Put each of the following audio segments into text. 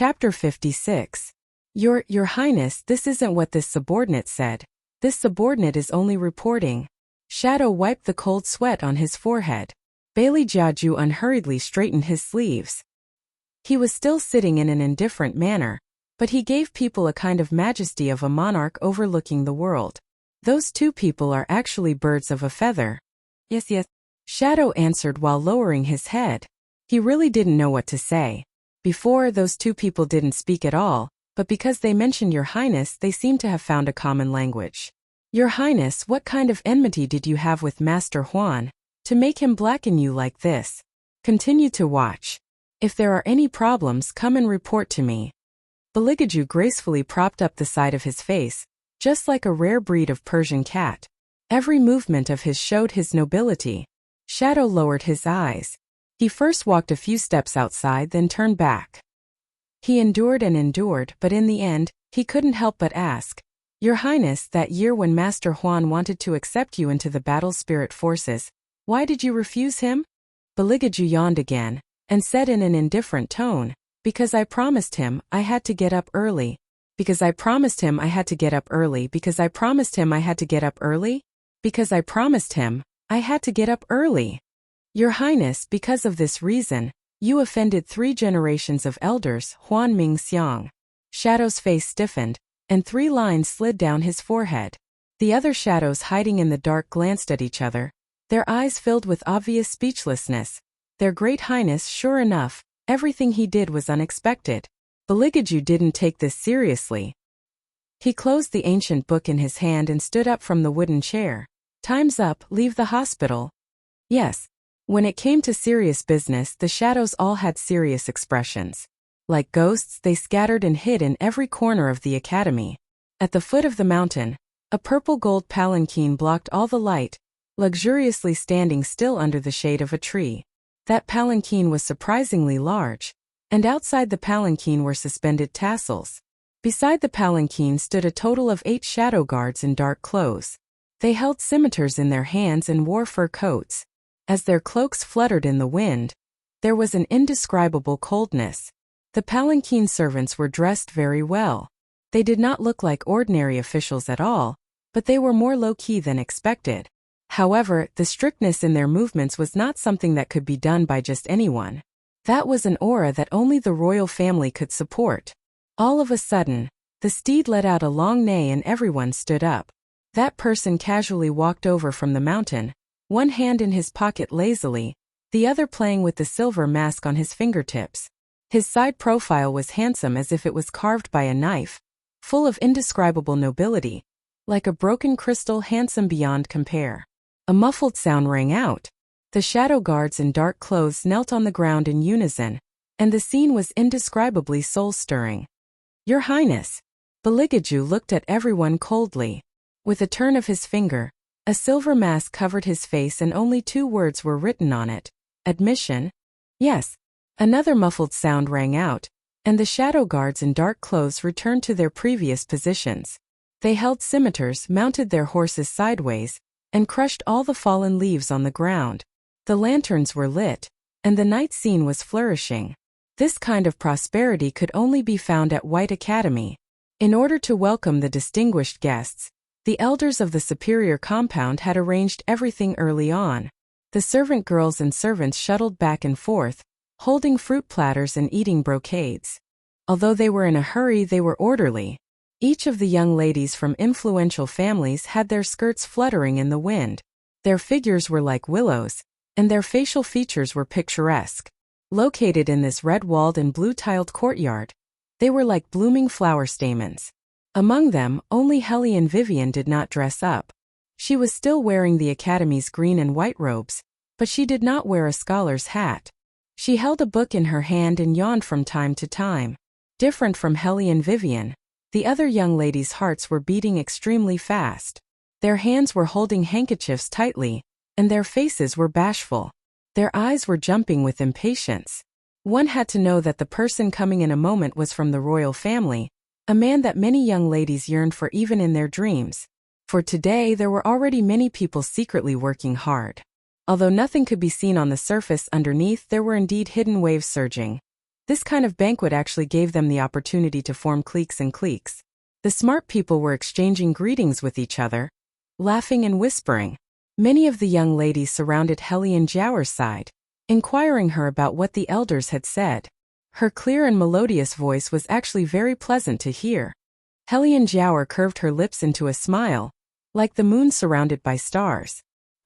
Chapter 56. Your Highness, this isn't what this subordinate said. This subordinate is only reporting. Shadow wiped the cold sweat on his forehead. Bailey Jiaju unhurriedly straightened his sleeves. He was still sitting in an indifferent manner, but he gave people a kind of majesty of a monarch overlooking the world. Those two people are actually birds of a feather. Yes. Shadow answered while lowering his head. He really didn't know what to say. Before, those two people didn't speak at all, but because they mentioned Your Highness, they seemed to have found a common language. Your Highness, what kind of enmity did you have with Master Huan, to make him blacken you like this? Continue to watch. If there are any problems, come and report to me. Baligaju gracefully propped up the side of his face, just like a rare breed of Persian cat. Every movement of his showed his nobility. Shadow lowered his eyes. He first walked a few steps outside, then turned back. He endured and endured, but in the end, he couldn't help but ask, Your Highness, that year when Master Huan wanted to accept you into the battle spirit forces, why did you refuse him? Baligaju yawned again, and said in an indifferent tone, Because I promised him I had to get up early. Because I promised him I had to get up early. Because I promised him I had to get up early. Because I promised him I had to get up early. Your Highness, because of this reason, you offended 3 generations of elders, Huan Ming Xiang. Shadow's face stiffened, and 3 lines slid down his forehead. The other shadows hiding in the dark glanced at each other, their eyes filled with obvious speechlessness. Their Great Highness, sure enough, everything he did was unexpected. Baligaju didn't take this seriously. He closed the ancient book in his hand and stood up from the wooden chair. Time's up, leave the hospital. Yes. When it came to serious business, the shadows all had serious expressions. Like ghosts, they scattered and hid in every corner of the academy. At the foot of the mountain, a purple-gold palanquin blocked all the light, luxuriously standing still under the shade of a tree. That palanquin was surprisingly large, and outside the palanquin were suspended tassels. Beside the palanquin stood a total of 8 shadow guards in dark clothes. They held scimitars in their hands and wore fur coats. As their cloaks fluttered in the wind, there was an indescribable coldness. The palanquin servants were dressed very well. They did not look like ordinary officials at all, but they were more low-key than expected. However, the strictness in their movements was not something that could be done by just anyone. That was an aura that only the royal family could support. All of a sudden, the steed let out a long neigh and everyone stood up. That person casually walked over from the mountain, one hand in his pocket lazily, the other playing with the silver mask on his fingertips. His side profile was handsome as if it was carved by a knife, full of indescribable nobility, like a broken crystal, handsome beyond compare. A muffled sound rang out. The shadow guards in dark clothes knelt on the ground in unison, and the scene was indescribably soul-stirring. Your Highness! Baligaju looked at everyone coldly. With a turn of his finger, a silver mask covered his face and only 2 words were written on it. Admission? Yes. Another muffled sound rang out, and the shadow guards in dark clothes returned to their previous positions. They held scimitars, mounted their horses sideways, and crushed all the fallen leaves on the ground. The lanterns were lit, and the night scene was flourishing. This kind of prosperity could only be found at White Academy. In order to welcome the distinguished guests, the elders of the superior compound had arranged everything early on. The servant girls and servants shuttled back and forth, holding fruit platters and eating brocades. Although they were in a hurry, they were orderly. Each of the young ladies from influential families had their skirts fluttering in the wind. Their figures were like willows, and their facial features were picturesque. Located in this red-walled and blue-tiled courtyard, they were like blooming flower stamens. Among them, only Hellion Vivian did not dress up. She was still wearing the Academy's green and white robes, but she did not wear a scholar's hat. She held a book in her hand and yawned from time to time. Different from Hellion Vivian, the other young ladies' hearts were beating extremely fast. Their hands were holding handkerchiefs tightly, and their faces were bashful. Their eyes were jumping with impatience. One had to know that the person coming in a moment was from the royal family, a man that many young ladies yearned for even in their dreams. For today there were already many people secretly working hard. Although nothing could be seen on the surface underneath, there were indeed hidden waves surging. This kind of banquet actually gave them the opportunity to form cliques and cliques. The smart people were exchanging greetings with each other, laughing and whispering. Many of the young ladies surrounded Helian Jiao's side, inquiring her about what the elders had said. Her clear and melodious voice was actually very pleasant to hear. Helian Jiao curved her lips into a smile, like the moon surrounded by stars.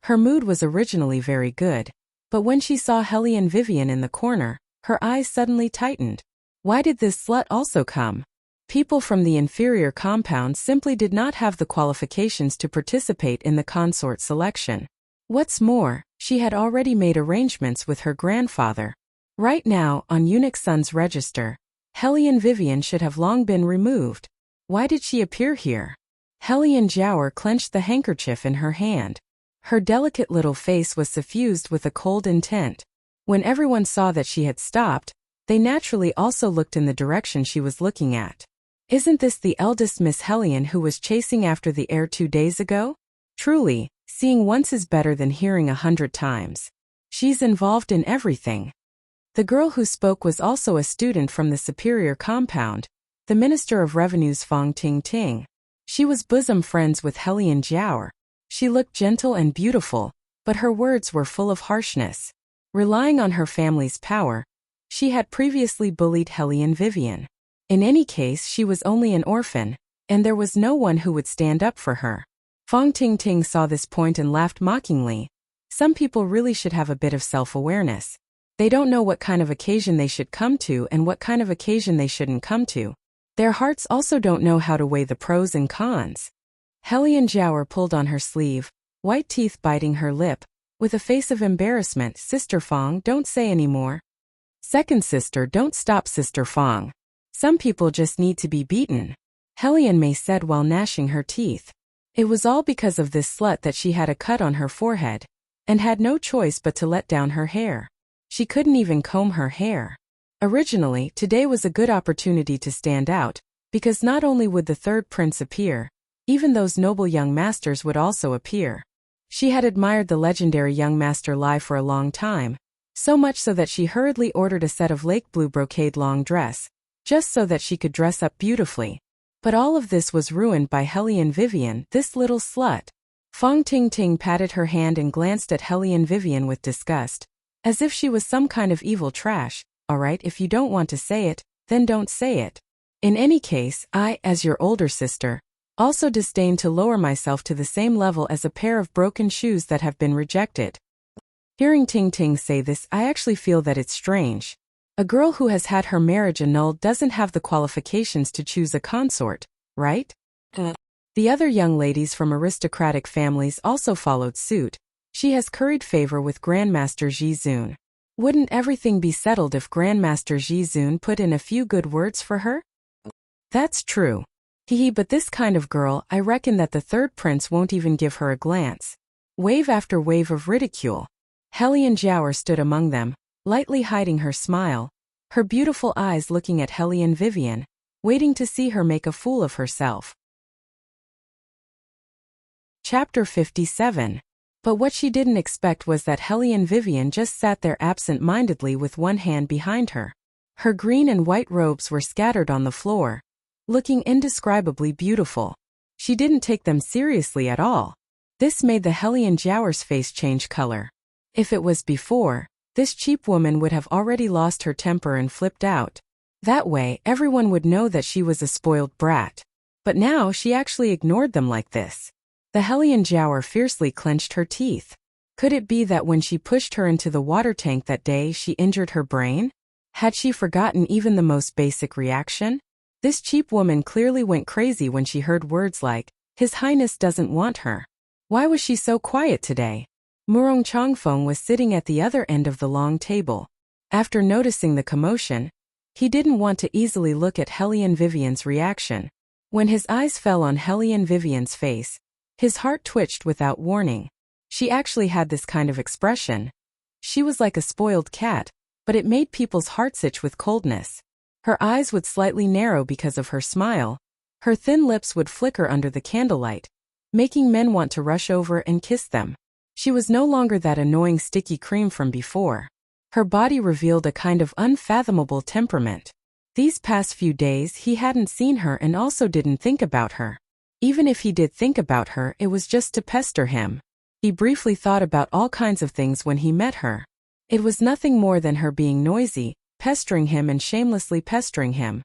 Her mood was originally very good, but when she saw Helian Vivian in the corner, her eyes suddenly tightened. Why did this slut also come? People from the inferior compound simply did not have the qualifications to participate in the consort selection. What's more, she had already made arrangements with her grandfather. Right now, on Eunuch Sun's register, Helian Vivian should have long been removed. Why did she appear here? Helian Jiao clenched the handkerchief in her hand. Her delicate little face was suffused with a cold intent. When everyone saw that she had stopped, they naturally also looked in the direction she was looking at. Isn't this the eldest Miss Helian who was chasing after the heir 2 days ago? Truly, seeing once is better than hearing 100 times. She's involved in everything. The girl who spoke was also a student from the superior compound, the Minister of Revenue's Fong Ting Ting. She was bosom friends with Helian Jiao. She looked gentle and beautiful, but her words were full of harshness. Relying on her family's power, she had previously bullied Helian Vivian. In any case, she was only an orphan, and there was no one who would stand up for her. Fong Ting Ting saw this point and laughed mockingly. Some people really should have a bit of self-awareness. They don't know what kind of occasion they should come to and what kind of occasion they shouldn't come to. Their hearts also don't know how to weigh the pros and cons. Helian Jiao pulled on her sleeve, white teeth biting her lip, with a face of embarrassment. Sister Fong, don't say any more. Second sister, don't stop, Sister Fong. Some people just need to be beaten, Helian Mei said while gnashing her teeth. It was all because of this slut that she had a cut on her forehead, and had no choice but to let down her hair. She couldn't even comb her hair. Originally, today was a good opportunity to stand out, because not only would the third prince appear, even those noble young masters would also appear. She had admired the legendary young master Lai for a long time, so much so that she hurriedly ordered a set of lake blue brocade long dress, just so that she could dress up beautifully. But all of this was ruined by Helian Vivian, this little slut. Fong Ting Ting patted her hand and glanced at Helian Vivian with disgust, as if she was some kind of evil trash. Alright, if you don't want to say it, then don't say it. In any case, I, as your older sister, also disdain to lower myself to the same level as a pair of broken shoes that have been rejected. Hearing Ting Ting say this, I actually feel that it's strange. A girl who has had her marriage annulled doesn't have the qualifications to choose a consort, right? The other young ladies from aristocratic families also followed suit. She has curried favor with Grandmaster Ji Zun. Wouldn't everything be settled if Grandmaster Ji Zun put in a few good words for her? That's true. But this kind of girl, I reckon that the third prince won't even give her a glance. Wave after wave of ridicule. Helian Jiao stood among them, lightly hiding her smile, her beautiful eyes looking at Helian Vivian, waiting to see her make a fool of herself. Chapter 57. But what she didn't expect was that Helian Vivian just sat there absent-mindedly with one hand behind her. Her green and white robes were scattered on the floor, looking indescribably beautiful. She didn't take them seriously at all. This made the Helian Jiao's face change color. If it was before, this cheap woman would have already lost her temper and flipped out. That way, everyone would know that she was a spoiled brat. But now she actually ignored them like this. The Helian Jiao fiercely clenched her teeth. Could it be that when she pushed her into the water tank that day she injured her brain? Had she forgotten even the most basic reaction? This cheap woman clearly went crazy when she heard words like, His Highness doesn't want her. Why was she so quiet today? Murong Chongfeng was sitting at the other end of the long table. After noticing the commotion, he didn't want to easily look at Helian Vivian's reaction. When his eyes fell on Helian Vivian's face, his heart twitched without warning. She actually had this kind of expression. She was like a spoiled cat, but it made people's hearts itch with coldness. Her eyes would slightly narrow because of her smile. Her thin lips would flicker under the candlelight, making men want to rush over and kiss them. She was no longer that annoying sticky cream from before. Her body revealed a kind of unfathomable temperament. These past few days he hadn't seen her and also didn't think about her. Even if he did think about her, it was just to pester him. He briefly thought about all kinds of things when he met her. It was nothing more than her being noisy, pestering him and shamelessly pestering him.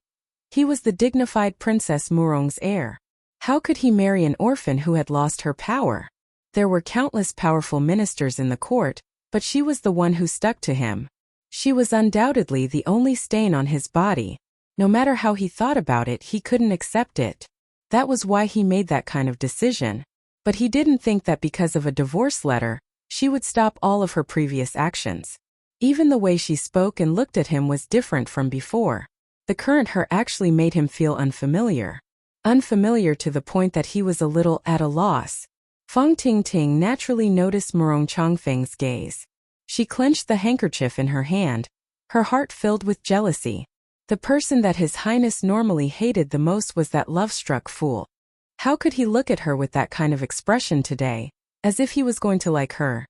He was the dignified Princess Murong's heir. How could he marry an orphan who had lost her power? There were countless powerful ministers in the court, but she was the one who stuck to him. She was undoubtedly the only stain on his body. No matter how he thought about it, he couldn't accept it. That was why he made that kind of decision. But he didn't think that because of a divorce letter, she would stop all of her previous actions. Even the way she spoke and looked at him was different from before. The current her actually made him feel unfamiliar. Unfamiliar to the point that he was a little at a loss. Feng Tingting naturally noticed Murong Changfeng's gaze. She clenched the handkerchief in her hand, her heart filled with jealousy. The person that His Highness normally hated the most was that love-struck fool. How could he look at her with that kind of expression today, as if he was going to like her?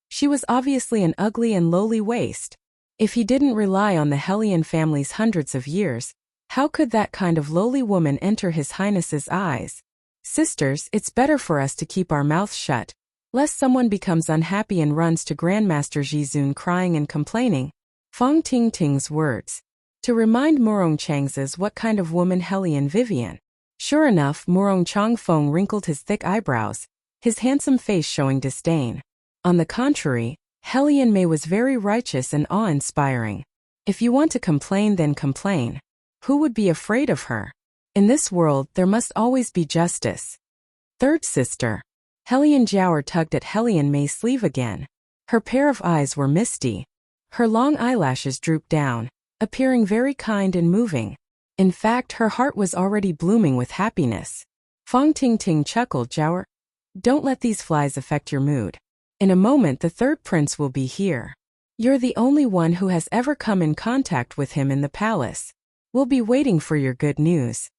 She was obviously an ugly and lowly waste. If he didn't rely on the Hellion family's hundreds of years, how could that kind of lowly woman enter His Highness's eyes? Sisters, it's better for us to keep our mouths shut, lest someone becomes unhappy and runs to Grandmaster Jizun crying and complaining. Feng Tingting's words. To remind Murong Chang's what kind of woman Hellion Vivian. Sure enough, Murong Changfeng wrinkled his thick eyebrows, his handsome face showing disdain. On the contrary, Hellion Mei was very righteous and awe-inspiring. If you want to complain, then complain. Who would be afraid of her? In this world, there must always be justice. Third sister. Hellion Jiaoer tugged at Hellion Mei's sleeve again. Her pair of eyes were misty. Her long eyelashes drooped down, appearing very kind and moving. In fact, her heart was already blooming with happiness. Feng Tingting chuckled. Jiaoer, don't let these flies affect your mood. In a moment the third prince will be here. You're the only one who has ever come in contact with him in the palace. We'll be waiting for your good news.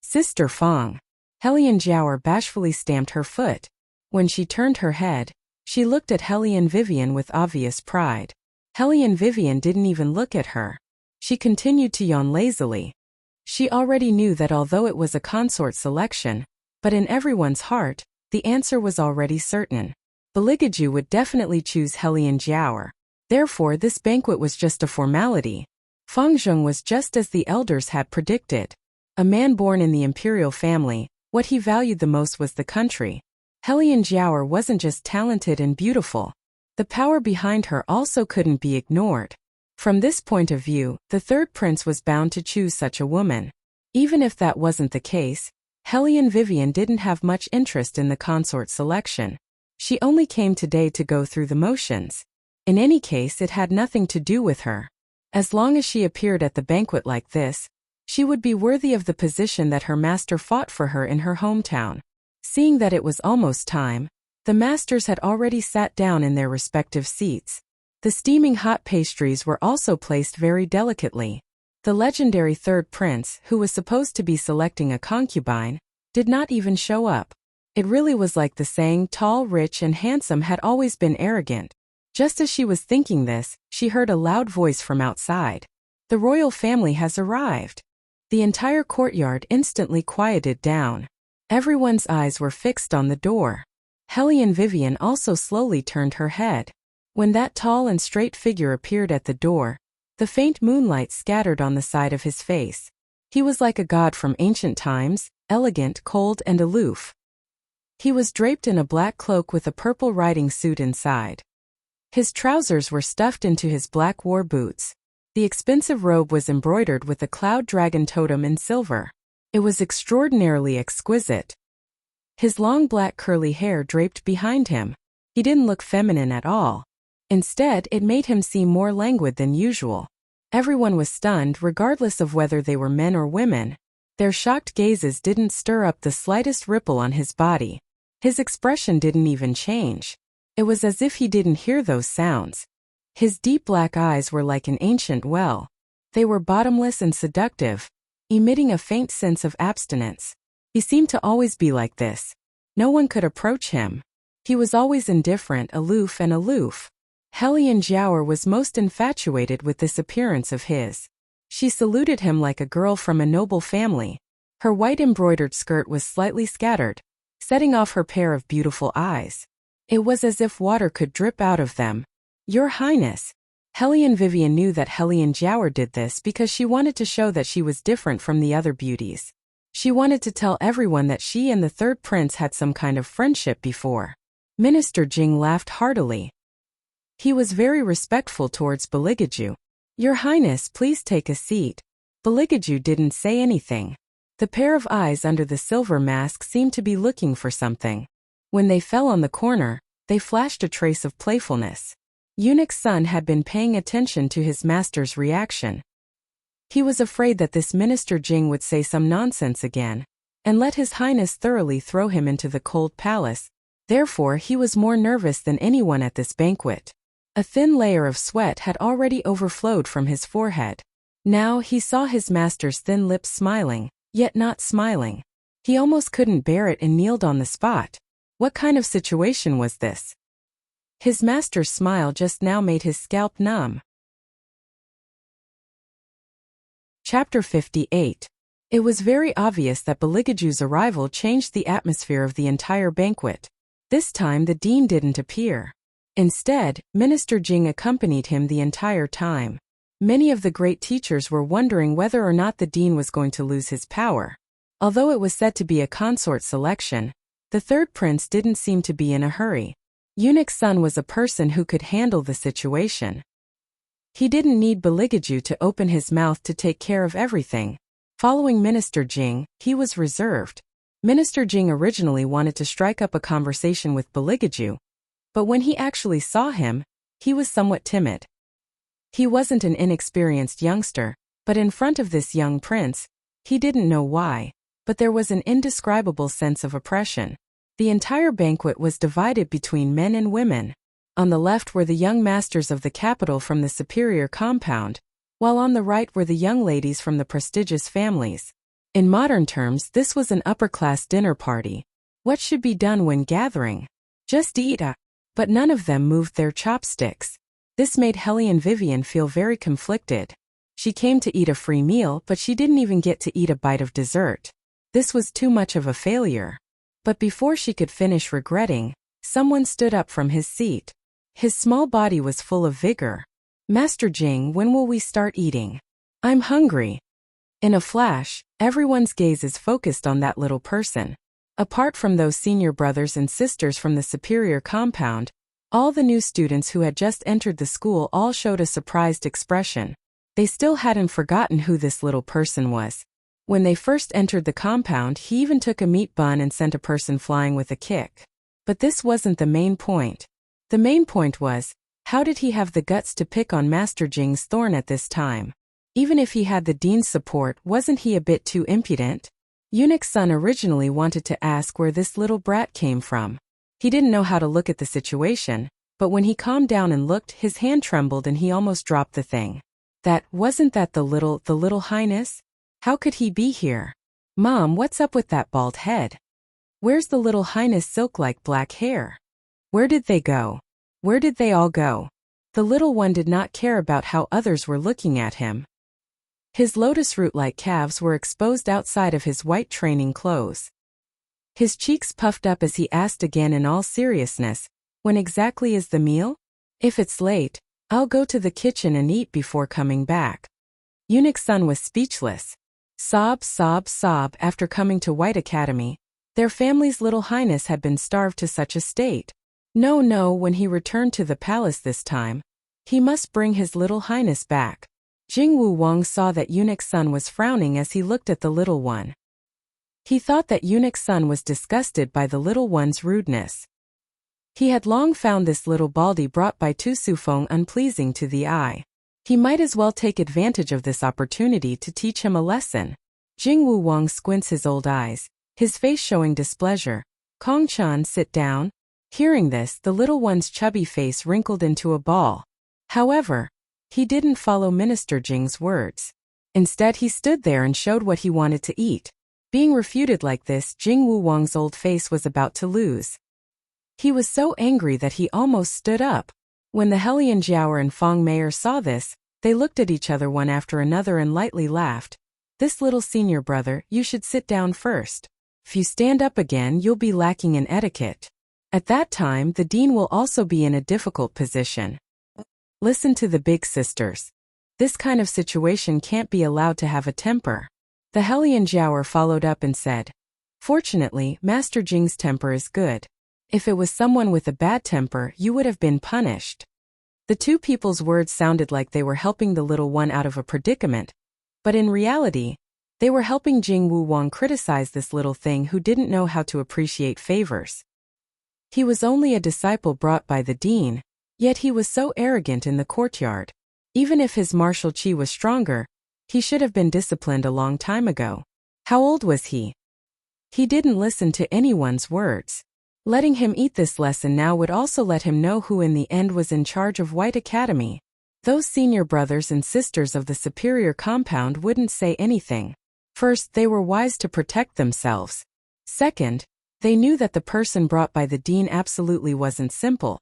Sister Feng. Hellion Jiaoer bashfully stamped her foot. When she turned her head, she looked at Hellion Vivian with obvious pride. Hellion Vivian didn't even look at her. She continued to yawn lazily. She already knew that although it was a consort selection, but in everyone's heart, the answer was already certain. Beligaju would definitely choose Hellion Jiaoer. Therefore this banquet was just a formality. Feng Zheng was just as the elders had predicted. A man born in the imperial family, what he valued the most was the country. Hellion Jiaoer wasn't just talented and beautiful. The power behind her also couldn't be ignored. From this point of view, the third prince was bound to choose such a woman. Even if that wasn't the case, Hellion Vivian didn't have much interest in the consort selection. She only came today to go through the motions. In any case, it had nothing to do with her. As long as she appeared at the banquet like this, she would be worthy of the position that her master fought for her in her hometown. Seeing that it was almost time, the masters had already sat down in their respective seats. The steaming hot pastries were also placed very delicately. The legendary third prince, who was supposed to be selecting a concubine, did not even show up. It really was like the saying, tall, rich, and handsome had always been arrogant. Just as she was thinking this, she heard a loud voice from outside. The royal family has arrived. The entire courtyard instantly quieted down. Everyone's eyes were fixed on the door. Hellion Vivian also slowly turned her head. When that tall and straight figure appeared at the door, the faint moonlight scattered on the side of his face. He was like a god from ancient times, elegant, cold, and aloof. He was draped in a black cloak with a purple riding suit inside. His trousers were stuffed into his black war boots. The expensive robe was embroidered with a cloud dragon totem in silver. It was extraordinarily exquisite. His long black curly hair draped behind him. He didn't look feminine at all. Instead, it made him seem more languid than usual. Everyone was stunned regardless of whether they were men or women. Their shocked gazes didn't stir up the slightest ripple on his body. His expression didn't even change. It was as if he didn't hear those sounds. His deep black eyes were like an ancient well. They were bottomless and seductive, emitting a faint sense of abstinence. He seemed to always be like this. No one could approach him. He was always indifferent, aloof. Helian Jiaoer was most infatuated with this appearance of his. She saluted him like a girl from a noble family. Her white embroidered skirt was slightly scattered, setting off her pair of beautiful eyes. It was as if water could drip out of them. Your Highness. Helian Vivian knew that Helian Jiaoer did this because she wanted to show that she was different from the other beauties. She wanted to tell everyone that she and the third prince had some kind of friendship before. Minister Jing laughed heartily. He was very respectful towards Beligaju. Your Highness, please take a seat. Beligaju didn't say anything. The pair of eyes under the silver mask seemed to be looking for something. When they fell on the corner, they flashed a trace of playfulness. Eunuch Sun had been paying attention to his master's reaction. He was afraid that this Minister Jing would say some nonsense again, and let His Highness thoroughly throw him into the cold palace. Therefore he was more nervous than anyone at this banquet. A thin layer of sweat had already overflowed from his forehead. Now he saw his master's thin lips smiling, yet not smiling. He almost couldn't bear it and kneeled on the spot. What kind of situation was this? His master's smile just now made his scalp numb. Chapter 58. It was very obvious that Beligaju's arrival changed the atmosphere of the entire banquet. This time the dean didn't appear. Instead, Minister Jing accompanied him the entire time. Many of the great teachers were wondering whether or not the dean was going to lose his power. Although it was said to be a consort selection, the third prince didn't seem to be in a hurry. Eunuch Sun was a person who could handle the situation. He didn't need Beligaju to open his mouth to take care of everything. Following Minister Jing, he was reserved. Minister Jing originally wanted to strike up a conversation with Beligaju, but when he actually saw him, he was somewhat timid. He wasn't an inexperienced youngster, but in front of this young prince, he didn't know why, but there was an indescribable sense of oppression. The entire banquet was divided between men and women. On the left were the young masters of the capital from the superior compound, while on the right were the young ladies from the prestigious families. In modern terms, this was an upper-class dinner party. What should be done when gathering? Just eat. But none of them moved their chopsticks. This made Helian Vivian feel very conflicted. She came to eat a free meal, but she didn't even get to eat a bite of dessert. This was too much of a failure. But before she could finish regretting, someone stood up from his seat. His small body was full of vigor. Master Jing, when will we start eating? I'm hungry. In a flash, everyone's gaze is focused on that little person. Apart from those senior brothers and sisters from the superior compound, all the new students who had just entered the school all showed a surprised expression. They still hadn't forgotten who this little person was. When they first entered the compound, he even took a meat bun and sent a person flying with a kick. But this wasn't the main point. The main point was, how did he have the guts to pick on Master Jing's thorn at this time? Even if he had the dean's support, wasn't he a bit too impudent? Eunuch Sun originally wanted to ask where this little brat came from. He didn't know how to look at the situation, but when he calmed down and looked, his hand trembled and he almost dropped the thing. Wasn't that the little Highness? How could he be here? Mom, what's up with that bald head? Where's the little Highness' silk-like black hair? Where did they go? Where did they all go? The little one did not care about how others were looking at him. His lotus root-like calves were exposed outside of his white training clothes. His cheeks puffed up as he asked again in all seriousness, when exactly is the meal? If it's late, I'll go to the kitchen and eat before coming back. Eunuch Sun was speechless. Sob, sob, sob. After coming to White Academy, their family's little Highness had been starved to such a state. No, when he returned to the palace this time, he must bring his little Highness back. Jingwu Wang saw that Eunuch Sun was frowning as he looked at the little one. He thought that Eunuch Sun was disgusted by the little one's rudeness. He had long found this little baldy brought by Tu Sufeng unpleasing to the eye. He might as well take advantage of this opportunity to teach him a lesson. Jingwu Wang squints his old eyes, his face showing displeasure. Kong-chan, sit down. Hearing this, the little one's chubby face wrinkled into a ball. However, he didn't follow Minister Jing's words. Instead, he stood there and showed what he wanted to eat. Being refuted like this, Jingwu Wang's old face was about to lose. He was so angry that he almost stood up. When the Hellion Jiao and Fong Mayer saw this, they looked at each other one after another and lightly laughed. This little senior brother, you should sit down first. If you stand up again, you'll be lacking in etiquette. At that time, the dean will also be in a difficult position. Listen to the big sisters. This kind of situation can't be allowed to have a temper. The Hellion Jiao followed up and said, Fortunately, Master Jing's temper is good. If it was someone with a bad temper, you would have been punished. The two people's words sounded like they were helping the little one out of a predicament, but in reality, they were helping Jing Wuwang criticize this little thing who didn't know how to appreciate favors. He was only a disciple brought by the dean, yet he was so arrogant in the courtyard. Even if his martial qi was stronger, he should have been disciplined a long time ago. How old was he? He didn't listen to anyone's words. Letting him eat this lesson now would also let him know who in the end was in charge of White Academy. Those senior brothers and sisters of the superior compound wouldn't say anything. First, they were wise to protect themselves. Second, they knew that the person brought by the dean absolutely wasn't simple.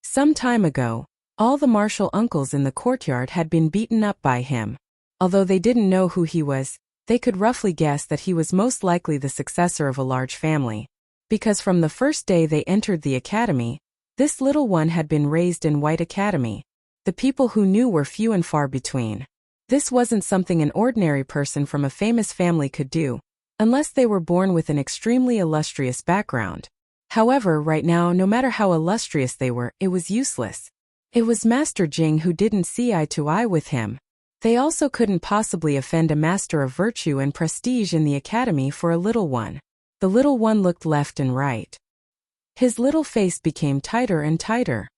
Some time ago, all the martial uncles in the courtyard had been beaten up by him. Although they didn't know who he was, they could roughly guess that he was most likely the successor of a large family. Because from the first day they entered the academy, this little one had been raised in White Academy. The people who knew were few and far between. This wasn't something an ordinary person from a famous family could do, unless they were born with an extremely illustrious background. However, right now, no matter how illustrious they were, it was useless. It was Master Jing who didn't see eye to eye with him. They also couldn't possibly offend a master of virtue and prestige in the academy for a little one. The little one looked left and right. His little face became tighter and tighter.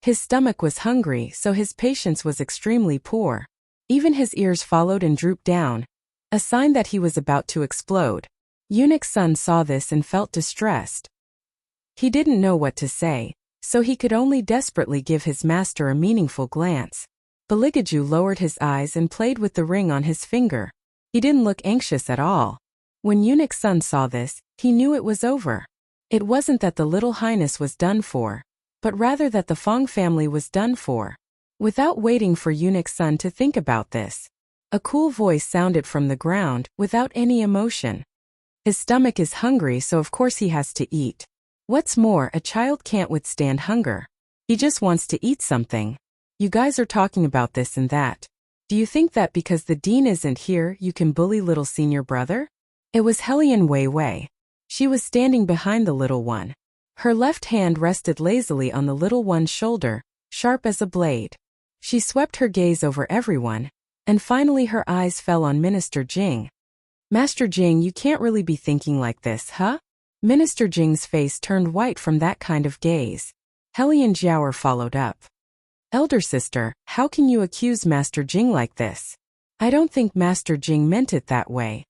His stomach was hungry, so his patience was extremely poor. Even his ears followed and drooped down, a sign that he was about to explode. Eunuch's son saw this and felt distressed. He didn't know what to say, so he could only desperately give his master a meaningful glance. Beligaju lowered his eyes and played with the ring on his finger. He didn't look anxious at all. When Eunuch's son saw this, he knew it was over. It wasn't that the little highness was done for, but rather that the Fong family was done for. Without waiting for Eunuch's son to think about this, a cool voice sounded from the ground, without any emotion. His stomach is hungry, so of course he has to eat. What's more, a child can't withstand hunger. He just wants to eat something. You guys are talking about this and that. Do you think that because the dean isn't here, you can bully little senior brother? It was Hellion Wei Wei. She was standing behind the little one. Her left hand rested lazily on the little one's shoulder, sharp as a blade. She swept her gaze over everyone, and finally her eyes fell on Minister Jing. Master Jing, you can't really be thinking like this, huh? Minister Jing's face turned white from that kind of gaze. Hellion Jiao followed up. Elder sister, how can you accuse Master Jing like this? I don't think Master Jing meant it that way.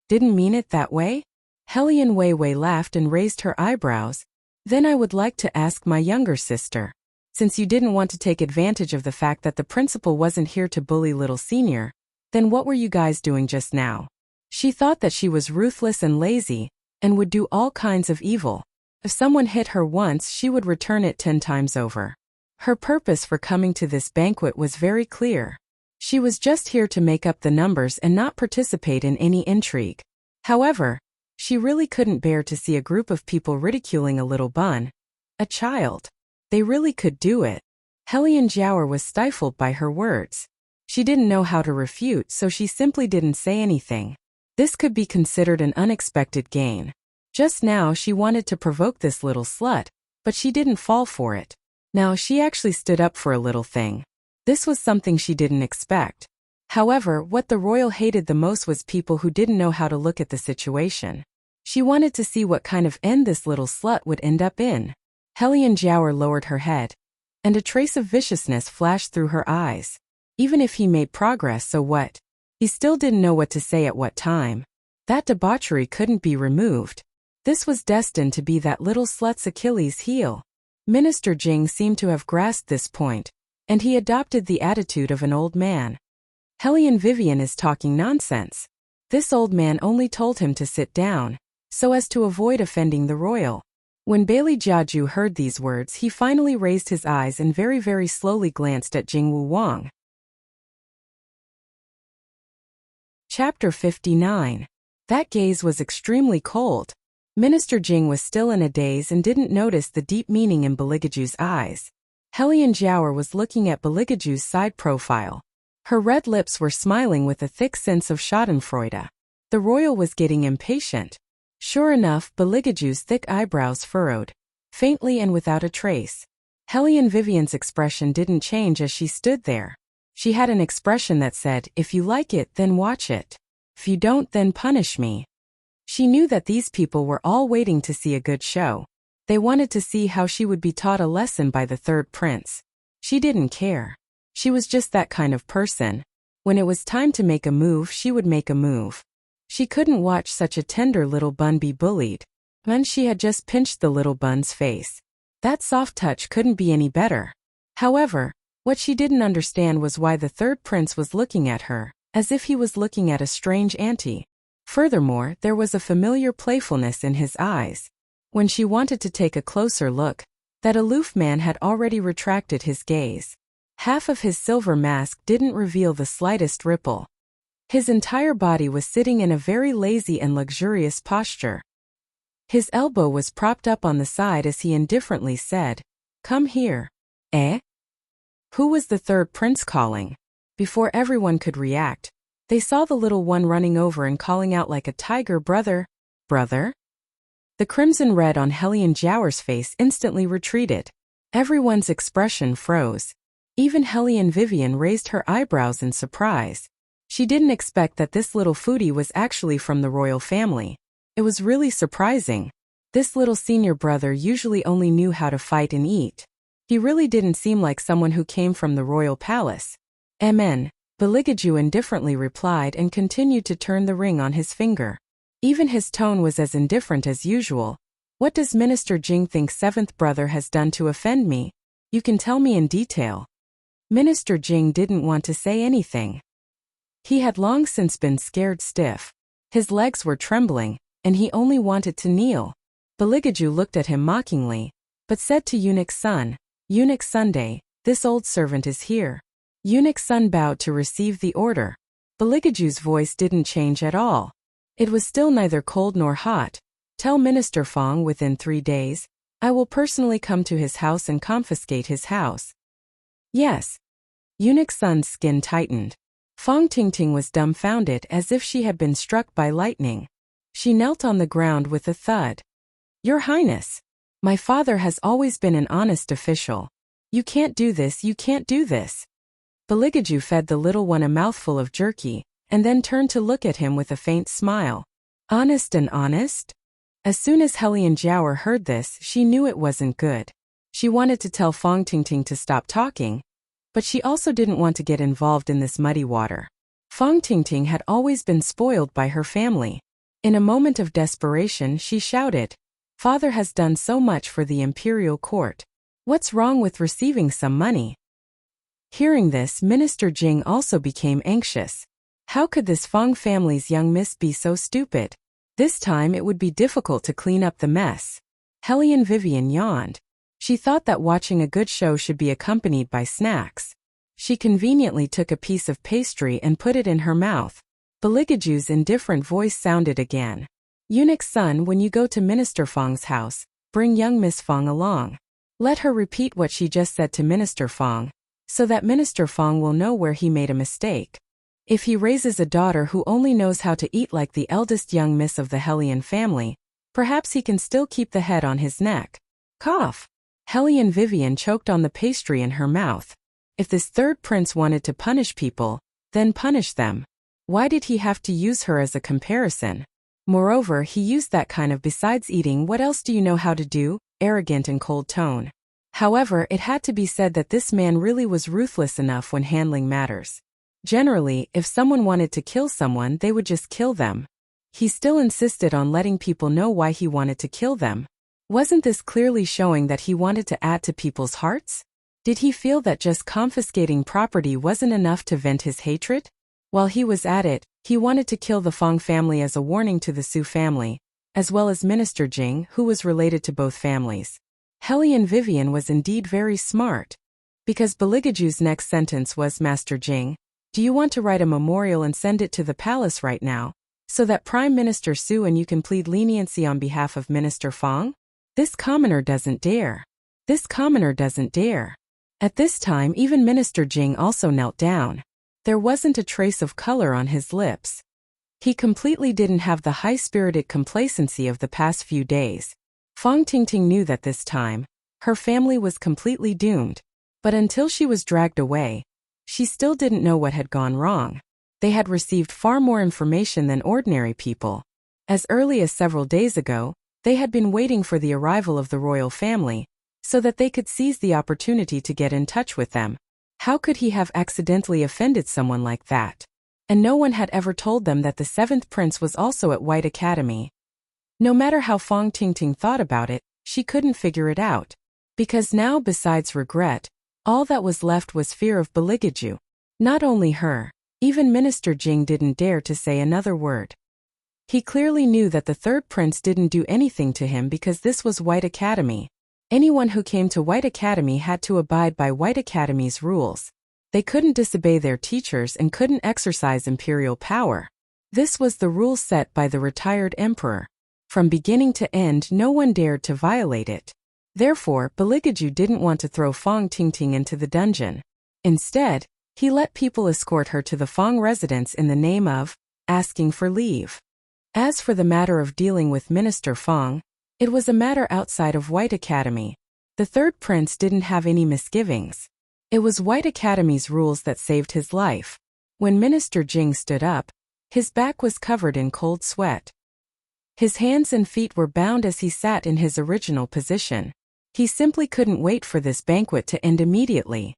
Didn't mean it that way? Hellion Wei Wei laughed and raised her eyebrows. Then I would like to ask my younger sister. Since you didn't want to take advantage of the fact that the principal wasn't here to bully little senior, then what were you guys doing just now? She thought that she was ruthless and lazy, and would do all kinds of evil. If someone hit her once, she would return it 10 times over. Her purpose for coming to this banquet was very clear. She was just here to make up the numbers and not participate in any intrigue. However, she really couldn't bear to see a group of people ridiculing a little bun. A child. They really could do it. Hellion Jiao was stifled by her words. She didn't know how to refute, so she simply didn't say anything. This could be considered an unexpected gain. Just now she wanted to provoke this little slut, but she didn't fall for it. Now she actually stood up for a little thing. This was something she didn't expect. However, what the royal hated the most was people who didn't know how to look at the situation. She wanted to see what kind of end this little slut would end up in. Hellion Jiao lowered her head, and a trace of viciousness flashed through her eyes. Even if he made progress, so what? He still didn't know what to say at what time. That debauchery couldn't be removed. This was destined to be that little slut's Achilles heel. Minister Jing seemed to have grasped this point, and he adopted the attitude of an old man. Hellion Vivian is talking nonsense. This old man only told him to sit down, so as to avoid offending the royal. When Bailey Jiaju heard these words, he finally raised his eyes and very, very slowly glanced at Jingwu Wang. Chapter 59. That gaze was extremely cold. Minister Jing was still in a daze and didn't notice the deep meaning in Beligaju's eyes. Helian Jiaoer was looking at Beligaju's side profile. Her red lips were smiling with a thick sense of schadenfreude. The royal was getting impatient. Sure enough, Beligaju's thick eyebrows furrowed, faintly and without a trace. Helian Vivian's expression didn't change as she stood there. She had an expression that said, "If you like it, then watch it. If you don't, then punish me." She knew that these people were all waiting to see a good show. They wanted to see how she would be taught a lesson by the third prince. She didn't care. She was just that kind of person. When it was time to make a move, she would make a move. She couldn't watch such a tender little bun be bullied. When she had just pinched the little bun's face. That soft touch couldn't be any better. However, what she didn't understand was why the third prince was looking at her, as if he was looking at a strange auntie. Furthermore, there was a familiar playfulness in his eyes. When she wanted to take a closer look, that aloof man had already retracted his gaze. Half of his silver mask didn't reveal the slightest ripple. His entire body was sitting in a very lazy and luxurious posture. His elbow was propped up on the side as he indifferently said, "Come here." Eh? Who was the third prince calling? Before everyone could react, they saw the little one running over and calling out like a tiger, "Brother, brother?" The crimson red on Helian Jiaoer's face instantly retreated. Everyone's expression froze. Even Helian Vivian raised her eyebrows in surprise. She didn't expect that this little foodie was actually from the royal family. It was really surprising. This little senior brother usually only knew how to fight and eat. He really didn't seem like someone who came from the royal palace. "Amen," Beligaju indifferently replied and continued to turn the ring on his finger. Even his tone was as indifferent as usual. "What does Minister Jing think seventh brother has done to offend me? You can tell me in detail." Minister Jing didn't want to say anything. He had long since been scared stiff. His legs were trembling, and he only wanted to kneel. Beligaju looked at him mockingly, but said to Eunuch Sun, "Eunuch Sunday, this old servant is here." Eunuch Sun bowed to receive the order. Beligaju's voice didn't change at all. It was still neither cold nor hot. "Tell Minister Fong within 3 days. I will personally come to his house and confiscate his house." "Yes." Eunuch Sun's skin tightened. Fong Tingting was dumbfounded as if she had been struck by lightning. She knelt on the ground with a thud. "Your Highness, my father has always been an honest official. You can't do this, you can't do this." Beligaju fed the little one a mouthful of jerky, and then turned to look at him with a faint smile. "Honest and honest?" As soon as Helian Jiaoer heard this, she knew it wasn't good. She wanted to tell Fong Tingting to stop talking, but she also didn't want to get involved in this muddy water. Fong Tingting had always been spoiled by her family. In a moment of desperation, she shouted, "Father has done so much for the imperial court. What's wrong with receiving some money?" Hearing this, Minister Jing also became anxious. How could this Fong family's young miss be so stupid? This time it would be difficult to clean up the mess. Helian Vivian yawned. She thought that watching a good show should be accompanied by snacks. She conveniently took a piece of pastry and put it in her mouth. Beligaju's indifferent voice sounded again. "Eunuch Sun, when you go to Minister Fong's house, bring young Miss Fong along. Let her repeat what she just said to Minister Fong, so that Minister Fong will know where he made a mistake. If he raises a daughter who only knows how to eat like the eldest young miss of the Helian family, perhaps he can still keep the head on his neck." Cough. Helian Vivian choked on the pastry in her mouth. If this third prince wanted to punish people, then punish them. Why did he have to use her as a comparison? Moreover, he used that kind of "besides eating, what else do you know how to do?" arrogant and cold tone. However, it had to be said that this man really was ruthless enough when handling matters. Generally, if someone wanted to kill someone, they would just kill them. He still insisted on letting people know why he wanted to kill them. Wasn't this clearly showing that he wanted to add to people's hearts? Did he feel that just confiscating property wasn't enough to vent his hatred? While he was at it, he wanted to kill the Fong family as a warning to the Su family, as well as Minister Jing, who was related to both families. Hellion Vivian was indeed very smart. Because Beligaju's next sentence was, Master Jing, do you want to write a memorial and send it to the palace right now, so that Prime Minister Su and you can plead leniency on behalf of Minister Fang? This commoner doesn't dare. This commoner doesn't dare. At this time even Minister Jing also knelt down. There wasn't a trace of color on his lips. He completely didn't have the high-spirited complacency of the past few days. Fang Tingting knew that this time, her family was completely doomed. But until she was dragged away, she still didn't know what had gone wrong. They had received far more information than ordinary people. As early as several days ago, they had been waiting for the arrival of the royal family, so that they could seize the opportunity to get in touch with them. How could he have accidentally offended someone like that? And no one had ever told them that the seventh prince was also at White Academy. No matter how Fang Tingting thought about it, she couldn't figure it out. Because now, besides regret, all that was left was fear of Beligaju. Not only her, even Minister Jing didn't dare to say another word. He clearly knew that the third prince didn't do anything to him because this was White Academy. Anyone who came to White Academy had to abide by White Academy's rules. They couldn't disobey their teachers and couldn't exercise imperial power. This was the rule set by the retired emperor. From beginning to end, no one dared to violate it. Therefore, Beligaju didn't want to throw Fang Tingting into the dungeon. Instead, he let people escort her to the Fang residence in the name of asking for leave. As for the matter of dealing with Minister Fang, it was a matter outside of White Academy. The third prince didn't have any misgivings. It was White Academy's rules that saved his life. When Minister Jing stood up, his back was covered in cold sweat. His hands and feet were bound as he sat in his original position. He simply couldn't wait for this banquet to end immediately.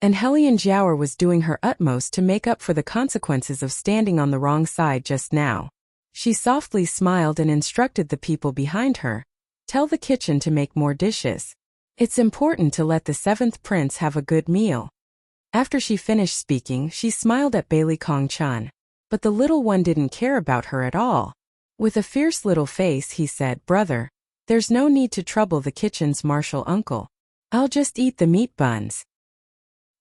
And Hellion Jiaoer was doing her utmost to make up for the consequences of standing on the wrong side just now. She softly smiled and instructed the people behind her, "Tell the kitchen to make more dishes. It's important to let the seventh prince have a good meal." After she finished speaking, she smiled at Bailey Kong-chan. But the little one didn't care about her at all. With a fierce little face he said, "Brother, there's no need to trouble the kitchen's martial uncle. I'll just eat the meat buns."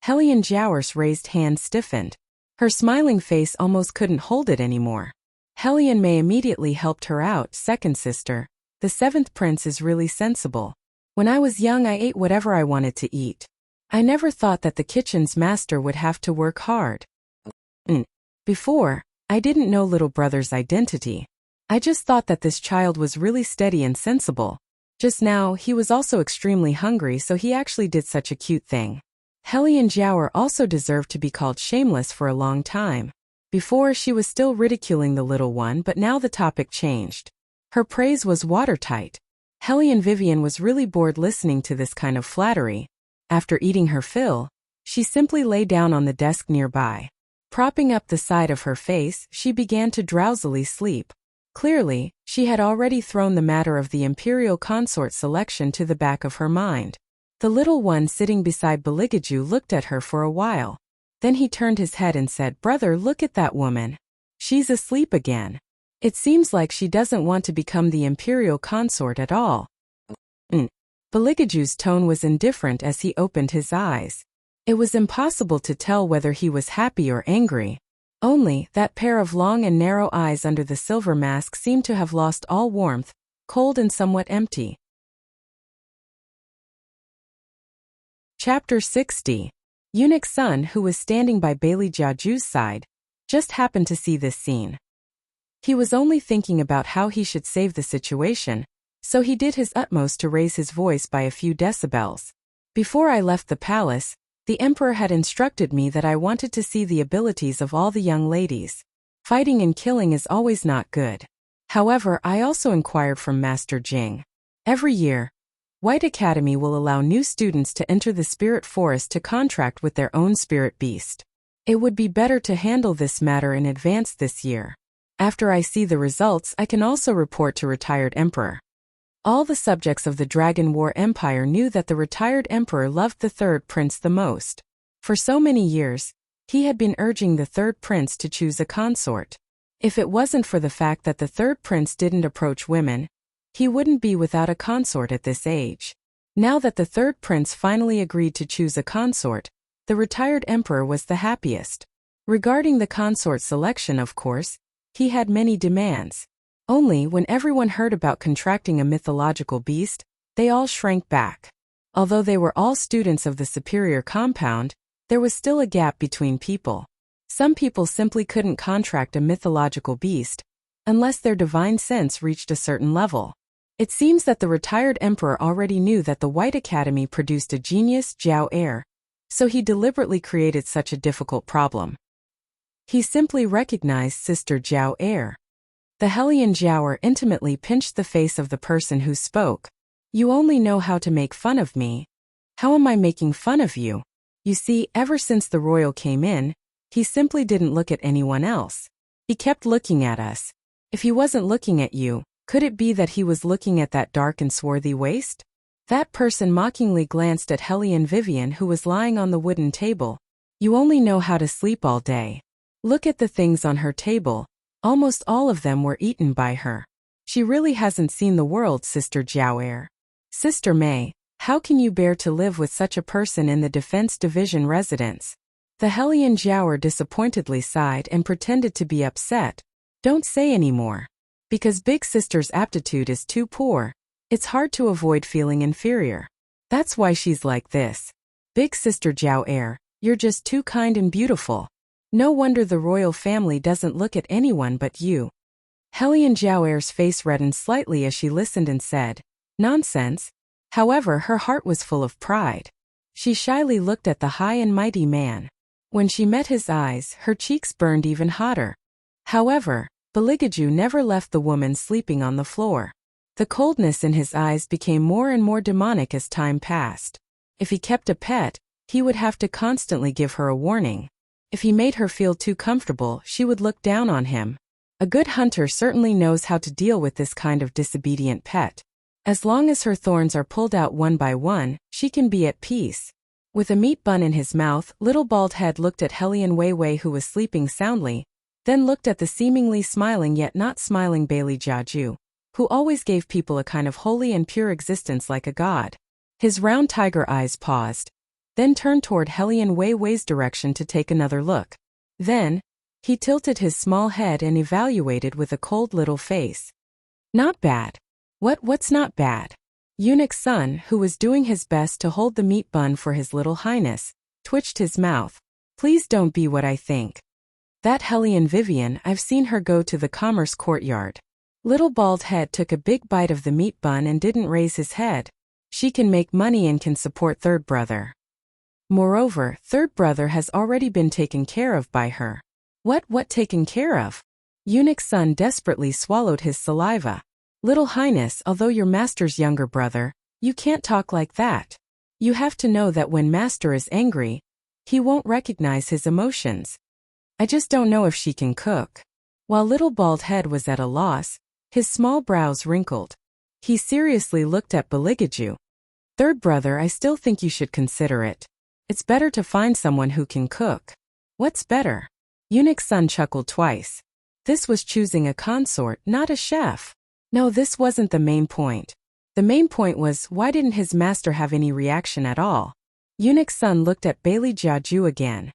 Hellion Jiaoer's raised hand stiffened. Her smiling face almost couldn't hold it anymore. Hellion Mei immediately helped her out. "Second sister, the seventh prince is really sensible. When I was young I ate whatever I wanted to eat. I never thought that the kitchen's master would have to work hard. Before, I didn't know little brother's identity. I just thought that this child was really steady and sensible. Just now he was also extremely hungry, so he actually did such a cute thing." Hellion Jiaoer also deserved to be called shameless for a long time. Before she was still ridiculing the little one, but now the topic changed. Her praise was watertight. Hellion Vivian was really bored listening to this kind of flattery. After eating her fill, she simply lay down on the desk nearby. Propping up the side of her face, she began to drowsily sleep. Clearly, she had already thrown the matter of the imperial consort selection to the back of her mind. The little one sitting beside Beligaju looked at her for a while. Then he turned his head and said, "Brother, look at that woman. She's asleep again. It seems like she doesn't want to become the imperial consort at all." Beligaju's tone was indifferent as he opened his eyes. It was impossible to tell whether he was happy or angry. Only, that pair of long and narrow eyes under the silver mask seemed to have lost all warmth, cold and somewhat empty. Chapter 60. Eunuch Sun, who was standing by Bailey Jiaju's side, just happened to see this scene. He was only thinking about how he should save the situation, so he did his utmost to raise his voice by a few decibels. "Before I left the palace, the emperor had instructed me that I wanted to see the abilities of all the young ladies. Fighting and killing is always not good. However, I also inquired from Master Jing. Every year, White Academy will allow new students to enter the spirit forest to contract with their own spirit beast. It would be better to handle this matter in advance this year. After I see the results, I can also report to retired emperor." All the subjects of the Dragon War Empire knew that the retired emperor loved the third prince the most. For so many years, he had been urging the third prince to choose a consort. If it wasn't for the fact that the third prince didn't approach women, he wouldn't be without a consort at this age. Now that the third prince finally agreed to choose a consort, the retired emperor was the happiest. Regarding the consort selection, of course, he had many demands. Only when everyone heard about contracting a mythological beast, they all shrank back. Although they were all students of the superior compound, there was still a gap between people. Some people simply couldn't contract a mythological beast unless their divine sense reached a certain level. It seems that the retired emperor already knew that the White Academy produced a genius Jiao heir, so he deliberately created such a difficult problem. He simply recognized Sister Jiao heir. The Hellion Jiao intimately pinched the face of the person who spoke. You only know how to make fun of me. How am I making fun of you? You see, ever since the royal came in, he simply didn't look at anyone else. He kept looking at us. If he wasn't looking at you, could it be that he was looking at that dark and swarthy waist? That person mockingly glanced at Hellion Vivian, who was lying on the wooden table. You only know how to sleep all day. Look at the things on her table. Almost all of them were eaten by her. She really hasn't seen the world, Sister Jiao heir. Sister Mei, how can you bear to live with such a person in the Defense Division residence? The Hellion Jiao disappointedly sighed and pretended to be upset. Don't say any more. Because Big Sister's aptitude is too poor, it's hard to avoid feeling inferior. That's why she's like this. Big Sister Jiao heir, you're just too kind and beautiful. No wonder the royal family doesn't look at anyone but you. Hellion Jiao heir's face reddened slightly as she listened and said, nonsense. However, her heart was full of pride. She shyly looked at the high and mighty man. When she met his eyes, her cheeks burned even hotter. However, Beligaju never left the woman sleeping on the floor. The coldness in his eyes became more and more demonic as time passed. If he kept a pet, he would have to constantly give her a warning. If he made her feel too comfortable, she would look down on him. A good hunter certainly knows how to deal with this kind of disobedient pet. As long as her thorns are pulled out one by one, she can be at peace. With a meat bun in his mouth, Little Bald Head looked at Hellion Weiwei, who was sleeping soundly, then looked at the seemingly smiling yet not smiling Bailey Jiaju, who always gave people a kind of holy and pure existence like a god. His round tiger eyes paused, then turned toward Hellion Weiwei's direction to take another look. Then, he tilted his small head and evaluated with a cold little face. Not bad. What's not bad? Eunuch Sun, who was doing his best to hold the meat bun for his little highness, twitched his mouth. Please don't be what I think. That Hellion Vivian, I've seen her go to the commerce courtyard. Little Bald Head took a big bite of the meat bun and didn't raise his head. She can make money and can support third brother. Moreover, third brother has already been taken care of by her. What taken care of? Eunuch Sun desperately swallowed his saliva. Little Highness, although your master's younger brother, you can't talk like that. You have to know that when master is angry, he won't recognize his emotions. I just don't know if she can cook. While Little Bald Head was at a loss, his small brows wrinkled. He seriously looked at Beligaju. Third brother, I still think you should consider it. It's better to find someone who can cook. What's better? Eunuch Sun chuckled twice. This was choosing a consort, not a chef. No, this wasn't the main point. The main point was, why didn't his master have any reaction at all? Eunuch Sun looked at Bailey Jiaju again.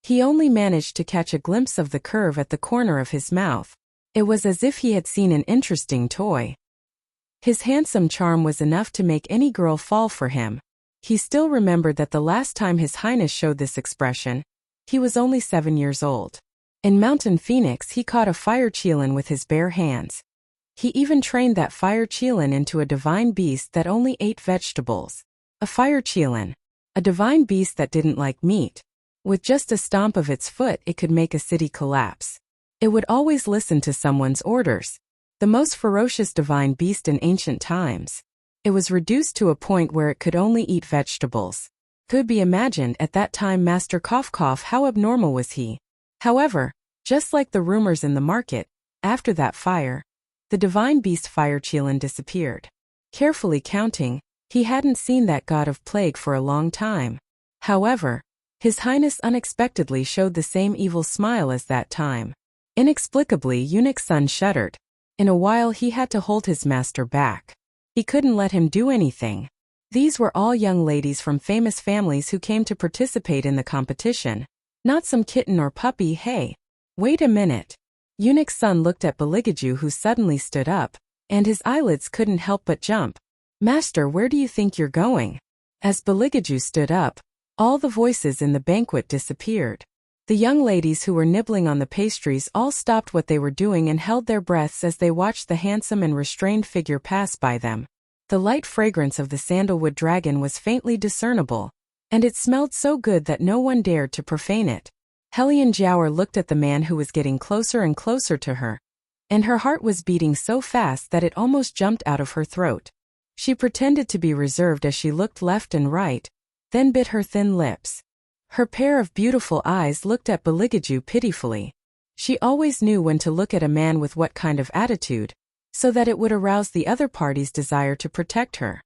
He only managed to catch a glimpse of the curve at the corner of his mouth. It was as if he had seen an interesting toy. His handsome charm was enough to make any girl fall for him. He still remembered that the last time His Highness showed this expression, he was only 7 years old. In Mountain Phoenix, he caught a fire cheelin with his bare hands. He even trained that fire cheelin into a divine beast that only ate vegetables. A fire cheelin, a divine beast that didn't like meat. With just a stomp of its foot, it could make a city collapse. It would always listen to someone's orders. The most ferocious divine beast in ancient times. It was reduced to a point where it could only eat vegetables. Could be imagined at that time Master Cough Cough, how abnormal was he? However, just like the rumors in the market, after that fire, the divine beast fire cheelin disappeared. Carefully counting, he hadn't seen that god of plague for a long time. However, His Highness unexpectedly showed the same evil smile as that time. Inexplicably, Eunuch's son shuddered. In a while he had to hold his master back. He couldn't let him do anything. These were all young ladies from famous families who came to participate in the competition. Not some kitten or puppy. Hey, wait a minute. Eunuch's son looked at Beligaju, who suddenly stood up, and his eyelids couldn't help but jump. Master, where do you think you're going? As Beligaju stood up, all the voices in the banquet disappeared. The young ladies who were nibbling on the pastries all stopped what they were doing and held their breaths as they watched the handsome and restrained figure pass by them. The light fragrance of the sandalwood dragon was faintly discernible, and it smelled so good that no one dared to profane it. Helian Jiaoer looked at the man who was getting closer and closer to her, and her heart was beating so fast that it almost jumped out of her throat. She pretended to be reserved as she looked left and right, then bit her thin lips. Her pair of beautiful eyes looked at Beligaju pitifully. She always knew when to look at a man with what kind of attitude, so that it would arouse the other party's desire to protect her.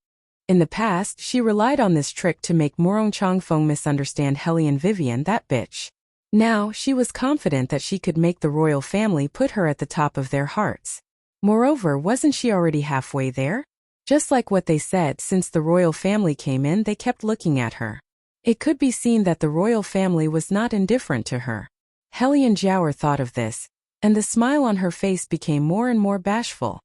In the past, she relied on this trick to make Morong Changfeng misunderstand Helian Vivian, that bitch. Now, she was confident that she could make the royal family put her at the top of their hearts. Moreover, wasn't she already halfway there? Just like what they said, since the royal family came in, they kept looking at her. It could be seen that the royal family was not indifferent to her. Helian Jiaoer thought of this, and the smile on her face became more and more bashful.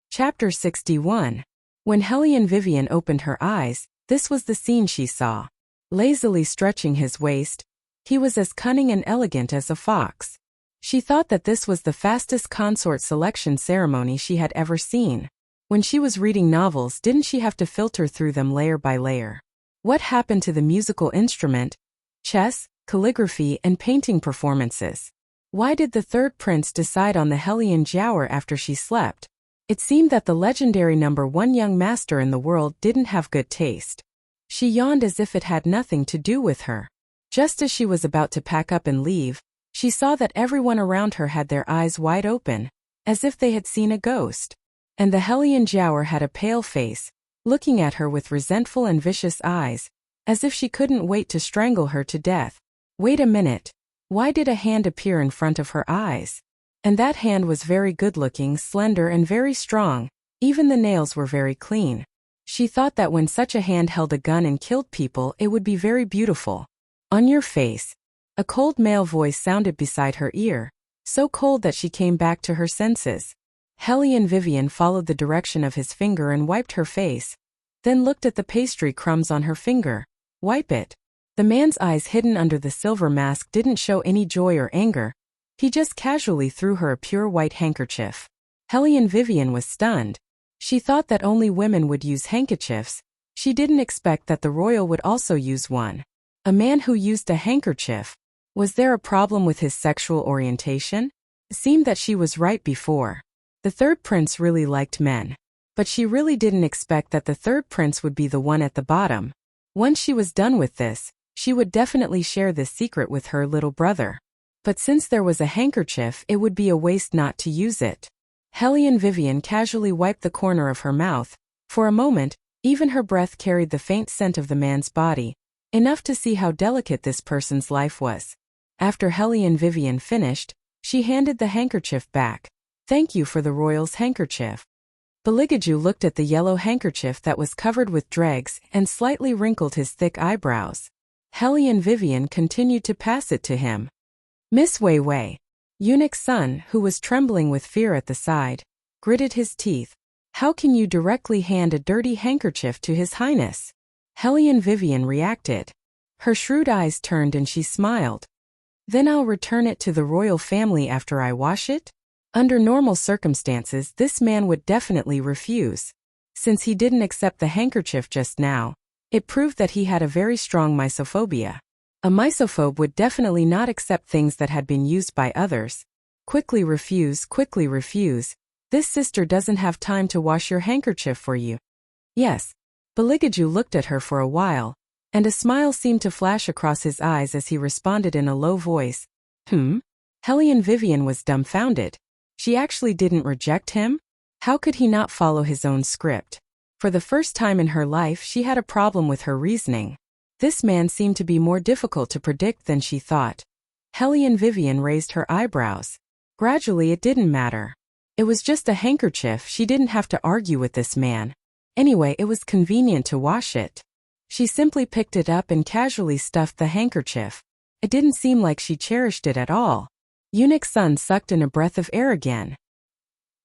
Chapter 61. When Helian Vivian opened her eyes, this was the scene she saw. Lazily stretching his waist, he was as cunning and elegant as a fox. She thought that this was the fastest consort selection ceremony she had ever seen. When she was reading novels, didn't she have to filter through them layer by layer? What happened to the musical instrument, chess, calligraphy, and painting performances? Why did the third prince decide on the Helian Jiaoer after she slept? It seemed that the legendary #1 young master in the world didn't have good taste. She yawned as if it had nothing to do with her. Just as she was about to pack up and leave, she saw that everyone around her had their eyes wide open, as if they had seen a ghost. And the Helian Jiaoer had a pale face, looking at her with resentful and vicious eyes, as if she couldn't wait to strangle her to death. Wait a minute. Why did a hand appear in front of her eyes? And that hand was very good-looking, slender, and very strong. Even the nails were very clean. She thought that when such a hand held a gun and killed people, it would be very beautiful. On your face. A cold male voice sounded beside her ear, so cold that she came back to her senses. Helian Vivian followed the direction of his finger and wiped her face, then looked at the pastry crumbs on her finger. Wipe it. The man's eyes hidden under the silver mask didn't show any joy or anger. He just casually threw her a pure white handkerchief. Helian Vivian was stunned. She thought that only women would use handkerchiefs. She didn't expect that the royal would also use one. A man who used a handkerchief. Was there a problem with his sexual orientation? It seemed that she was right before. The third prince really liked men. But she really didn't expect that the third prince would be the one at the bottom. Once she was done with this, she would definitely share this secret with her little brother. But since there was a handkerchief, it would be a waste not to use it. Helian Vivian casually wiped the corner of her mouth. For a moment, even her breath carried the faint scent of the man's body, enough to see how delicate this person's life was. After Helian Vivian finished, she handed the handkerchief back. Thank you for the royal's handkerchief. Beligaju looked at the yellow handkerchief that was covered with dregs and slightly wrinkled his thick eyebrows. Helian Vivian continued to pass it to him. Miss Wei Wei. Eunuch's son, who was trembling with fear at the side, gritted his teeth. How can you directly hand a dirty handkerchief to His Highness? Helian Vivian reacted. Her shrewd eyes turned and she smiled. Then I'll return it to the royal family after I wash it? Under normal circumstances, this man would definitely refuse. Since he didn't accept the handkerchief just now, it proved that he had a very strong misophobia. A misophobe would definitely not accept things that had been used by others. Quickly refuse, quickly refuse. This sister doesn't have time to wash your handkerchief for you. Yes. Beligaju looked at her for a while, and a smile seemed to flash across his eyes as he responded in a low voice. Helian Vivian was dumbfounded. She actually didn't reject him? How could he not follow his own script? For the first time in her life, she had a problem with her reasoning. This man seemed to be more difficult to predict than she thought. Hellion Vivian raised her eyebrows. Gradually it didn't matter. It was just a handkerchief, she didn't have to argue with this man. Anyway, it was convenient to wash it. She simply picked it up and casually stuffed the handkerchief. It didn't seem like she cherished it at all. Eunuch's son sucked in a breath of air again.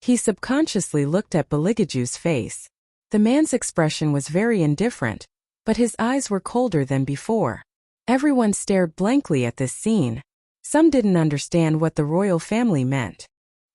He subconsciously looked at Beligaju's face. The man's expression was very indifferent, but his eyes were colder than before. Everyone stared blankly at this scene. Some didn't understand what the royal family meant.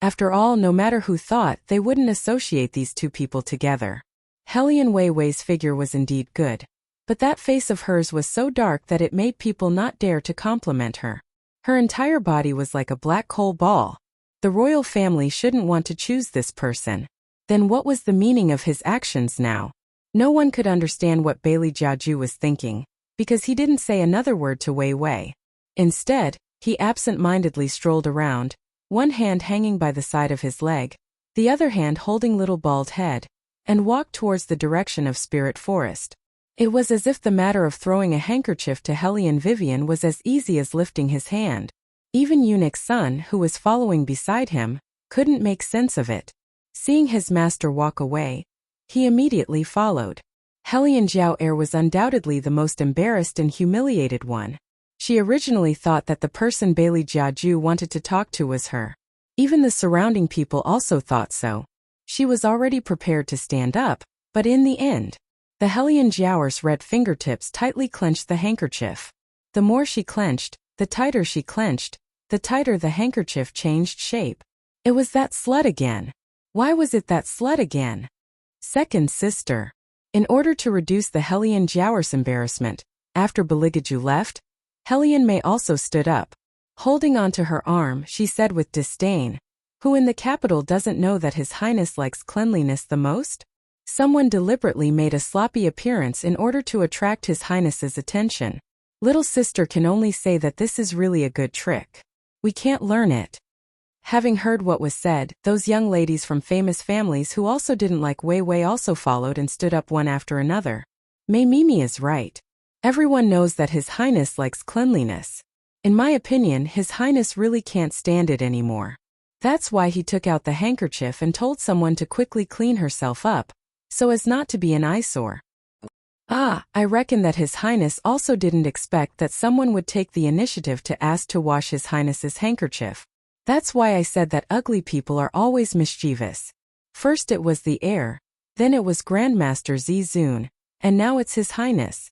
After all, no matter who thought, they wouldn't associate these two people together. Hellion Weiwei's figure was indeed good. But that face of hers was so dark that it made people not dare to compliment her. Her entire body was like a black coal ball. The royal family shouldn't want to choose this person. Then what was the meaning of his actions now? No one could understand what Bailey Jiaju was thinking, because he didn't say another word to Wei Wei. Instead, he absent-mindedly strolled around, one hand hanging by the side of his leg, the other hand holding little bald head, and walked towards the direction of Spirit Forest. It was as if the matter of throwing a handkerchief to Hellion Vivian was as easy as lifting his hand. Even Eunuch's son, who was following beside him, couldn't make sense of it. Seeing his master walk away, he immediately followed. Hellion Jiao was undoubtedly the most embarrassed and humiliated one. She originally thought that the person Bailey Jiaju wanted to talk to was her. Even the surrounding people also thought so. She was already prepared to stand up, but in the end, the Hellion Jiao's red fingertips tightly clenched the handkerchief. The more she clenched, the tighter she clenched, the tighter the handkerchief changed shape. It was that slut again. Why was it that slut again? Second sister. In order to reduce the Hellion Jiao's embarrassment, after Beligaju left, Hellion Mei also stood up. Holding onto her arm, she said with disdain, "Who in the capital doesn't know that His Highness likes cleanliness the most?" Someone deliberately made a sloppy appearance in order to attract His Highness's attention. Little sister can only say that this is really a good trick. We can't learn it. Having heard what was said, those young ladies from famous families who also didn't like Wei Wei also followed and stood up one after another. Mei Mimi is right. Everyone knows that His Highness likes cleanliness. In my opinion, His Highness really can't stand it anymore. That's why he took out the handkerchief and told someone to quickly clean herself up, so as not to be an eyesore. I reckon that His Highness also didn't expect that someone would take the initiative to ask to wash His Highness's handkerchief. That's why I said that ugly people are always mischievous. First it was the heir, then it was Grandmaster Zizun, and now it's His Highness.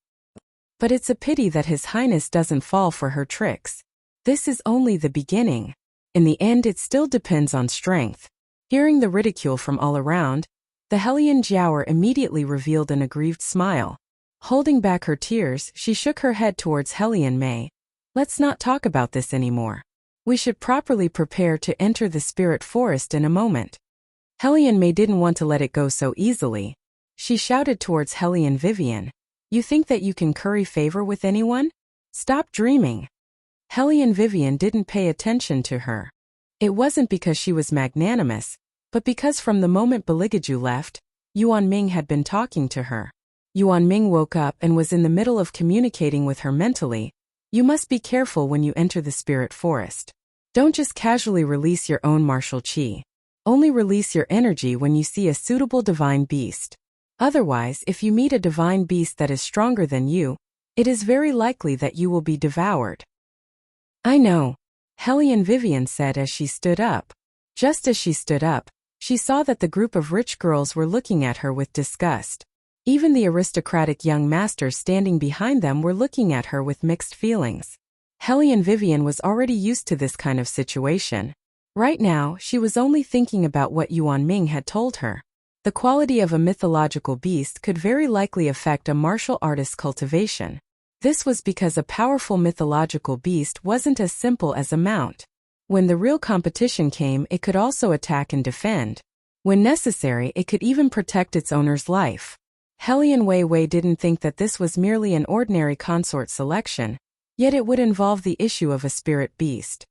But it's a pity that His Highness doesn't fall for her tricks. This is only the beginning. In the end it still depends on strength. Hearing the ridicule from all around, the Hellion Jiao immediately revealed an aggrieved smile. Holding back her tears, she shook her head towards Hellion Mei. Let's not talk about this anymore. We should properly prepare to enter the spirit forest in a moment. Hellion Mei didn't want to let it go so easily. She shouted towards Hellion Vivian. You think that you can curry favor with anyone? Stop dreaming. Hellion Vivian didn't pay attention to her. It wasn't because she was magnanimous, but because from the moment Beligaju left, Yuan Ming had been talking to her. Yuan Ming woke up and was in the middle of communicating with her mentally. You must be careful when you enter the spirit forest. Don't just casually release your own martial qi. Only release your energy when you see a suitable divine beast. Otherwise, if you meet a divine beast that is stronger than you, it is very likely that you will be devoured. I know, Hellion Vivian said as she stood up. Just as she stood up, she saw that the group of rich girls were looking at her with disgust. Even the aristocratic young masters standing behind them were looking at her with mixed feelings. Hellion Vivian was already used to this kind of situation. Right now, she was only thinking about what Yuan Ming had told her. The quality of a mythological beast could very likely affect a martial artist's cultivation. This was because a powerful mythological beast wasn't as simple as a mount. When the real competition came, it could also attack and defend. When necessary, it could even protect its owner's life. Hellion Wei didn't think that this was merely an ordinary consort selection, yet it would involve the issue of a spirit beast.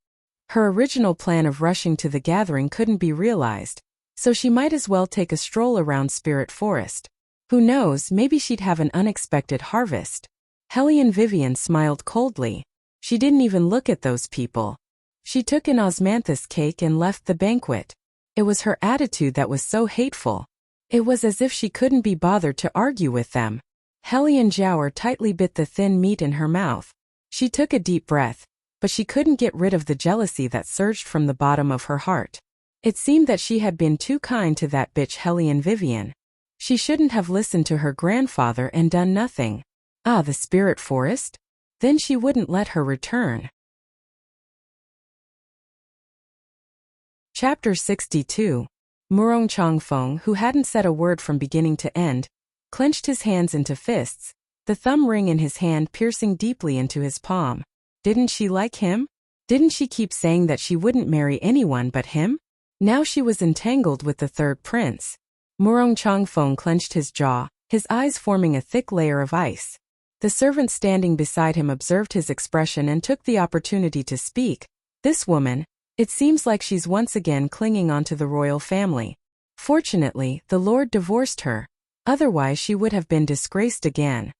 Her original plan of rushing to the gathering couldn't be realized, so she might as well take a stroll around Spirit Forest. Who knows, maybe she'd have an unexpected harvest. Hellion Vivian smiled coldly. She didn't even look at those people. She took an osmanthus cake and left the banquet. It was her attitude that was so hateful. It was as if she couldn't be bothered to argue with them. Hellion Jiaoer tightly bit the thin meat in her mouth. She took a deep breath, but she couldn't get rid of the jealousy that surged from the bottom of her heart. It seemed that she had been too kind to that bitch Hellion Vivian. She shouldn't have listened to her grandfather and done nothing. Ah, the spirit forest? Then she wouldn't let her return. Chapter 62. Murong Changfeng, who hadn't said a word from beginning to end, clenched his hands into fists, the thumb ring in his hand piercing deeply into his palm. Didn't she like him? Didn't she keep saying that she wouldn't marry anyone but him? Now she was entangled with the third prince. Murong Changfeng clenched his jaw, his eyes forming a thick layer of ice. The servant standing beside him observed his expression and took the opportunity to speak. This woman, it seems like she's once again clinging onto the royal family. Fortunately, the lord divorced her. Otherwise she would have been disgraced again.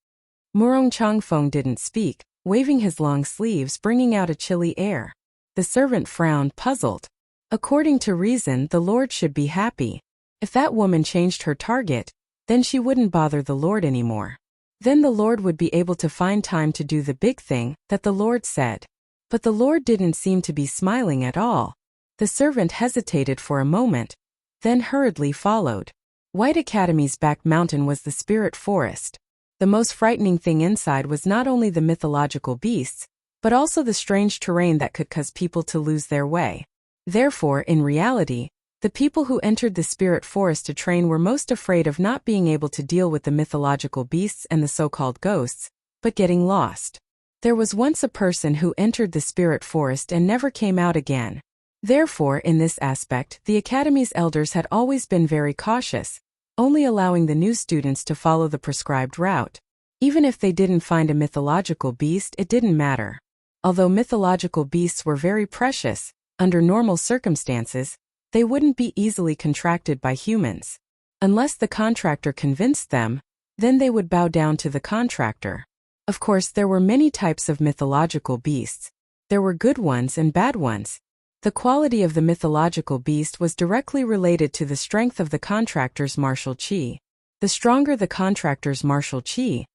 Murong Changfeng didn't speak, waving his long sleeves bringing out a chilly air. The servant frowned, puzzled. According to reason, the lord should be happy. If that woman changed her target, then she wouldn't bother the lord anymore. Then the lord would be able to find time to do the big thing that the lord said. But the lord didn't seem to be smiling at all. The servant hesitated for a moment, then hurriedly followed. White Academy's back mountain was the spirit forest. The most frightening thing inside was not only the mythological beasts, but also the strange terrain that could cause people to lose their way. Therefore, in reality, the people who entered the spirit forest to train were most afraid of not being able to deal with the mythological beasts and the so-called ghosts, but getting lost. There was once a person who entered the spirit forest and never came out again. Therefore, in this aspect, the Academy's elders had always been very cautious, only allowing the new students to follow the prescribed route. Even if they didn't find a mythological beast, it didn't matter. Although mythological beasts were very precious, under normal circumstances, they wouldn't be easily contracted by humans. Unless the contractor convinced them, then they would bow down to the contractor. Of course, there were many types of mythological beasts. There were good ones and bad ones. The quality of the mythological beast was directly related to the strength of the contractor's martial qi. The stronger the contractor's martial qi,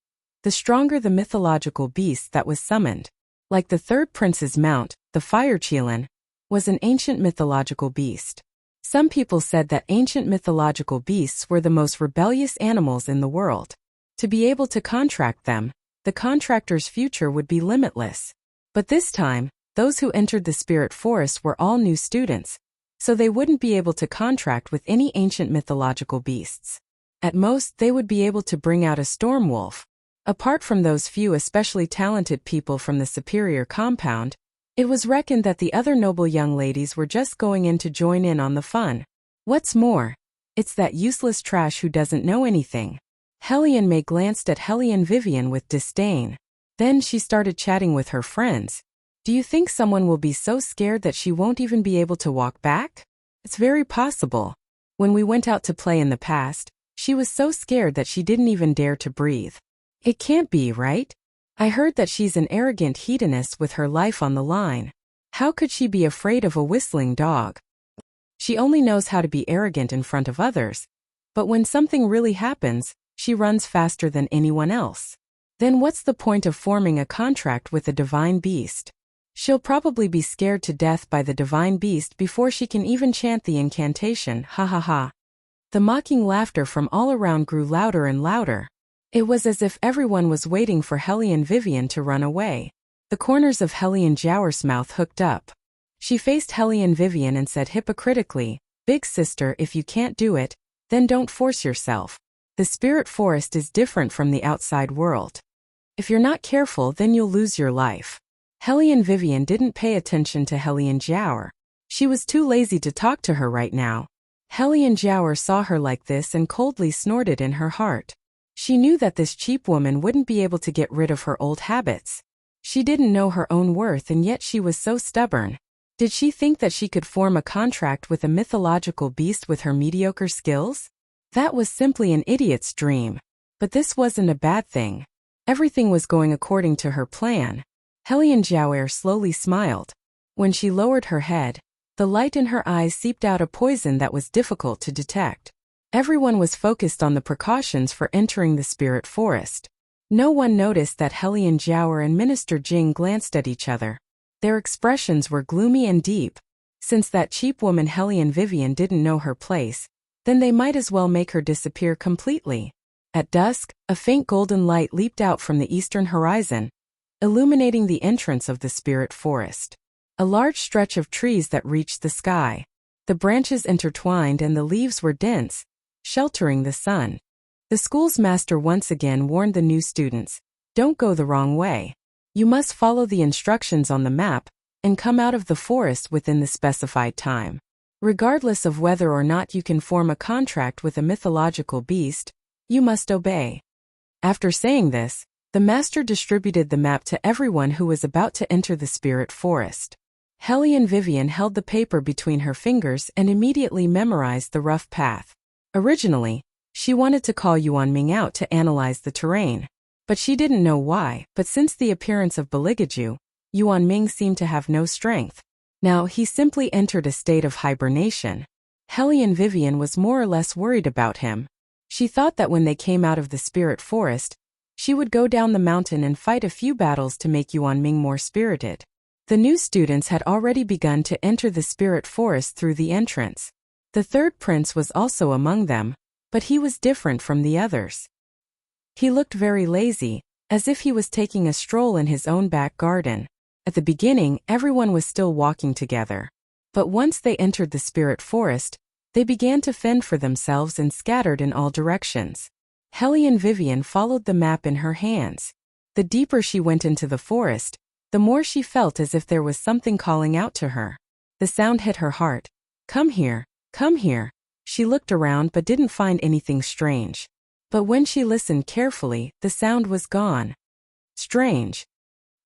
the stronger the mythological beast that was summoned. Like the third prince's mount, the fire qilin, was an ancient mythological beast. Some people said that ancient mythological beasts were the most rebellious animals in the world. To be able to contract them, the contractor's future would be limitless. But this time, those who entered the spirit forest were all new students, so they wouldn't be able to contract with any ancient mythological beasts. At most, they would be able to bring out a storm wolf. Apart from those few especially talented people from the superior compound, it was reckoned that the other noble young ladies were just going in to join in on the fun. What's more, it's that useless trash who doesn't know anything. Hellion May glanced at Hellion Vivian with disdain. Then she started chatting with her friends. Do you think someone will be so scared that she won't even be able to walk back? It's very possible. When we went out to play in the past, she was so scared that she didn't even dare to breathe. It can't be, right? I heard that she's an arrogant hedonist with her life on the line. How could she be afraid of a whistling dog? She only knows how to be arrogant in front of others. But when something really happens, she runs faster than anyone else. Then what's the point of forming a contract with a divine beast? She'll probably be scared to death by the divine beast before she can even chant the incantation, ha ha ha. The mocking laughter from all around grew louder and louder. It was as if everyone was waiting for Hellion Vivian to run away. The corners of Hellion Jiaoer's mouth hooked up. She faced Hellion Vivian and said hypocritically, "Big sister, if you can't do it, then don't force yourself. The spirit forest is different from the outside world. If you're not careful, then you'll lose your life." Hellion Vivian didn't pay attention to Hellion Jiaoer. She was too lazy to talk to her right now. Hellion Jiaoer saw her like this and coldly snorted in her heart. She knew that this cheap woman wouldn't be able to get rid of her old habits. She didn't know her own worth and yet she was so stubborn. Did she think that she could form a contract with a mythological beast with her mediocre skills? That was simply an idiot's dream. But this wasn't a bad thing. Everything was going according to her plan. Helian Jiaoer slowly smiled. When she lowered her head, the light in her eyes seeped out a poison that was difficult to detect. Everyone was focused on the precautions for entering the spirit forest. No one noticed that Helian Jiaoer and Minister Jing glanced at each other. Their expressions were gloomy and deep. Since that cheap woman Helian Vivian didn't know her place, then they might as well make her disappear completely. At dusk, a faint golden light leaped out from the eastern horizon, illuminating the entrance of the spirit forest. A large stretch of trees that reached the sky. The branches intertwined and the leaves were dense, sheltering the sun. The school's master once again warned the new students, "Don't go the wrong way. You must follow the instructions on the map and come out of the forest within the specified time. Regardless of whether or not you can form a contract with a mythological beast, you must obey." After saying this, the master distributed the map to everyone who was about to enter the spirit forest. Helian Vivian held the paper between her fingers and immediately memorized the rough path. Originally, she wanted to call Yuan Ming out to analyze the terrain, but she didn't know why. But since the appearance of Beligaju, Yuan Ming seemed to have no strength. Now he simply entered a state of hibernation. Helian Vivian was more or less worried about him. She thought that when they came out of the spirit forest, she would go down the mountain and fight a few battles to make Yuan Ming more spirited. The new students had already begun to enter the spirit forest through the entrance. The third prince was also among them, but he was different from the others. He looked very lazy, as if he was taking a stroll in his own back garden. At the beginning, everyone was still walking together. But once they entered the spirit forest, they began to fend for themselves and scattered in all directions. Helian Vivian followed the map in her hands. The deeper she went into the forest, the more she felt as if there was something calling out to her. The sound hit her heart. "Come here, come here." She looked around but didn't find anything strange. But when she listened carefully, the sound was gone. Strange.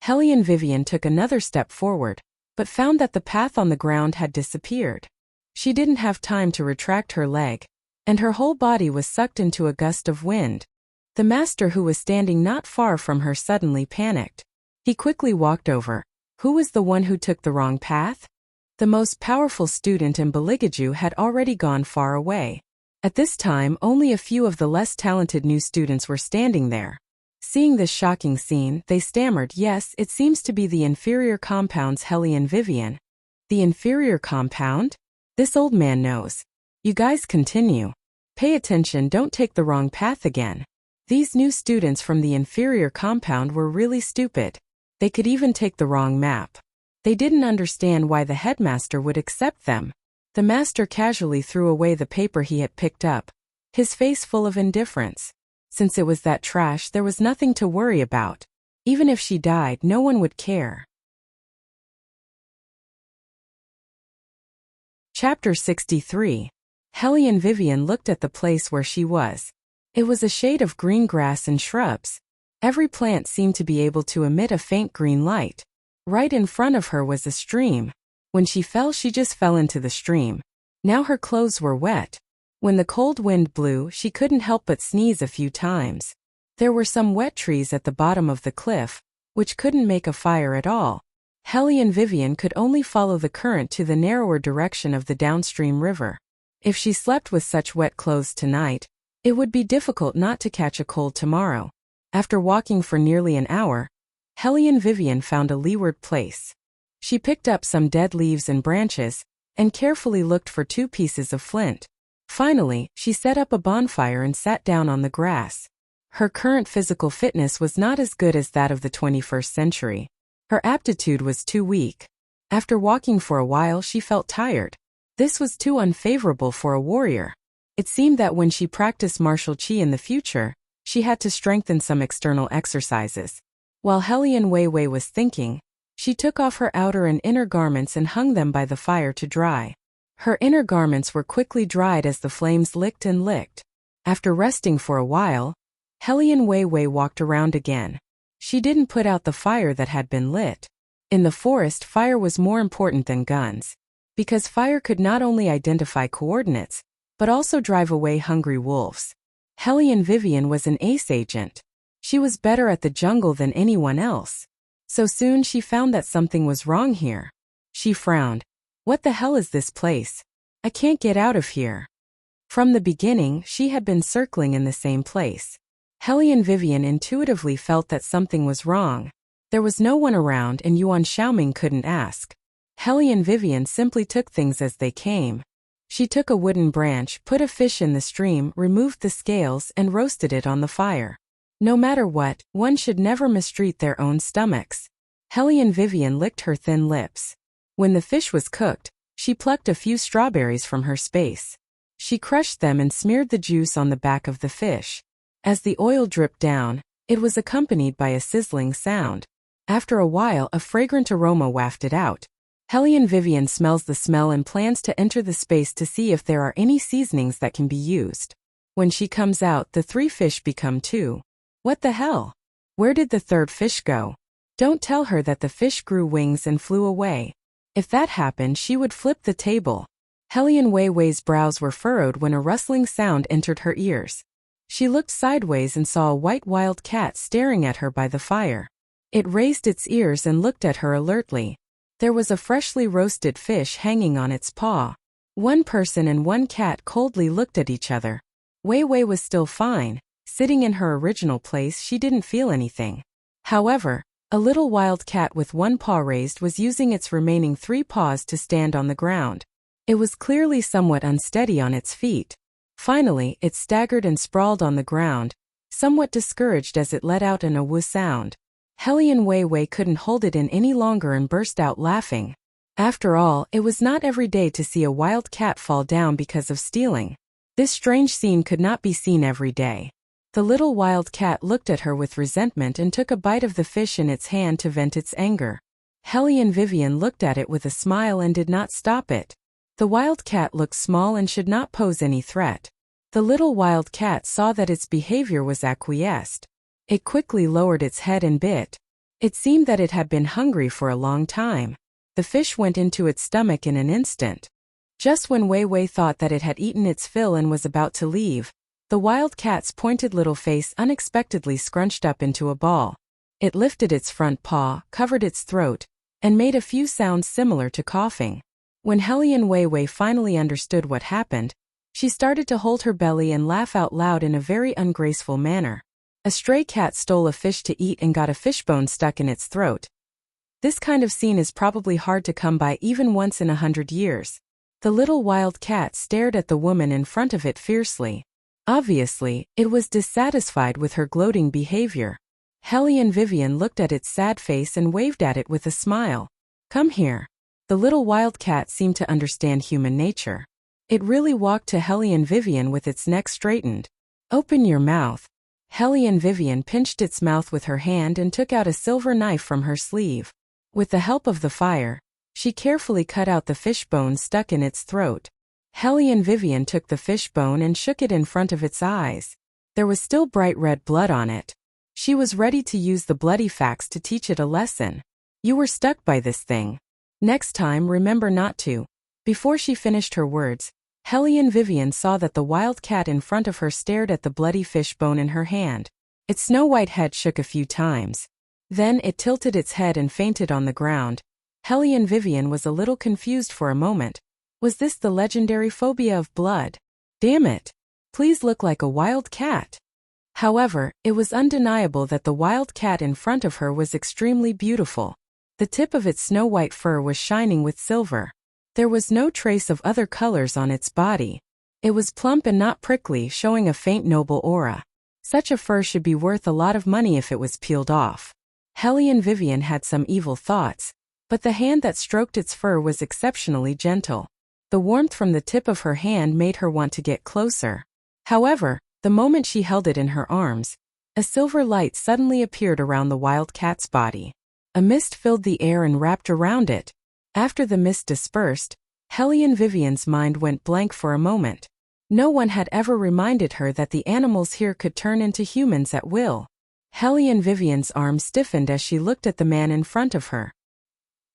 Helian Vivian took another step forward, but found that the path on the ground had disappeared. She didn't have time to retract her leg, and her whole body was sucked into a gust of wind. The master who was standing not far from her suddenly panicked. He quickly walked over. Who was the one who took the wrong path? The most powerful student in Beligaju had already gone far away. At this time, only a few of the less talented new students were standing there. Seeing this shocking scene, they stammered, "Yes, it seems to be the inferior compound's Helian Vivian." The inferior compound? This old man knows. You guys continue. Pay attention, don't take the wrong path again. These new students from the inferior compound were really stupid. They could even take the wrong map. They didn't understand why the headmaster would accept them. The master casually threw away the paper he had picked up, his face full of indifference. Since it was that trash, there was nothing to worry about. Even if she died, no one would care. Chapter 63. Helian Vivian looked at the place where she was. It was a shade of green grass and shrubs. Every plant seemed to be able to emit a faint green light. Right in front of her was a stream. When she fell, she just fell into the stream. Now her clothes were wet. When the cold wind blew, she couldn't help but sneeze a few times. There were some wet trees at the bottom of the cliff, which couldn't make a fire at all. Helian Vivian could only follow the current to the narrower direction of the downstream river. If she slept with such wet clothes tonight, it would be difficult not to catch a cold tomorrow. After walking for nearly an hour, Helian Vivian found a leeward place. She picked up some dead leaves and branches, and carefully looked for 2 pieces of flint. Finally, she set up a bonfire and sat down on the grass. Her current physical fitness was not as good as that of the 21st century. Her aptitude was too weak. After walking for a while, she felt tired. This was too unfavorable for a warrior. It seemed that when she practiced martial qi in the future, she had to strengthen some external exercises. While Helian Weiwei was thinking, she took off her outer and inner garments and hung them by the fire to dry. Her inner garments were quickly dried as the flames licked and licked. After resting for a while, Helian Weiwei walked around again. She didn't put out the fire that had been lit. In the forest, fire was more important than guns, because fire could not only identify coordinates, but also drive away hungry wolves. Helian Vivian was an ace agent. She was better at the jungle than anyone else. So soon she found that something was wrong here. She frowned. What the hell is this place? I can't get out of here. From the beginning, she had been circling in the same place. Hellion Vivian intuitively felt that something was wrong. There was no one around and Yuan Xiaoming couldn't ask. Hellion Vivian simply took things as they came. She took a wooden branch, put a fish in the stream, removed the scales, and roasted it on the fire. No matter what, one should never mistreat their own stomachs. Hellion Vivian licked her thin lips. When the fish was cooked, she plucked a few strawberries from her space. She crushed them and smeared the juice on the back of the fish. As the oil dripped down, it was accompanied by a sizzling sound. After a while, a fragrant aroma wafted out. Hellion Vivian smells the smell and plans to enter the space to see if there are any seasonings that can be used. When she comes out, the 3 fish become 2. What the hell? Where did the 3rd fish go? Don't tell her that the fish grew wings and flew away. If that happened, she would flip the table. Hellion Weiwei's brows were furrowed when a rustling sound entered her ears. She looked sideways and saw a white wild cat staring at her by the fire. It raised its ears and looked at her alertly. There was a freshly roasted fish hanging on its paw. One person and one cat coldly looked at each other. Weiwei was still fine. Sitting in her original place, she didn't feel anything. However, a little wild cat with one paw raised was using its remaining 3 paws to stand on the ground. It was clearly somewhat unsteady on its feet. Finally, it staggered and sprawled on the ground, somewhat discouraged as it let out an "awoo" sound. Hellion Weiwei couldn't hold it in any longer and burst out laughing. After all, it was not every day to see a wild cat fall down because of stealing. This strange scene could not be seen every day. The little wild cat looked at her with resentment and took a bite of the fish in its hand to vent its anger. Hellion Vivian looked at it with a smile and did not stop it. The wild cat looked small and should not pose any threat. The little wild cat saw that its behavior was acquiesced. It quickly lowered its head and bit. It seemed that it had been hungry for a long time. The fish went into its stomach in an instant. Just when Weiwei thought that it had eaten its fill and was about to leave, the wild cat's pointed little face unexpectedly scrunched up into a ball. It lifted its front paw, covered its throat, and made a few sounds similar to coughing. When Hellion Weiwei finally understood what happened, she started to hold her belly and laugh out loud in a very ungraceful manner. A stray cat stole a fish to eat and got a fishbone stuck in its throat. This kind of scene is probably hard to come by even once in 100 years. The little wild cat stared at the woman in front of it fiercely. Obviously, it was dissatisfied with her gloating behavior. Hellion Vivian looked at its sad face and waved at it with a smile. Come here. The little wild cat seemed to understand human nature. It really walked to Hellion Vivian with its neck straightened. Open your mouth. Hellion Vivian pinched its mouth with her hand and took out a silver knife from her sleeve. With the help of the fire, she carefully cut out the fishbone stuck in its throat. Hellion Vivian took the fishbone and shook it in front of its eyes. There was still bright red blood on it. She was ready to use the bloody facts to teach it a lesson. You were stuck by this thing. Next time, remember not to. Before she finished her words, Hellion Vivian saw that the wild cat in front of her stared at the bloody fishbone in her hand. Its snow-white head shook a few times. Then it tilted its head and fainted on the ground. Hellion Vivian was a little confused for a moment. Was this the legendary phobia of blood? Damn it! Please look like a wild cat. However, it was undeniable that the wild cat in front of her was extremely beautiful. The tip of its snow-white fur was shining with silver. There was no trace of other colors on its body. It was plump and not prickly, showing a faint noble aura. Such a fur should be worth a lot of money if it was peeled off. Hellion Vivian had some evil thoughts, but the hand that stroked its fur was exceptionally gentle. The warmth from the tip of her hand made her want to get closer. However, the moment she held it in her arms, a silver light suddenly appeared around the wild cat's body. A mist filled the air and wrapped around it. After the mist dispersed, Hellion Vivian's mind went blank for a moment. No one had ever reminded her that the animals here could turn into humans at will. Hellion Vivian's arm stiffened as she looked at the man in front of her.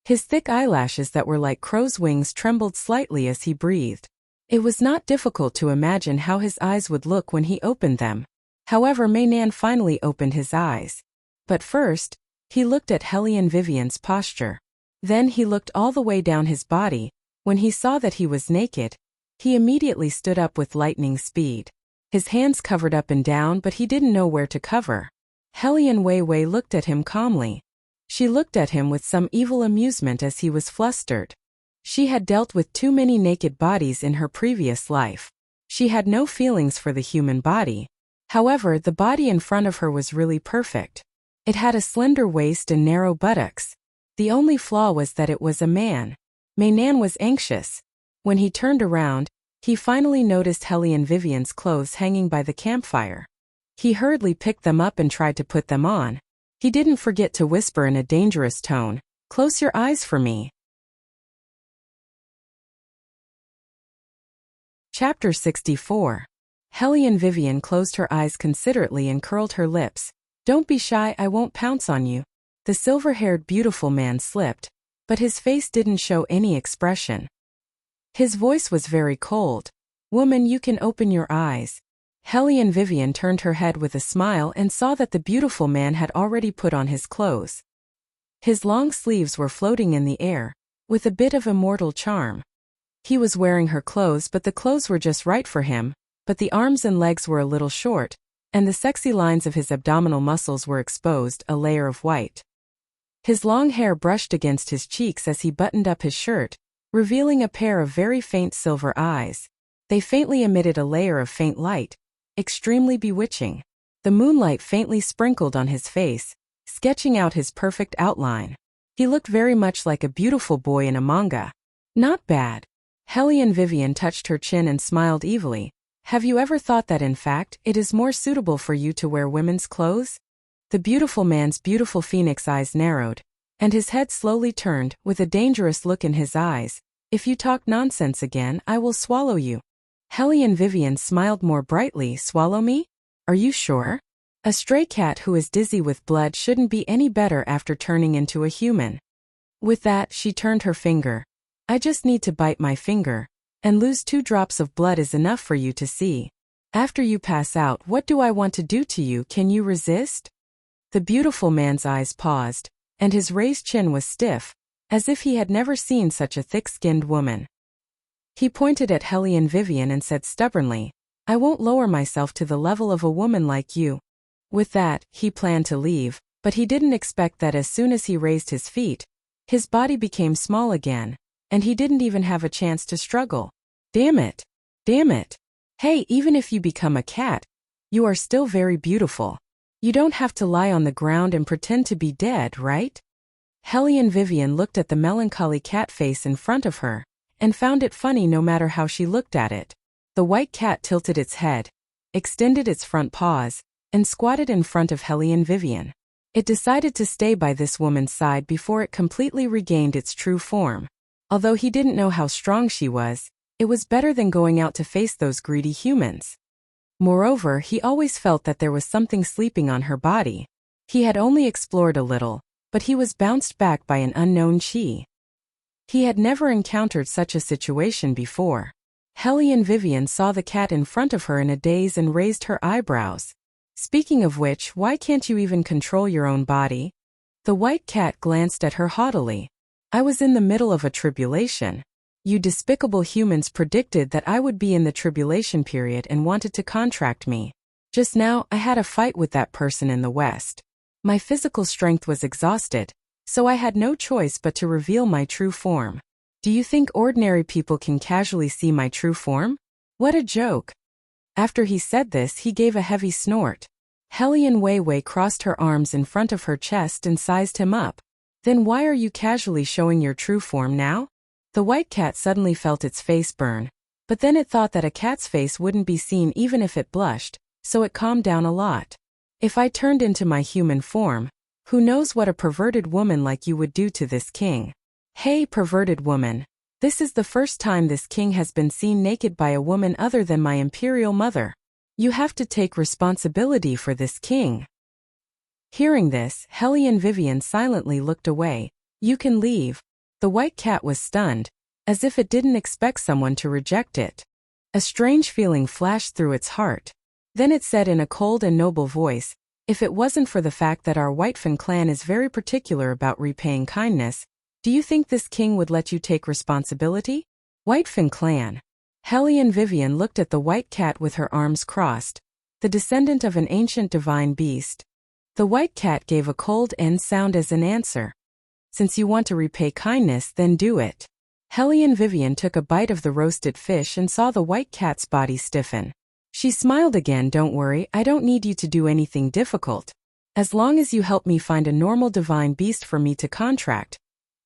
His thick eyelashes that were like crow's wings trembled slightly as he breathed. It was not difficult to imagine how his eyes would look when he opened them. However, Mainan finally opened his eyes. But first, he looked at Hellion Vivian's posture. Then he looked all the way down his body. When he saw that he was naked, he immediately stood up with lightning speed. His hands covered up and down, but he didn't know where to cover. Hellion Wei looked at him calmly. She looked at him with some evil amusement as he was flustered. She had dealt with too many naked bodies in her previous life. She had no feelings for the human body. However, the body in front of her was really perfect. It had a slender waist and narrow buttocks. The only flaw was that it was a man. Mainan was anxious. When he turned around, he finally noticed Hellion Vivian's clothes hanging by the campfire. He hurriedly picked them up and tried to put them on. He didn't forget to whisper in a dangerous tone, "Close your eyes for me." Chapter 64. Hellion Vivian closed her eyes considerately and curled her lips. "Don't be shy, I won't pounce on you." The silver-haired beautiful man slipped, but his face didn't show any expression. His voice was very cold. "Woman, you can open your eyes." Hellion Vivian turned her head with a smile and saw that the beautiful man had already put on his clothes. His long sleeves were floating in the air, with a bit of immortal charm. He was wearing her clothes, but the clothes were just right for him, but the arms and legs were a little short, and the sexy lines of his abdominal muscles were exposed, a layer of white. His long hair brushed against his cheeks as he buttoned up his shirt, revealing a pair of very faint silver eyes. They faintly emitted a layer of faint light, extremely bewitching. The moonlight faintly sprinkled on his face, sketching out his perfect outline. He looked very much like a beautiful boy in a manga. Not bad. Hellion Vivian touched her chin and smiled evilly. "Have you ever thought that in fact, it is more suitable for you to wear women's clothes?" The beautiful man's beautiful phoenix eyes narrowed, and his head slowly turned, with a dangerous look in his eyes. "If you talk nonsense again, I will swallow you." Hellion Vivian smiled more brightly. "Swallow me? Are you sure? A stray cat who is dizzy with blood shouldn't be any better after turning into a human." With that, she turned her finger. "I just need to bite my finger, and lose 2 drops of blood is enough for you to see. After you pass out, what do I want to do to you? Can you resist?" The beautiful man's eyes paused, and his raised chin was stiff, as if he had never seen such a thick-skinned woman. He pointed at Hellion Vivian and said stubbornly, "I won't lower myself to the level of a woman like you." With that, he planned to leave, but he didn't expect that as soon as he raised his feet, his body became small again, and he didn't even have a chance to struggle. Damn it! Damn it! Hey, even if you become a cat, you are still very beautiful. You don't have to lie on the ground and pretend to be dead, right? Hellion Vivian looked at the melancholy cat face in front of her, and found it funny no matter how she looked at it. The white cat tilted its head, extended its front paws, and squatted in front of Hellion Vivian. It decided to stay by this woman's side before it completely regained its true form. Although he didn't know how strong she was, it was better than going out to face those greedy humans. Moreover, he always felt that there was something sleeping on her body. He had only explored a little, but he was bounced back by an unknown chi. He had never encountered such a situation before. Hellion Vivian saw the cat in front of her in a daze and raised her eyebrows. "Speaking of which, why can't you even control your own body?" The white cat glanced at her haughtily. "I was in the middle of a tribulation. You despicable humans predicted that I would be in the tribulation period and wanted to contract me. Just now, I had a fight with that person in the West. My physical strength was exhausted, so I had no choice but to reveal my true form. Do you think ordinary people can casually see my true form? What a joke." After he said this, he gave a heavy snort. Hellion Wei crossed her arms in front of her chest and sized him up. "Then why are you casually showing your true form now?" The white cat suddenly felt its face burn, but then it thought that a cat's face wouldn't be seen even if it blushed, so it calmed down a lot. "If I turned into my human form, who knows what a perverted woman like you would do to this king?" "Hey, perverted woman. This is the first time this king has been seen naked by a woman other than my imperial mother. You have to take responsibility for this king." Hearing this, Hellion Vivian silently looked away. "You can leave." The white cat was stunned, as if it didn't expect someone to reject it. A strange feeling flashed through its heart. Then it said in a cold and noble voice, "If it wasn't for the fact that our Whitefin clan is very particular about repaying kindness, do you think this king would let you take responsibility?" Whitefin clan. Hellion Vivian looked at the white cat with her arms crossed, the descendant of an ancient divine beast. The white cat gave a cold N sound as an answer. "Since you want to repay kindness, then do it." Hellion Vivian took a bite of the roasted fish and saw the white cat's body stiffen. She smiled again. "Don't worry, I don't need you to do anything difficult. As long as you help me find a normal divine beast for me to contract,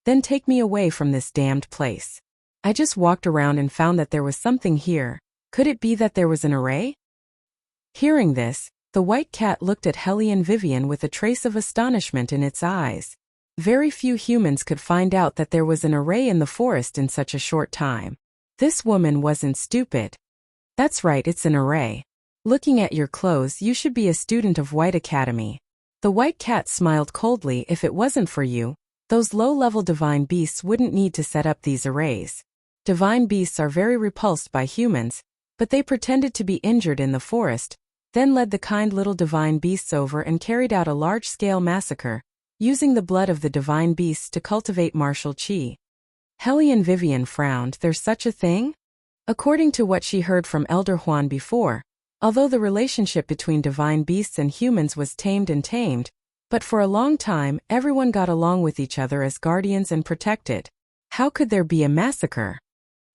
then take me away from this damned place. I just walked around and found that there was something here. Could it be that there was an array?" Hearing this, the white cat looked at Hellion Vivian with a trace of astonishment in its eyes. Very few humans could find out that there was an array in the forest in such a short time. This woman wasn't stupid. "That's right, it's an array. Looking at your clothes, you should be a student of White Academy." The white cat smiled coldly. "If it wasn't for you, those low-level divine beasts wouldn't need to set up these arrays. Divine beasts are very repulsed by humans, but they pretended to be injured in the forest, then led the kind little divine beasts over and carried out a large-scale massacre, using the blood of the divine beasts to cultivate martial chi." Hellion Vivian frowned. "There's such a thing?" According to what she heard from Elder Huan before, although the relationship between divine beasts and humans was tamed, but for a long time, everyone got along with each other as guardians and protected. How could there be a massacre?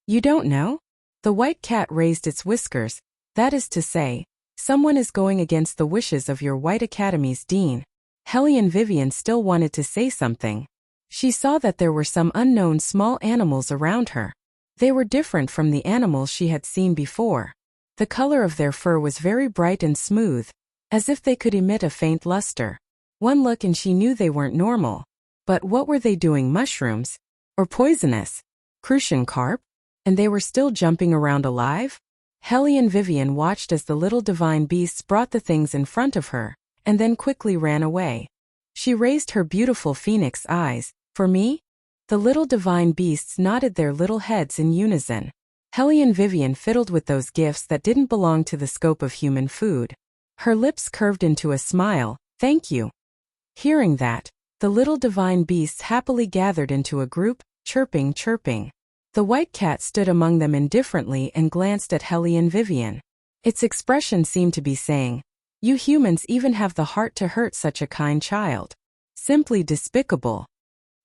"You don't know?" The white cat raised its whiskers. "That is to say, someone is going against the wishes of your White Academy's dean." Hellion Vivian still wanted to say something. She saw that there were some unknown small animals around her. They were different from the animals she had seen before. The color of their fur was very bright and smooth, as if they could emit a faint luster. One look and she knew they weren't normal. But what were they doing? Mushrooms? Or poisonous? Crucian carp? And they were still jumping around alive? Hellion Vivian watched as the little divine beasts brought the things in front of her, and then quickly ran away. She raised her beautiful phoenix eyes. "For me?" The little divine beasts nodded their little heads in unison. Hellion Vivian fiddled with those gifts that didn't belong to the scope of human food. Her lips curved into a smile. "Thank you." Hearing that, the little divine beasts happily gathered into a group, chirping. The white cat stood among them indifferently and glanced at Hellion Vivian. Its expression seemed to be saying, "You humans even have the heart to hurt such a kind child. Simply despicable."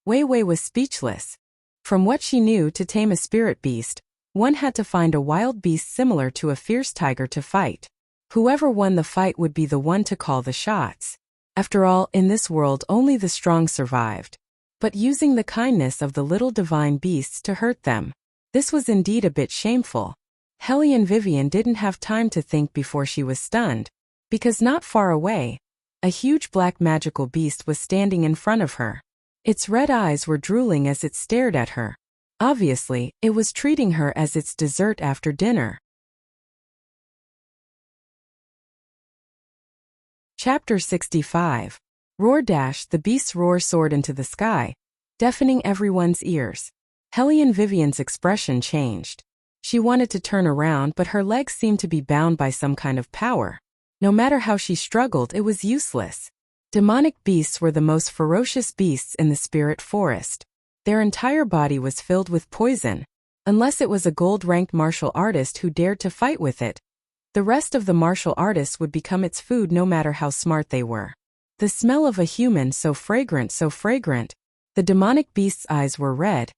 Wei Wei was speechless. From what she knew, to tame a spirit beast, one had to find a wild beast similar to a fierce tiger to fight. Whoever won the fight would be the one to call the shots. After all, in this world only the strong survived. But using the kindness of the little divine beasts to hurt them, this was indeed a bit shameful. Hellion Vivian didn't have time to think before she was stunned, because not far away, a huge black magical beast was standing in front of her. Its red eyes were drooling as it stared at her. Obviously, it was treating her as its dessert after dinner. Chapter 65. Roar dash. The beast's roar soared into the sky, deafening everyone's ears. Hellion Vivian's expression changed. She wanted to turn around, but her legs seemed to be bound by some kind of power. No matter how she struggled, it was useless. Demonic beasts were the most ferocious beasts in the spirit forest. Their entire body was filled with poison. Unless it was a gold-ranked martial artist who dared to fight with it, the rest of the martial artists would become its food no matter how smart they were. The smell of a human, so fragrant. The demonic beast's eyes were red,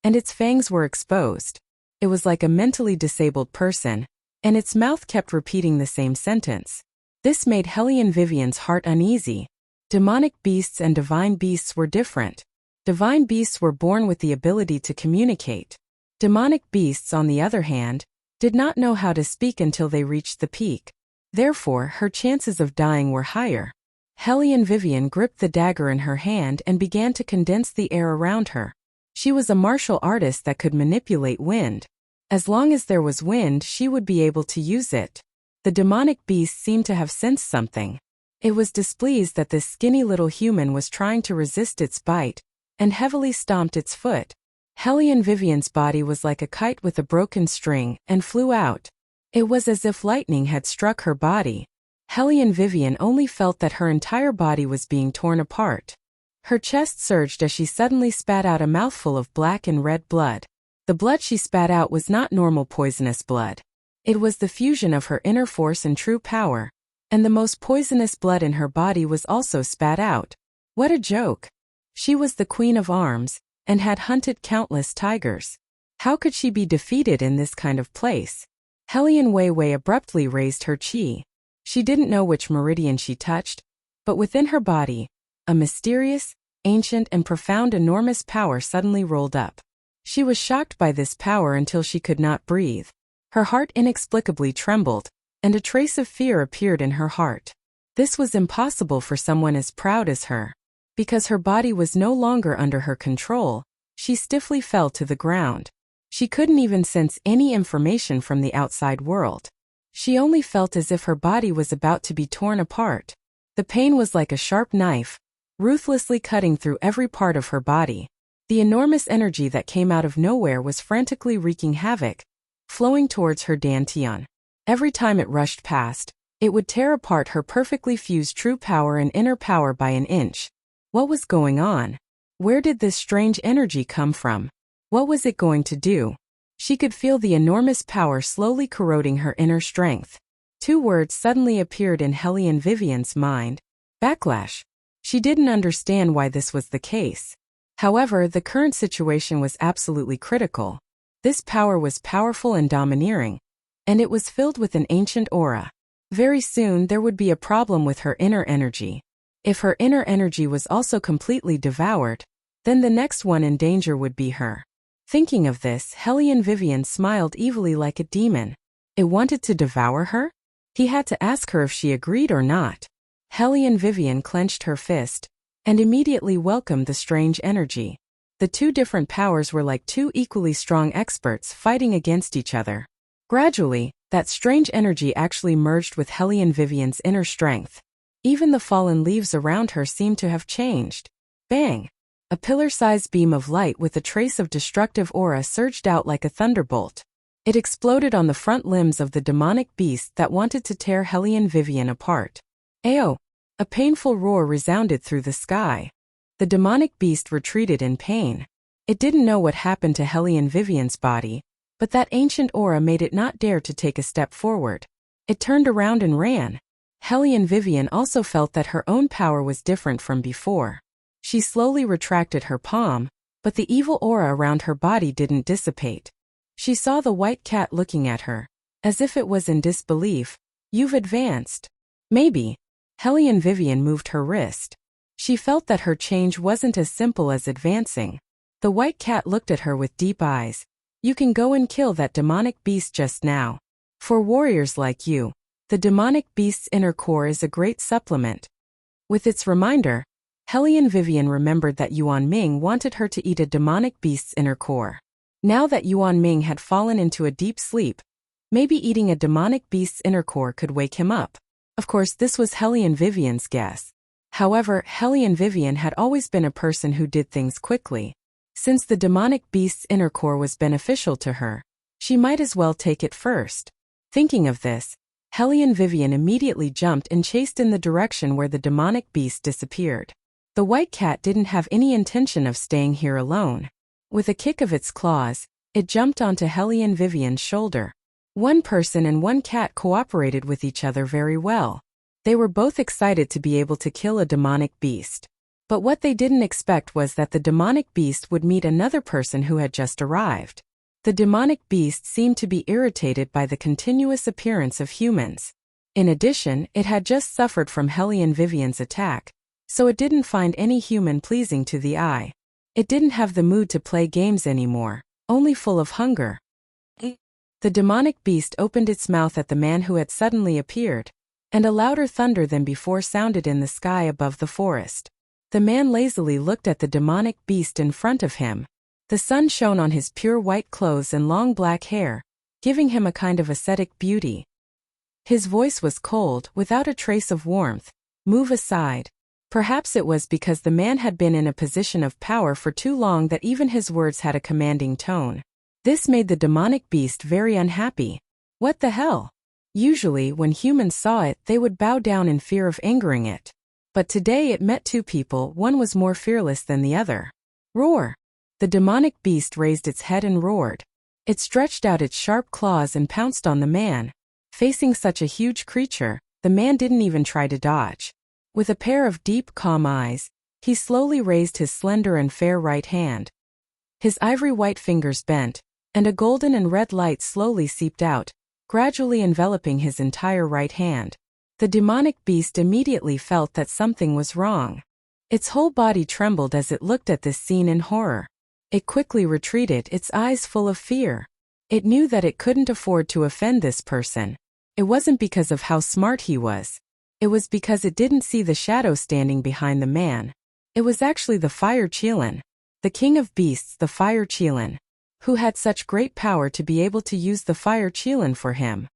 and its fangs were exposed. It was like a mentally disabled person, and its mouth kept repeating the same sentence. This made Hellion Vivian's heart uneasy. Demonic beasts and divine beasts were different. Divine beasts were born with the ability to communicate. Demonic beasts, on the other hand, did not know how to speak until they reached the peak. Therefore, her chances of dying were higher. Hellion Vivian gripped the dagger in her hand and began to condense the air around her. She was a martial artist that could manipulate wind. As long as there was wind, she would be able to use it. The demonic beast seemed to have sensed something. It was displeased that this skinny little human was trying to resist its bite, and heavily stomped its foot. Hellion Vivian's body was like a kite with a broken string, and flew out. It was as if lightning had struck her body. Hellion Vivian only felt that her entire body was being torn apart. Her chest surged as she suddenly spat out a mouthful of black and red blood. The blood she spat out was not normal poisonous blood. It was the fusion of her inner force and true power, and the most poisonous blood in her body was also spat out. What a joke! She was the queen of arms, and had hunted countless tigers. How could she be defeated in this kind of place? Hellion Weiwei abruptly raised her chi. She didn't know which meridian she touched, but within her body, a mysterious, ancient and profound enormous power suddenly rolled up. She was shocked by this power until she could not breathe. Her heart inexplicably trembled, and a trace of fear appeared in her heart. This was impossible for someone as proud as her. Because her body was no longer under her control, she stiffly fell to the ground. She couldn't even sense any information from the outside world. She only felt as if her body was about to be torn apart. The pain was like a sharp knife, ruthlessly cutting through every part of her body. The enormous energy that came out of nowhere was frantically wreaking havoc, flowing towards her dantian. Every time it rushed past, it would tear apart her perfectly fused true power and inner power by an inch. What was going on? Where did this strange energy come from? What was it going to do? She could feel the enormous power slowly corroding her inner strength. Two words suddenly appeared in Hellion Vivian's mind: backlash. She didn't understand why this was the case. However, the current situation was absolutely critical. This power was powerful and domineering, and it was filled with an ancient aura. Very soon there would be a problem with her inner energy. If her inner energy was also completely devoured, then the next one in danger would be her. Thinking of this, Hellion Vivian smiled evilly like a demon. It wanted to devour her? He had to ask her if she agreed or not. Hellion Vivian clenched her fist, and immediately welcomed the strange energy. The two different powers were like two equally strong experts fighting against each other. Gradually, that strange energy actually merged with Hellion Vivian's inner strength. Even the fallen leaves around her seemed to have changed. Bang! A pillar-sized beam of light with a trace of destructive aura surged out like a thunderbolt. It exploded on the front limbs of the demonic beast that wanted to tear Hellion Vivian apart. Ayo! A painful roar resounded through the sky. The demonic beast retreated in pain. It didn't know what happened to Hellion Vivian's body, but that ancient aura made it not dare to take a step forward. It turned around and ran. Hellion Vivian also felt that her own power was different from before. She slowly retracted her palm, but the evil aura around her body didn't dissipate. She saw the white cat looking at her, as if it was in disbelief. You've advanced. Maybe. Hellion Vivian moved her wrist. She felt that her change wasn't as simple as advancing. The white cat looked at her with deep eyes. You can go and kill that demonic beast just now. For warriors like you, the demonic beast's inner core is a great supplement. With its reminder, Hellion Vivian remembered that Yuan Ming wanted her to eat a demonic beast's inner core. Now that Yuan Ming had fallen into a deep sleep, maybe eating a demonic beast's inner core could wake him up. Of course, this was Hellion Vivian's guess. However, Hellion Vivian had always been a person who did things quickly. Since the demonic beast's inner core was beneficial to her, she might as well take it first. Thinking of this, Hellion Vivian immediately jumped and chased in the direction where the demonic beast disappeared. The white cat didn't have any intention of staying here alone. With a kick of its claws, it jumped onto Hellion Vivian's shoulder. One person and one cat cooperated with each other very well. They were both excited to be able to kill a demonic beast. But what they didn't expect was that the demonic beast would meet another person who had just arrived. The demonic beast seemed to be irritated by the continuous appearance of humans. In addition, it had just suffered from Hellion Vivian's attack, so it didn't find any human pleasing to the eye. It didn't have the mood to play games anymore, only full of hunger. The demonic beast opened its mouth at the man who had suddenly appeared, and a louder thunder than before sounded in the sky above the forest. The man lazily looked at the demonic beast in front of him. The sun shone on his pure white clothes and long black hair, giving him a kind of ascetic beauty. His voice was cold, without a trace of warmth. Move aside. Perhaps it was because the man had been in a position of power for too long that even his words had a commanding tone. This made the demonic beast very unhappy. What the hell? Usually, when humans saw it, they would bow down in fear of angering it. But today it met two people, one was more fearless than the other. Roar! The demonic beast raised its head and roared. It stretched out its sharp claws and pounced on the man. Facing such a huge creature, the man didn't even try to dodge. With a pair of deep, calm eyes, he slowly raised his slender and fair right hand. His ivory-white fingers bent, and a golden and red light slowly seeped out, gradually enveloping his entire right hand. The demonic beast immediately felt that something was wrong. Its whole body trembled as it looked at this scene in horror. It quickly retreated, its eyes full of fear. It knew that it couldn't afford to offend this person. It wasn't because of how smart he was. It was because it didn't see the shadow standing behind the man. It was actually the Fire Qilin, the king of beasts, the Fire Qilin, who had such great power to be able to use the Fire Qilin for him.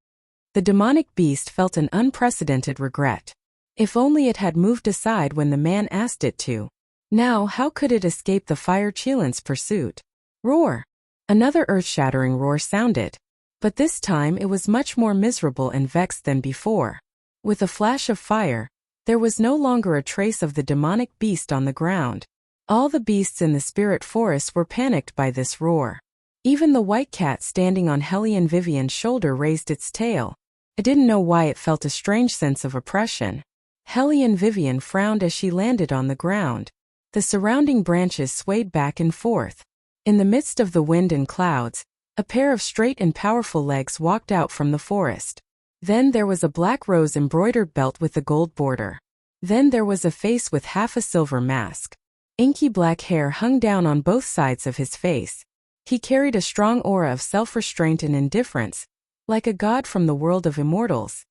The demonic beast felt an unprecedented regret. If only it had moved aside when the man asked it to. Now how could it escape the Fire Qilin's pursuit? Roar! Another earth-shattering roar sounded. But this time it was much more miserable and vexed than before. With a flash of fire, there was no longer a trace of the demonic beast on the ground. All the beasts in the spirit forest were panicked by this roar. Even the white cat standing on Hellion Vivian's shoulder raised its tail. It didn't know why it felt a strange sense of oppression. Hellion Vivian frowned as she landed on the ground. The surrounding branches swayed back and forth. In the midst of the wind and clouds, a pair of straight and powerful legs walked out from the forest. Then there was a black rose embroidered belt with a gold border. Then there was a face with half a silver mask. Inky black hair hung down on both sides of his face. He carried a strong aura of self-restraint and indifference, like a god from the world of immortals.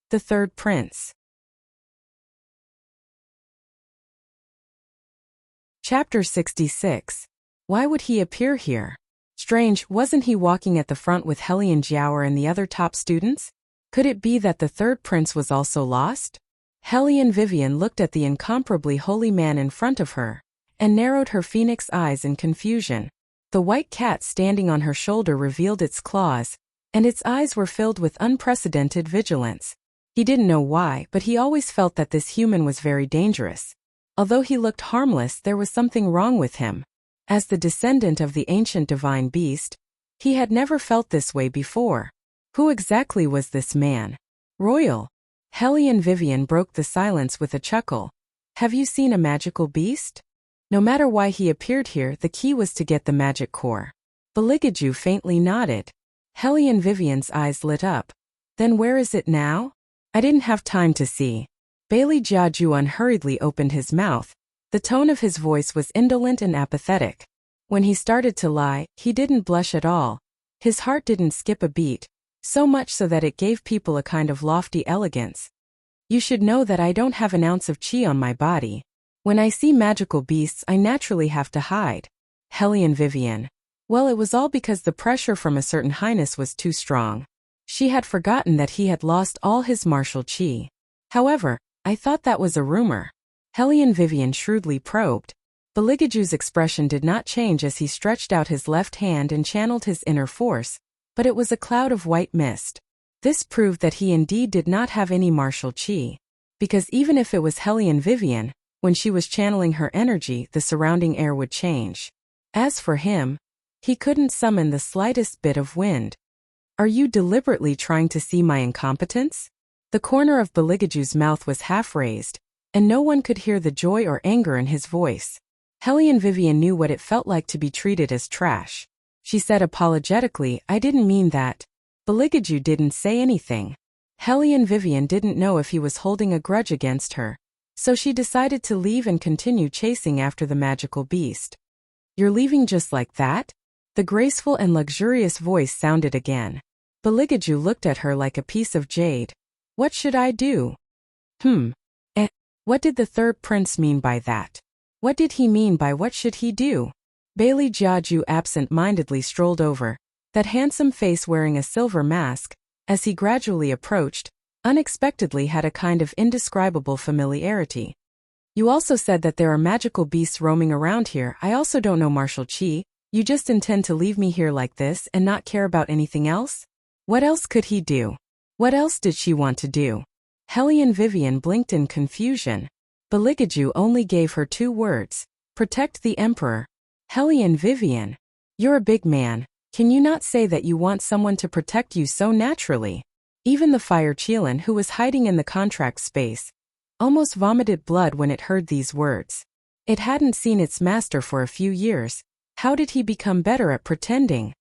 The Third Prince. Chapter 66. Why would he appear here? Strange, wasn't he walking at the front with Hellion Jiaoer and the other top students? Could it be that the third prince was also lost? Hellion Vivian looked at the incomparably holy man in front of her, and narrowed her phoenix eyes in confusion. The white cat standing on her shoulder revealed its claws, and its eyes were filled with unprecedented vigilance. He didn't know why, but he always felt that this human was very dangerous. Although he looked harmless, there was something wrong with him. As the descendant of the ancient divine beast, he had never felt this way before. Who exactly was this man? Royal. Hellion Vivian broke the silence with a chuckle. Have you seen a magical beast? No matter why he appeared here, the key was to get the magic core. Beligaju faintly nodded. Hellion Vivian's eyes lit up. Then where is it now? I didn't have time to see. Bailey Jiaju unhurriedly opened his mouth. The tone of his voice was indolent and apathetic. When he started to lie, he didn't blush at all. His heart didn't skip a beat, so much so that it gave people a kind of lofty elegance. You should know that I don't have an ounce of chi on my body. When I see magical beasts, I naturally have to hide. Hellion Vivian. Well, it was all because the pressure from a certain highness was too strong. She had forgotten that he had lost all his martial chi. However, I thought that was a rumor. Hellion Vivian shrewdly probed. Beligaju's expression did not change as he stretched out his left hand and channeled his inner force, but it was a cloud of white mist. This proved that he indeed did not have any martial chi. Because even if it was Hellion Vivian, when she was channeling her energy, the surrounding air would change. As for him, he couldn't summon the slightest bit of wind. Are you deliberately trying to see my incompetence? The corner of Beligaju's mouth was half raised, and no one could hear the joy or anger in his voice. Hellion Vivian knew what it felt like to be treated as trash. She said apologetically, I didn't mean that. Beligaju didn't say anything. Hellion Vivian didn't know if he was holding a grudge against her, so she decided to leave and continue chasing after the magical beast. You're leaving just like that? The graceful and luxurious voice sounded again. Beligaju looked at her like a piece of jade. What should I do? What did the third prince mean by that? What did he mean by what should he do? Bailey Jiaju absent-mindedly strolled over, that handsome face wearing a silver mask, as he gradually approached, unexpectedly had a kind of indescribable familiarity. You also said that there are magical beasts roaming around here. I also don't know martial chi. You just intend to leave me here like this and not care about anything else? What else could he do? What else did she want to do? Hellion Vivian blinked in confusion. Beligaju only gave her 2 words. Protect the Emperor. Hellion Vivian. You're a big man. Can you not say that you want someone to protect you so naturally? Even the Fire Chelan, who was hiding in the contract space, almost vomited blood when it heard these words. It hadn't seen its master for a few years. How did he become better at pretending?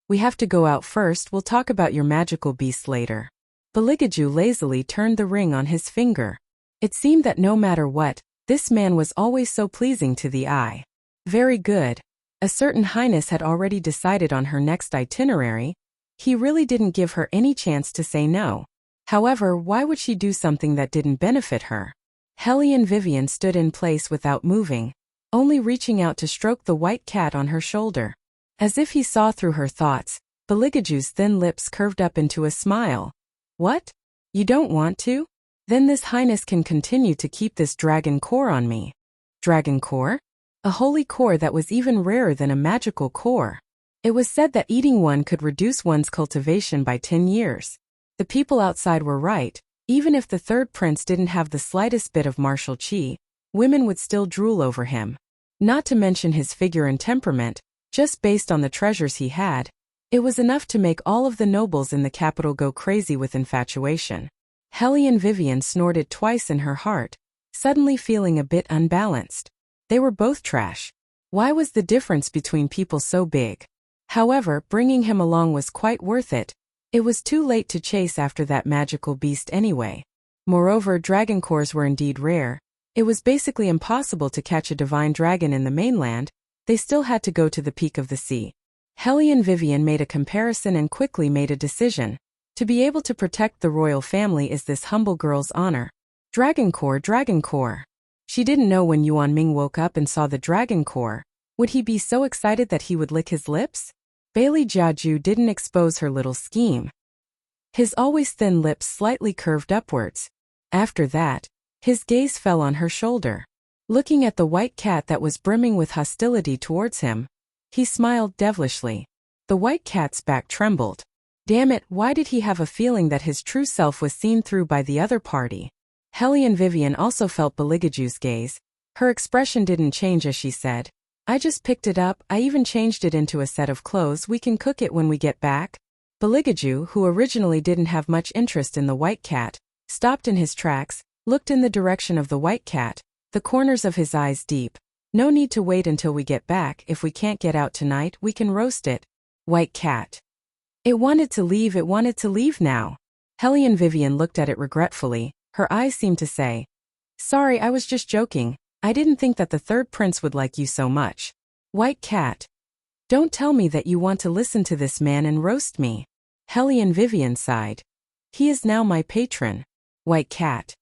We have to go out first, we'll talk about your magical beast later. Beligaju lazily turned the ring on his finger. It seemed that no matter what, this man was always so pleasing to the eye. Very good. A certain highness had already decided on her next itinerary. He really didn't give her any chance to say no. However, why would she do something that didn't benefit her? Hellion Vivian stood in place without moving, only reaching out to stroke the white cat on her shoulder. As if he saw through her thoughts, Beligaju's thin lips curved up into a smile. What? You don't want to? Then this highness can continue to keep this dragon core on me. Dragon core? A holy core that was even rarer than a magical core. It was said that eating one could reduce one's cultivation by 10 years. The people outside were right. Even if the 3rd prince didn't have the slightest bit of martial chi, women would still drool over him. Not to mention his figure and temperament, just based on the treasures he had, it was enough to make all of the nobles in the capital go crazy with infatuation. Hellion Vivian snorted twice in her heart, suddenly feeling a bit unbalanced. They were both trash. Why was the difference between people so big? However, bringing him along was quite worth it. It was too late to chase after that magical beast anyway. Moreover, dragon cores were indeed rare. It was basically impossible to catch a divine dragon in the mainland. They still had to go to the peak of the sea. Hellion Vivian made a comparison and quickly made a decision. To be able to protect the royal family is this humble girl's honor. Dragon core, dragon core. She didn't know when Yuan Ming woke up and saw the dragon core. Would he be so excited that he would lick his lips? Bailey Jiaju didn't expose her little scheme. His always thin lips slightly curved upwards. After that, his gaze fell on her shoulder. Looking at the white cat that was brimming with hostility towards him, he smiled devilishly. The white cat's back trembled. Damn it, why did he have a feeling that his true self was seen through by the other party? Hellion Vivian also felt Beligaju's gaze. Her expression didn't change as she said, I just picked it up, I even changed it into a set of clothes, we can cook it when we get back. Beligaju, who originally didn't have much interest in the white cat, stopped in his tracks, looked in the direction of the white cat, the corners of his eyes deep. No need to wait until we get back, if we can't get out tonight, we can roast it. White cat. It wanted to leave now. Hellion Vivian looked at it regretfully, her eyes seemed to say, Sorry, I was just joking. I didn't think that the 3rd prince would like you so much. White cat. Don't tell me that you want to listen to this man and roast me. Hellion Vivian sighed. He is now my patron. White cat.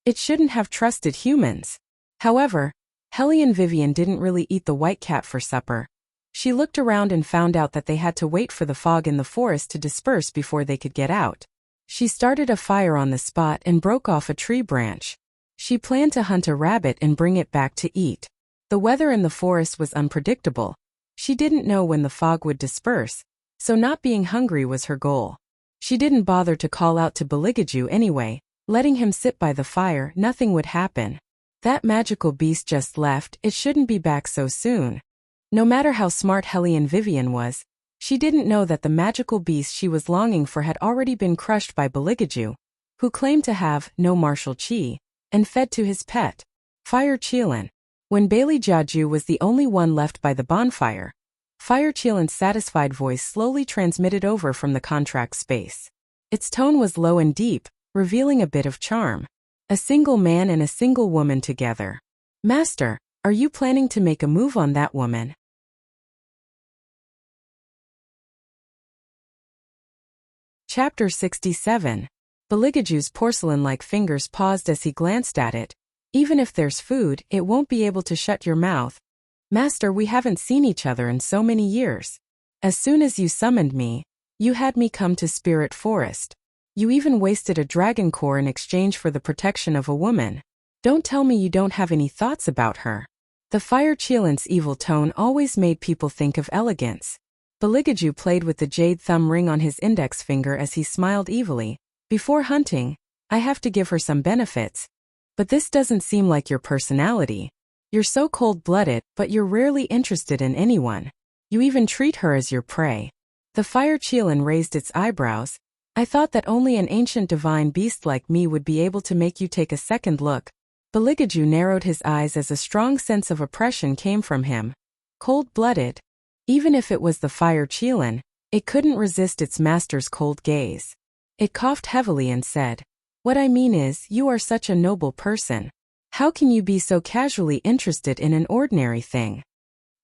It shouldn't have trusted humans. However, Hellion Vivian didn't really eat the white cat for supper. She looked around and found out that they had to wait for the fog in the forest to disperse before they could get out. She started a fire on the spot and broke off a tree branch. She planned to hunt a rabbit and bring it back to eat. The weather in the forest was unpredictable. She didn't know when the fog would disperse, so not being hungry was her goal. She didn't bother to call out to Beligaju anyway, letting him sit by the fire, nothing would happen. That magical beast just left, it shouldn't be back so soon. No matter how smart Hellion Vivian was, she didn't know that the magical beast she was longing for had already been crushed by Beligaju, who claimed to have no martial chi, and fed to his pet, Fire Chelan. When Bailey Jiaju was the only one left by the bonfire, Fire Chelan's satisfied voice slowly transmitted over from the contract space. Its tone was low and deep, revealing a bit of charm. A single man and a single woman together. Master, are you planning to make a move on that woman? Chapter 67. Beligaju's porcelain-like fingers paused as he glanced at it. Even if there's food, it won't be able to shut your mouth. Master, we haven't seen each other in so many years. As soon as you summoned me, you had me come to Spirit Forest. You even wasted a dragon core in exchange for the protection of a woman. Don't tell me you don't have any thoughts about her. The Fire Chelan's evil tone always made people think of elegance. Beligaju played with the jade thumb ring on his index finger as he smiled evilly. Before hunting, I have to give her some benefits. But this doesn't seem like your personality. You're so cold-blooded, but you're rarely interested in anyone. You even treat her as your prey. The fire Qilin raised its eyebrows. I thought that only an ancient divine beast like me would be able to make you take a second look. Beligaju narrowed his eyes as a strong sense of oppression came from him. Cold-blooded. Even if it was the fire Qilin, it couldn't resist its master's cold gaze. It coughed heavily and said, "What I mean is, you are such a noble person. How can you be so casually interested in an ordinary thing?"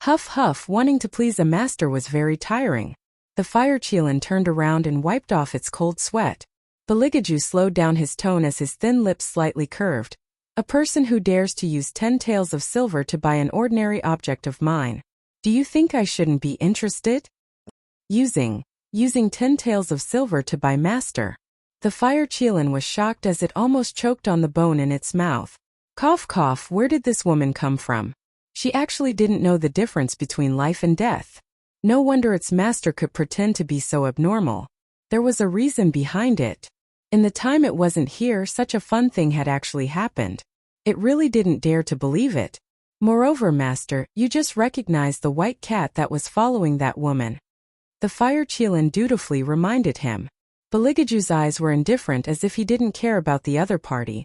Huff huff, wanting to please a master was very tiring. The fire Qilin turned around and wiped off its cold sweat. Beligaju slowed down his tone as his thin lips slightly curved. A person who dares to use 10 taels of silver to buy an ordinary object of mine. Do you think I shouldn't be interested? Using 10 taels of silver to buy master. The fire Qilin was shocked as it almost choked on the bone in its mouth. Cough cough, where did this woman come from? She actually didn't know the difference between life and death. No wonder its master could pretend to be so abnormal. There was a reason behind it. In the time it wasn't here, such a fun thing had actually happened. It really didn't dare to believe it. Moreover, master, you just recognized the white cat that was following that woman. The fire Qilin dutifully reminded him. Beligaju's eyes were indifferent as if he didn't care about the other party.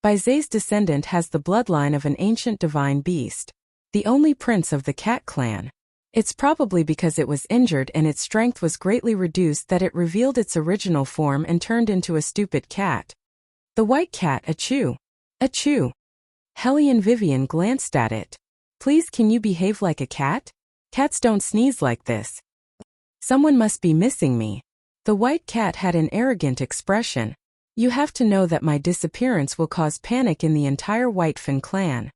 Baize's descendant has the bloodline of an ancient divine beast. The only prince of the cat clan. It's probably because it was injured and its strength was greatly reduced that it revealed its original form and turned into a stupid cat. The white cat, achoo. Achoo. Hellion Vivian glanced at it. Please, can you behave like a cat? Cats don't sneeze like this. Someone must be missing me. The white cat had an arrogant expression. You have to know that my disappearance will cause panic in the entire Whitefin clan.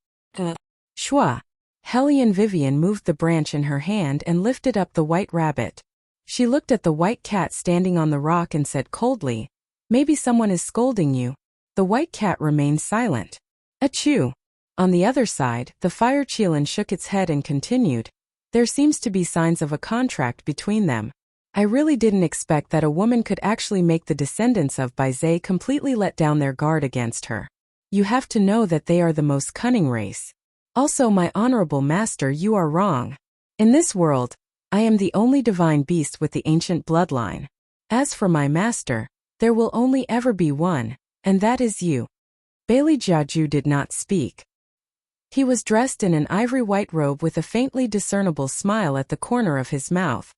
Shwa. Hellion Vivian moved the branch in her hand and lifted up the white rabbit. She looked at the white cat standing on the rock and said coldly, "Maybe someone is scolding you." The white cat remained silent. Achoo. On the other side, the fire Qilin shook its head and continued, "There seems to be signs of a contract between them. I really didn't expect that a woman could actually make the descendants of Baize completely let down their guard against her. You have to know that they are the most cunning race. Also, my honorable master, you are wrong. In this world, I am the only divine beast with the ancient bloodline. As for my master, there will only ever be one, and that is you." Bailey Jiaju did not speak. He was dressed in an ivory white robe with a faintly discernible smile at the corner of his mouth.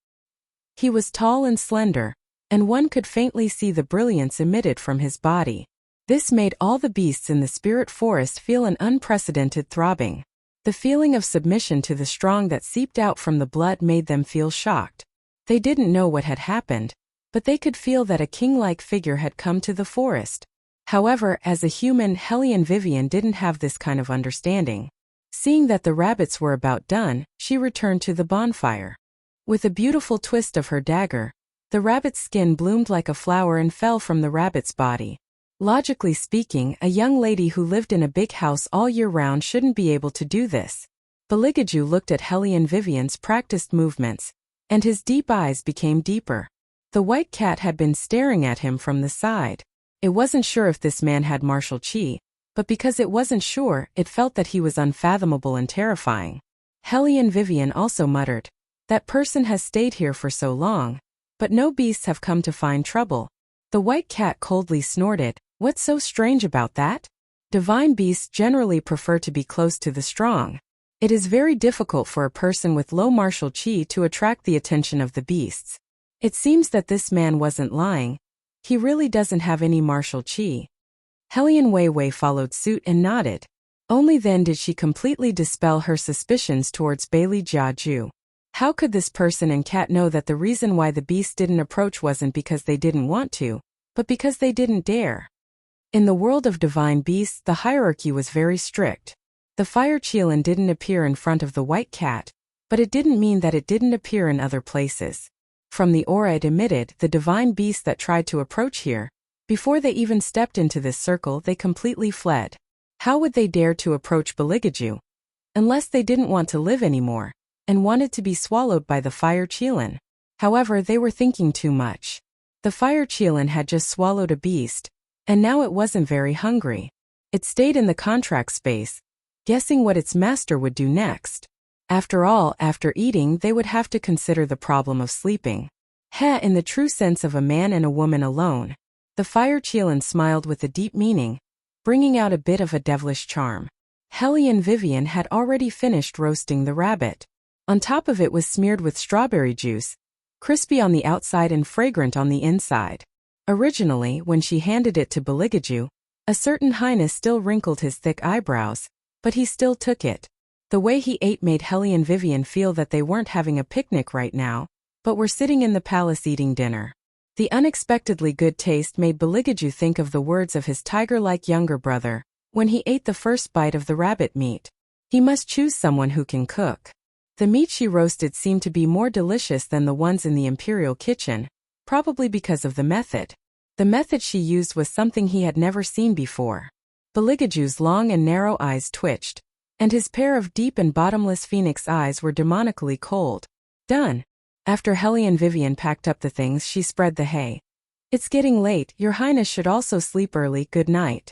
He was tall and slender, and one could faintly see the brilliance emitted from his body. This made all the beasts in the spirit forest feel an unprecedented throbbing. The feeling of submission to the strong that seeped out from the blood made them feel shocked. They didn't know what had happened, but they could feel that a king-like figure had come to the forest. However, as a human, Hellion Vivian didn't have this kind of understanding. Seeing that the rabbits were about done, she returned to the bonfire. With a beautiful twist of her dagger, the rabbit's skin bloomed like a flower and fell from the rabbit's body. Logically speaking, a young lady who lived in a big house all year round shouldn't be able to do this. Beligaju looked at Hellion Vivian's practiced movements, and his deep eyes became deeper. The white cat had been staring at him from the side. It wasn't sure if this man had martial chi, but because it wasn't sure, it felt that he was unfathomable and terrifying. Hellion Vivian also muttered, "That person has stayed here for so long, but no beasts have come to find trouble." The white cat coldly snorted, "What's so strange about that? Divine beasts generally prefer to be close to the strong. It is very difficult for a person with low martial chi to attract the attention of the beasts." It seems that this man wasn't lying. He really doesn't have any martial chi. Hellion Weiwei followed suit and nodded. Only then did she completely dispel her suspicions towards Bailey Jiaju. How could this person and cat know that the reason why the beasts didn't approach wasn't because they didn't want to, but because they didn't dare? In the world of divine beasts, the hierarchy was very strict. The fire Qilin didn't appear in front of the white cat, but it didn't mean that it didn't appear in other places. From the aura it emitted, the divine beasts that tried to approach here, before they even stepped into this circle, they completely fled. How would they dare to approach Beligaju? Unless they didn't want to live anymore, and wanted to be swallowed by the fire Qilin. However, they were thinking too much. The fire Qilin had just swallowed a beast, and now it wasn't very hungry. It stayed in the contract space, guessing what its master would do next. After all, after eating, they would have to consider the problem of sleeping. In the true sense of a man and a woman alone. The fire Qilin smiled with a deep meaning, bringing out a bit of a devilish charm. Hellion Vivian had already finished roasting the rabbit. On top of it was smeared with strawberry juice, crispy on the outside and fragrant on the inside. Originally, when she handed it to Beligaju, a certain highness still wrinkled his thick eyebrows, but he still took it. The way he ate made Hellion Vivian feel that they weren't having a picnic right now, but were sitting in the palace eating dinner. The unexpectedly good taste made Beligaju think of the words of his tiger-like younger brother, when he ate the first bite of the rabbit meat. He must choose someone who can cook. The meat she roasted seemed to be more delicious than the ones in the imperial kitchen, probably because of the method. The method she used was something he had never seen before. Beligaju's long and narrow eyes twitched, and his pair of deep and bottomless phoenix eyes were demonically cold. Done. After Hellion Vivian packed up the things, she spread the hay. It's getting late, your highness should also sleep early, good night.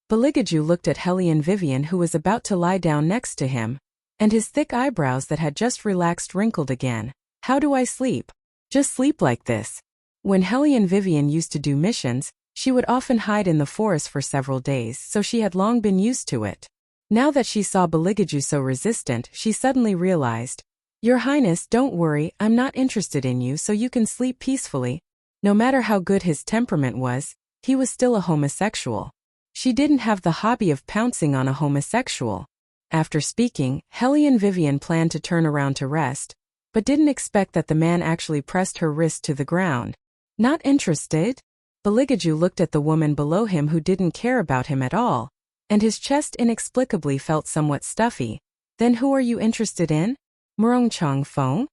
Beligaju looked at Hellion Vivian, who was about to lie down next to him, and his thick eyebrows that had just relaxed wrinkled again. How do I sleep? Just sleep like this. When Hellion Vivian used to do missions, she would often hide in the forest for several days, so she had long been used to it. Now that she saw Beligaju so resistant, she suddenly realized, Your Highness, don't worry, I'm not interested in you, so you can sleep peacefully. No matter how good his temperament was, he was still a homosexual. She didn't have the hobby of pouncing on a homosexual. After speaking, Hellion Vivian planned to turn around to rest, but didn't expect that the man actually pressed her wrist to the ground. Not interested? Beligaju looked at the woman below him who didn't care about him at all, and his chest inexplicably felt somewhat stuffy. Then who are you interested in? Murongchang Feng?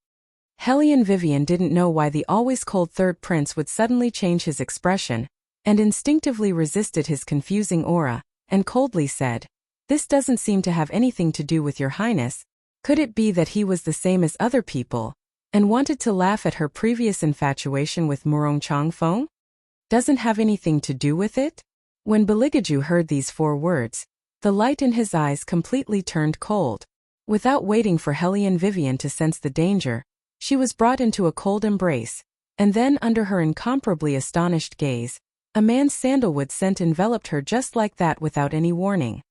Hellion Vivian didn't know why the always cold third prince would suddenly change his expression, and instinctively resisted his confusing aura, and coldly said, This doesn't seem to have anything to do with your highness. Could it be that he was the same as other people, and wanted to laugh at her previous infatuation with Murongchang Feng? Doesn't have anything to do with it? When Beligaju heard these 4 words, the light in his eyes completely turned cold. Without waiting for Hellion Vivian to sense the danger, she was brought into a cold embrace, and then under her incomparably astonished gaze, a man's sandalwood scent enveloped her just like that without any warning.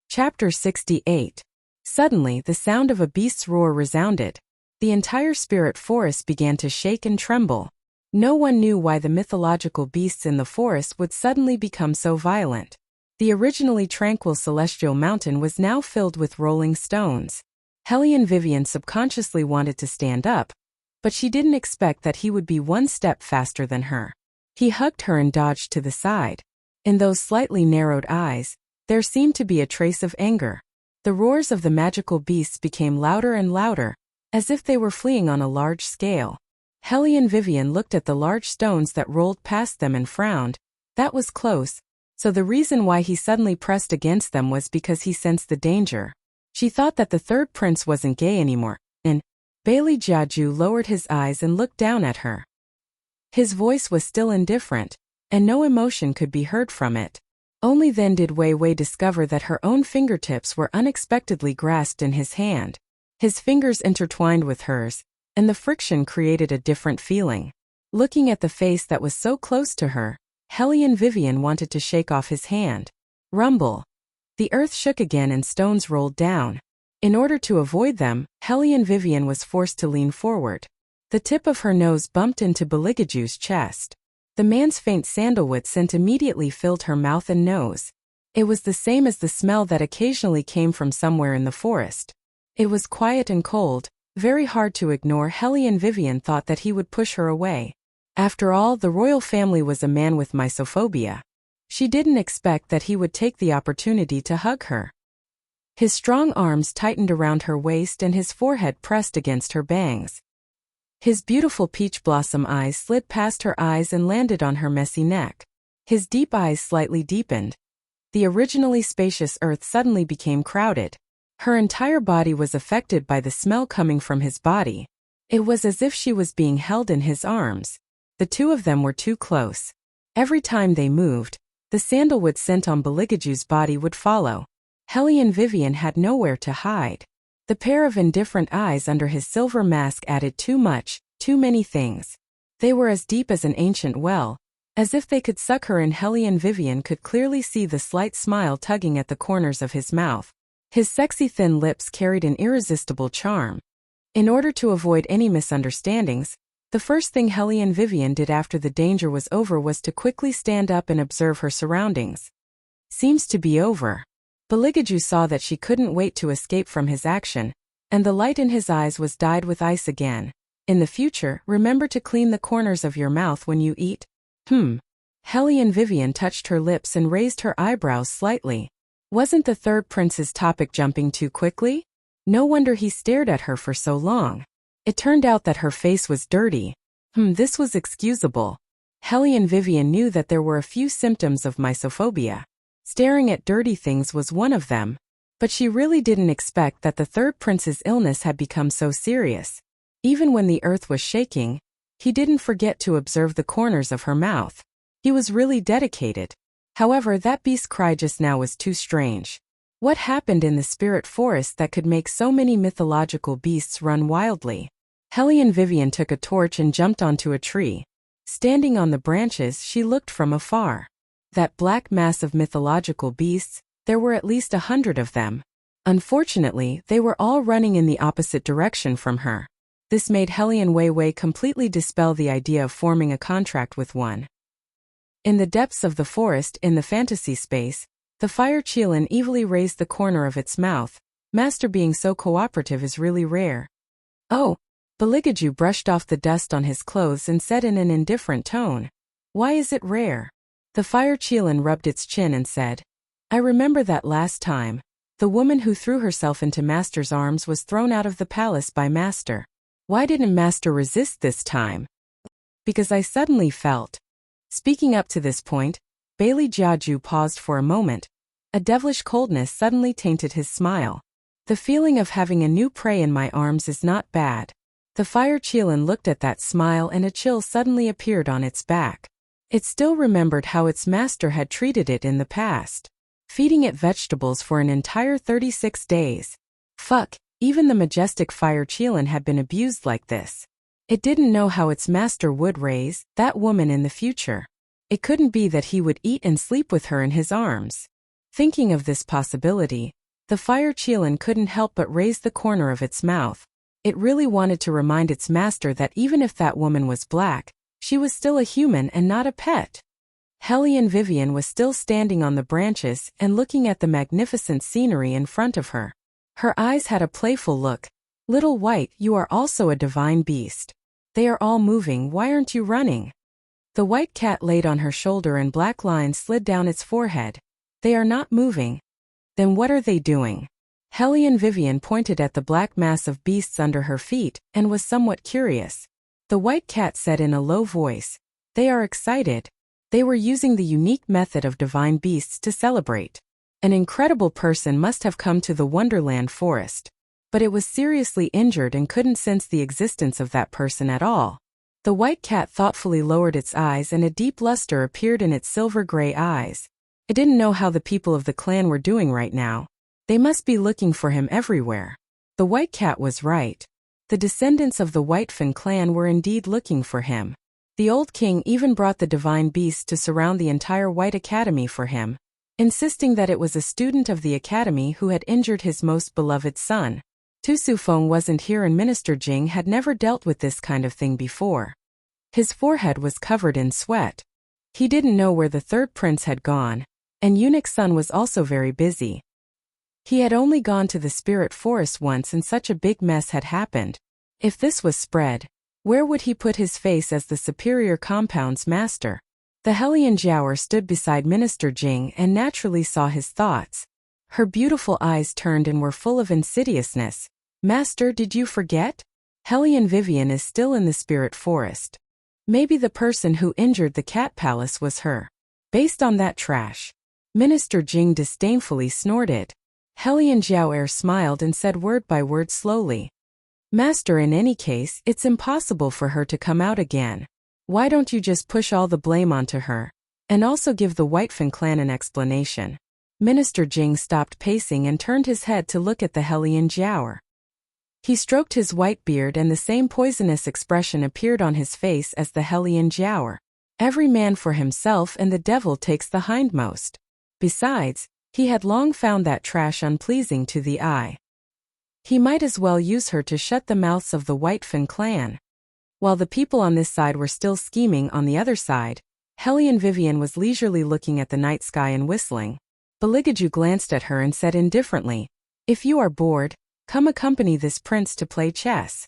Chapter 68. Suddenly, the sound of a beast's roar resounded. The entire spirit forest began to shake and tremble. No one knew why the mythological beasts in the forest would suddenly become so violent. The originally tranquil celestial mountain was now filled with rolling stones. Hellion Vivian subconsciously wanted to stand up, but she didn't expect that he would be one step faster than her. He hugged her and dodged to the side. In those slightly narrowed eyes, there seemed to be a trace of anger. The roars of the magical beasts became louder and louder, as if they were fleeing on a large scale. Hellion Vivian looked at the large stones that rolled past them and frowned. That was close, so the reason why he suddenly pressed against them was because he sensed the danger. She thought that the third prince wasn't gay anymore, and Bailey Jiaju lowered his eyes and looked down at her. His voice was still indifferent, and no emotion could be heard from it. Only then did Wei Wei discover that her own fingertips were unexpectedly grasped in his hand. His fingers intertwined with hers, and the friction created a different feeling. Looking at the face that was so close to her, Hellion Vivian wanted to shake off his hand. Rumble. The earth shook again and stones rolled down. In order to avoid them, Hellion Vivian was forced to lean forward. The tip of her nose bumped into Beligaju's chest. The man's faint sandalwood scent immediately filled her mouth and nose. It was the same as the smell that occasionally came from somewhere in the forest. It was quiet and cold, very hard to ignore. Hellion Vivian thought that he would push her away. After all, the royal family was a man with mysophobia. She didn't expect that he would take the opportunity to hug her. His strong arms tightened around her waist and his forehead pressed against her bangs. His beautiful peach blossom eyes slid past her eyes and landed on her messy neck. His deep eyes slightly deepened. The originally spacious earth suddenly became crowded. Her entire body was affected by the smell coming from his body. It was as if she was being held in his arms. The two of them were too close. Every time they moved, the sandalwood scent on Beligaju's body would follow. Hellion Vivian had nowhere to hide. The pair of indifferent eyes under his silver mask added too many things. They were as deep as an ancient well, as if they could suck her in. Hellion Vivian could clearly see the slight smile tugging at the corners of his mouth. His sexy thin lips carried an irresistible charm. In order to avoid any misunderstandings, the first thing Hellion Vivian did after the danger was over was to quickly stand up and observe her surroundings. Seems to be over. Beligaju saw that she couldn't wait to escape from his action, and the light in his eyes was dyed with ice again. In the future, remember to clean the corners of your mouth when you eat. Hellion Vivian touched her lips and raised her eyebrows slightly. Wasn't the third prince's topic jumping too quickly? No wonder he stared at her for so long. It turned out that her face was dirty. This was excusable. Hellion Vivian knew that there were a few symptoms of mysophobia. Staring at dirty things was one of them. But she really didn't expect that the third prince's illness had become so serious. Even when the earth was shaking, he didn't forget to observe the corners of her mouth. He was really dedicated. However, that beast's cry just now was too strange. What happened in the spirit forest that could make so many mythological beasts run wildly? Hellion Vivian took a torch and jumped onto a tree. Standing on the branches, she looked from afar. That black mass of mythological beasts, there were at least 100 of them. Unfortunately, they were all running in the opposite direction from her. This made Hellion Weiwei completely dispel the idea of forming a contract with one. In the depths of the forest in the fantasy space, the fire Qilin evilly raised the corner of its mouth. Master being so cooperative is really rare. Oh! Beligaju brushed off the dust on his clothes and said in an indifferent tone. Why is it rare? The fire Qilin rubbed its chin and said, I remember that last time. The woman who threw herself into Master's arms was thrown out of the palace by Master. Why didn't Master resist this time? Because I suddenly felt. Speaking up to this point, Bailey Jiaju paused for a moment. A devilish coldness suddenly tainted his smile. The feeling of having a new prey in my arms is not bad. The fire Qilin looked at that smile and a chill suddenly appeared on its back. It still remembered how its master had treated it in the past. Feeding it vegetables for an entire 36 days. Fuck, even the majestic fire Qilin had been abused like this. It didn't know how its master would raise that woman in the future. It couldn't be that he would eat and sleep with her in his arms. Thinking of this possibility, the fire Qilin couldn't help but raise the corner of its mouth. It really wanted to remind its master that even if that woman was black, she was still a human and not a pet. Hellion Vivian was still standing on the branches and looking at the magnificent scenery in front of her. Her eyes had a playful look. Little White, you are also a divine beast. They are all moving, why aren't you running? The white cat laid on her shoulder and black lines slid down its forehead. They are not moving. Then what are they doing? Hellion Vivian pointed at the black mass of beasts under her feet and was somewhat curious. The white cat said in a low voice, they are excited. They were using the unique method of divine beasts to celebrate. An incredible person must have come to the Wonderland forest. But it was seriously injured and couldn't sense the existence of that person at all. The white cat thoughtfully lowered its eyes and a deep luster appeared in its silver-gray eyes. It didn't know how the people of the clan were doing right now. They must be looking for him everywhere. The white cat was right. The descendants of the Whitefin clan were indeed looking for him. The old king even brought the divine beast to surround the entire White Academy for him, insisting that it was a student of the academy who had injured his most beloved son. Tu Sufeng wasn't here and Minister Jing had never dealt with this kind of thing before. His forehead was covered in sweat. He didn't know where the third prince had gone, and Eunuch Sun was also very busy. He had only gone to the spirit forest once and such a big mess had happened. If this was spread, where would he put his face as the superior compound's master? The Hellion Jiaoer stood beside Minister Jing and naturally saw his thoughts. Her beautiful eyes turned and were full of insidiousness. Master, did you forget? Hellion Vivian is still in the spirit forest. Maybe the person who injured the cat palace was her. Based on that trash. Minister Jing disdainfully snorted. Helian Jiao smiled and said word by word slowly. Master, in any case, it's impossible for her to come out again. Why don't you just push all the blame onto her? And also give the Whitefin clan an explanation. Minister Jing stopped pacing and turned his head to look at the Helian Jiao. He stroked his white beard and the same poisonous expression appeared on his face as the Helian Jiao. Every man for himself and the devil takes the hindmost. Besides, he had long found that trash unpleasing to the eye. He might as well use her to shut the mouths of the Whitefin clan. While the people on this side were still scheming on the other side, Helian Vivian was leisurely looking at the night sky and whistling. Beligaju glanced at her and said indifferently, "If you are bored, come accompany this prince to play chess."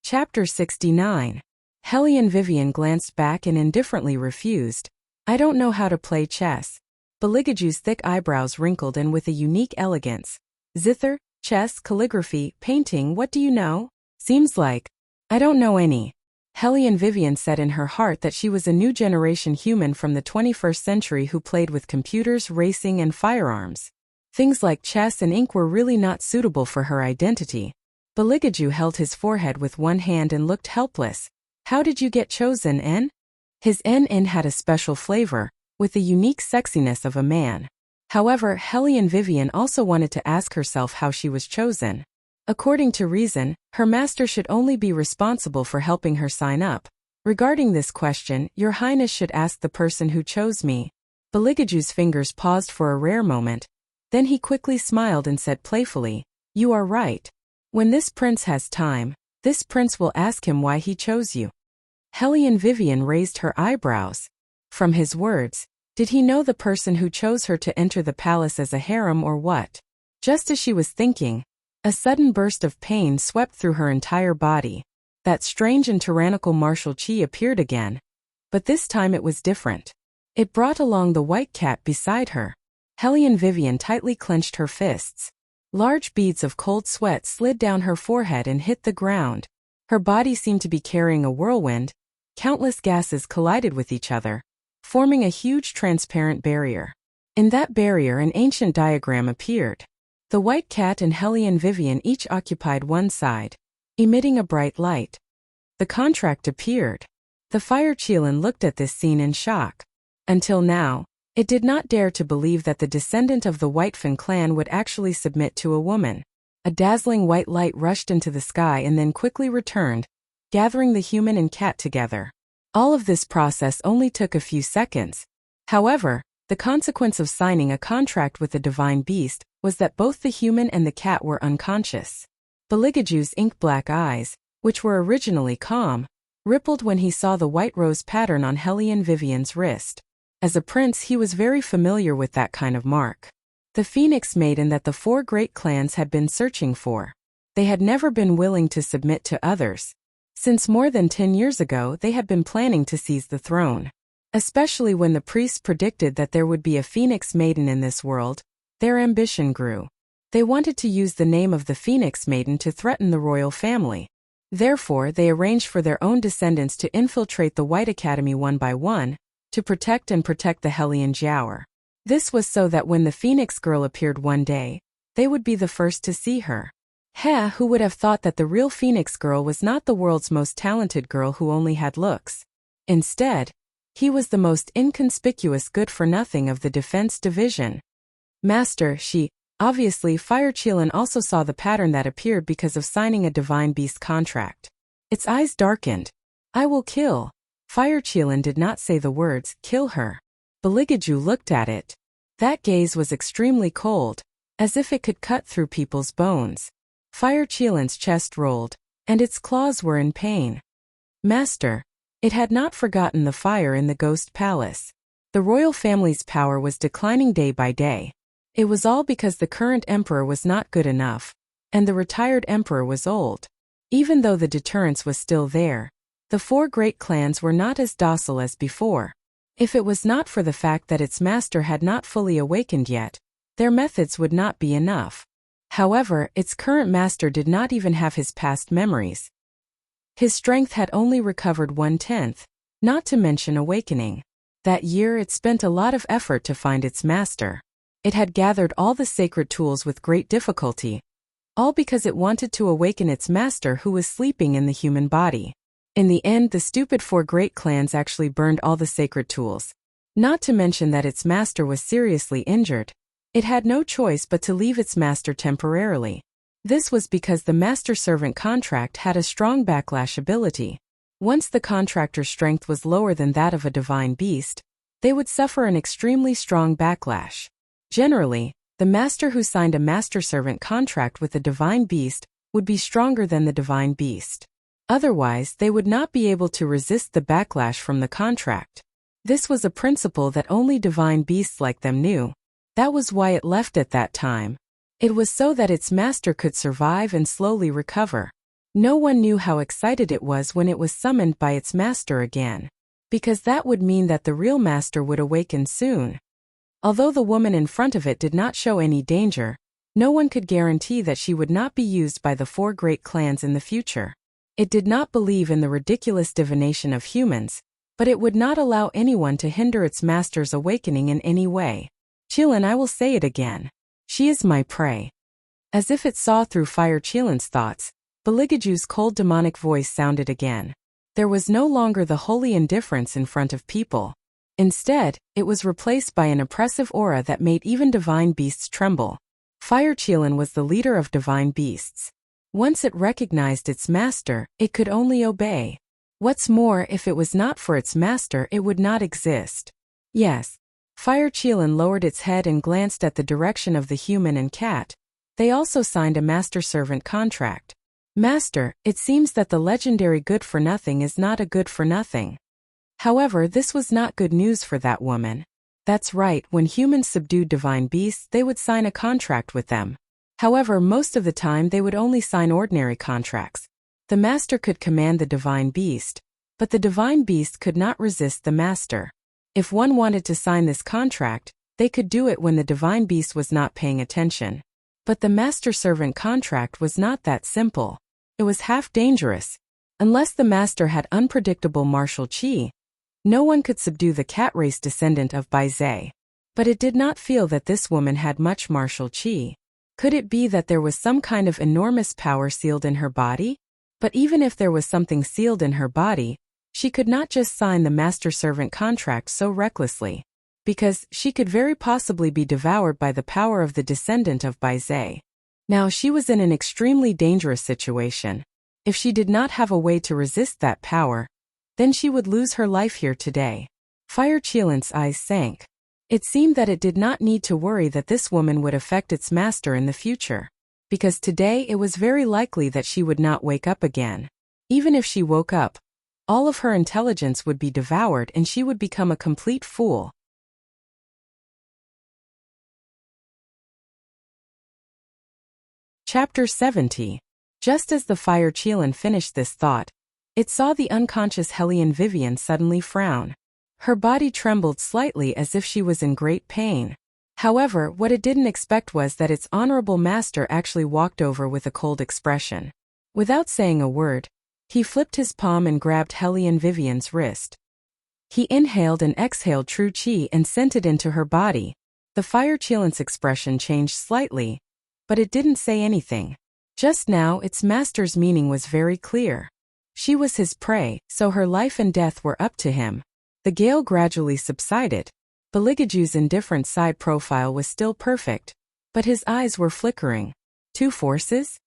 Chapter 69. Helian Vivian glanced back and indifferently refused. "I don't know how to play chess." Beligaju's thick eyebrows wrinkled and with a unique elegance. "Zither, chess, calligraphy, painting, what do you know?" "Seems like I don't know any." Helian Vivian said in her heart that she was a new generation human from the 21st century who played with computers, racing, and firearms. Things like chess and ink were really not suitable for her identity. Beligaju held his forehead with one hand and looked helpless. "How did you get chosen, N?" His N had a special flavor, with the unique sexiness of a man. However, Helian Vivian also wanted to ask herself how she was chosen. According to reason, her master should only be responsible for helping her sign up. "Regarding this question, Your Highness should ask the person who chose me." Beligaju's fingers paused for a rare moment. Then he quickly smiled and said playfully, "You are right. When this prince has time, this prince will ask him why he chose you." Helian Vivian raised her eyebrows. From his words, did he know the person who chose her to enter the palace as a harem or what? Just as she was thinking, a sudden burst of pain swept through her entire body. That strange and tyrannical martial chi appeared again. But this time it was different. It brought along the white cat beside her. Helian Vivian tightly clenched her fists. Large beads of cold sweat slid down her forehead and hit the ground. Her body seemed to be carrying a whirlwind. Countless gases collided with each other, forming a huge transparent barrier. In that barrier an ancient diagram appeared. The white cat and Helian Vivian each occupied one side, emitting a bright light. The contract appeared. The Fire Qilin looked at this scene in shock. Until now, it did not dare to believe that the descendant of the Whitefin clan would actually submit to a woman. A dazzling white light rushed into the sky and then quickly returned, gathering the human and cat together. All of this process only took a few seconds. However, the consequence of signing a contract with the divine beast was that both the human and the cat were unconscious. Beligaju's ink-black eyes, which were originally calm, rippled when he saw the white rose pattern on Helian Vivian's wrist. As a prince he was very familiar with that kind of mark. The Phoenix Maiden that the 4 great clans had been searching for. They had never been willing to submit to others. Since more than 10 years ago they had been planning to seize the throne. Especially when the priests predicted that there would be a Phoenix Maiden in this world, their ambition grew. They wanted to use the name of the Phoenix Maiden to threaten the royal family. Therefore, they arranged for their own descendants to infiltrate the White Academy one by one, to protect the Helian Jiao. This was so that when the Phoenix Girl appeared one day, they would be the first to see her. Who would have thought that the real Phoenix Girl was not the world's most talented girl who only had looks. Instead, he was the most inconspicuous good-for-nothing of the defense division. Master, obviously Fire Qilin also saw the pattern that appeared because of signing a divine beast contract. Its eyes darkened. "I will kill." Fire Qilin did not say the words, "kill her." Beligaju looked at it. That gaze was extremely cold, as if it could cut through people's bones. Fire Qilin's chest rolled, and its claws were in pain. "Master." It had not forgotten the fire in the Ghost Palace. The royal family's power was declining day by day. It was all because the current emperor was not good enough, and the retired emperor was old. Even though the deterrence was still there, the 4 great clans were not as docile as before. If it was not for the fact that its master had not fully awakened yet, their methods would not be enough. However, its current master did not even have his past memories. His strength had only recovered 1/10, not to mention awakening. That year it spent a lot of effort to find its master. It had gathered all the sacred tools with great difficulty, all because it wanted to awaken its master who was sleeping in the human body. In the end, the stupid 4 great clans actually burned all the sacred tools. Not to mention that its master was seriously injured. It had no choice but to leave its master temporarily. This was because the master-servant contract had a strong backlash ability. Once the contractor's strength was lower than that of a divine beast, they would suffer an extremely strong backlash. Generally, the master who signed a master-servant contract with a divine beast would be stronger than the divine beast. Otherwise, they would not be able to resist the backlash from the contract. This was a principle that only divine beasts like them knew. That was why it left at that time. It was so that its master could survive and slowly recover. No one knew how excited it was when it was summoned by its master again, because that would mean that the real master would awaken soon. Although the woman in front of it did not show any danger, no one could guarantee that she would not be used by the 4 great clans in the future. It did not believe in the ridiculous divination of humans, but it would not allow anyone to hinder its master's awakening in any way. Qilin, I will say it again. She is my prey. As if it saw through Fire Qilin's thoughts, Beligaju's cold demonic voice sounded again. There was no longer the holy indifference in front of people. Instead, it was replaced by an oppressive aura that made even divine beasts tremble. Fire Qilin was the leader of divine beasts. Once it recognized its master, it could only obey. What's more, if it was not for its master, it would not exist. Yes. Fire Qilin lowered its head and glanced at the direction of the human and cat. They also signed a master-servant contract. Master, it seems that the legendary good-for-nothing is not a good-for-nothing. However, this was not good news for that woman. That's right, when humans subdued divine beasts, they would sign a contract with them. However, most of the time they would only sign ordinary contracts. The master could command the divine beast, but the divine beast could not resist the master. If one wanted to sign this contract, they could do it when the divine beast was not paying attention. But the master-servant contract was not that simple. It was half dangerous. Unless the master had unpredictable martial qi, no one could subdue the cat race descendant of Baizhe. But it did not feel that this woman had much martial qi. Could it be that there was some kind of enormous power sealed in her body? But even if there was something sealed in her body, she could not just sign the master-servant contract so recklessly, because she could very possibly be devoured by the power of the descendant of Baizhe. Now she was in an extremely dangerous situation. If she did not have a way to resist that power, then she would lose her life here today. Fire Qilin's eyes sank. It seemed that it did not need to worry that this woman would affect its master in the future, because today it was very likely that she would not wake up again. Even if she woke up, all of her intelligence would be devoured and she would become a complete fool. Chapter 70. Just as the Fire Qilin finished this thought, it saw the unconscious Hellion Vivian suddenly frown. Her body trembled slightly as if she was in great pain. However, what it didn't expect was that its honorable master actually walked over with a cold expression. Without saying a word, he flipped his palm and grabbed Hellion Vivian's wrist. He inhaled and exhaled true qi and sent it into her body. The Fire Qilin's expression changed slightly, but it didn't say anything. Just now, its master's meaning was very clear. She was his prey, so her life and death were up to him. The gale gradually subsided. Beligaju's indifferent side profile was still perfect, but his eyes were flickering. 2 forces?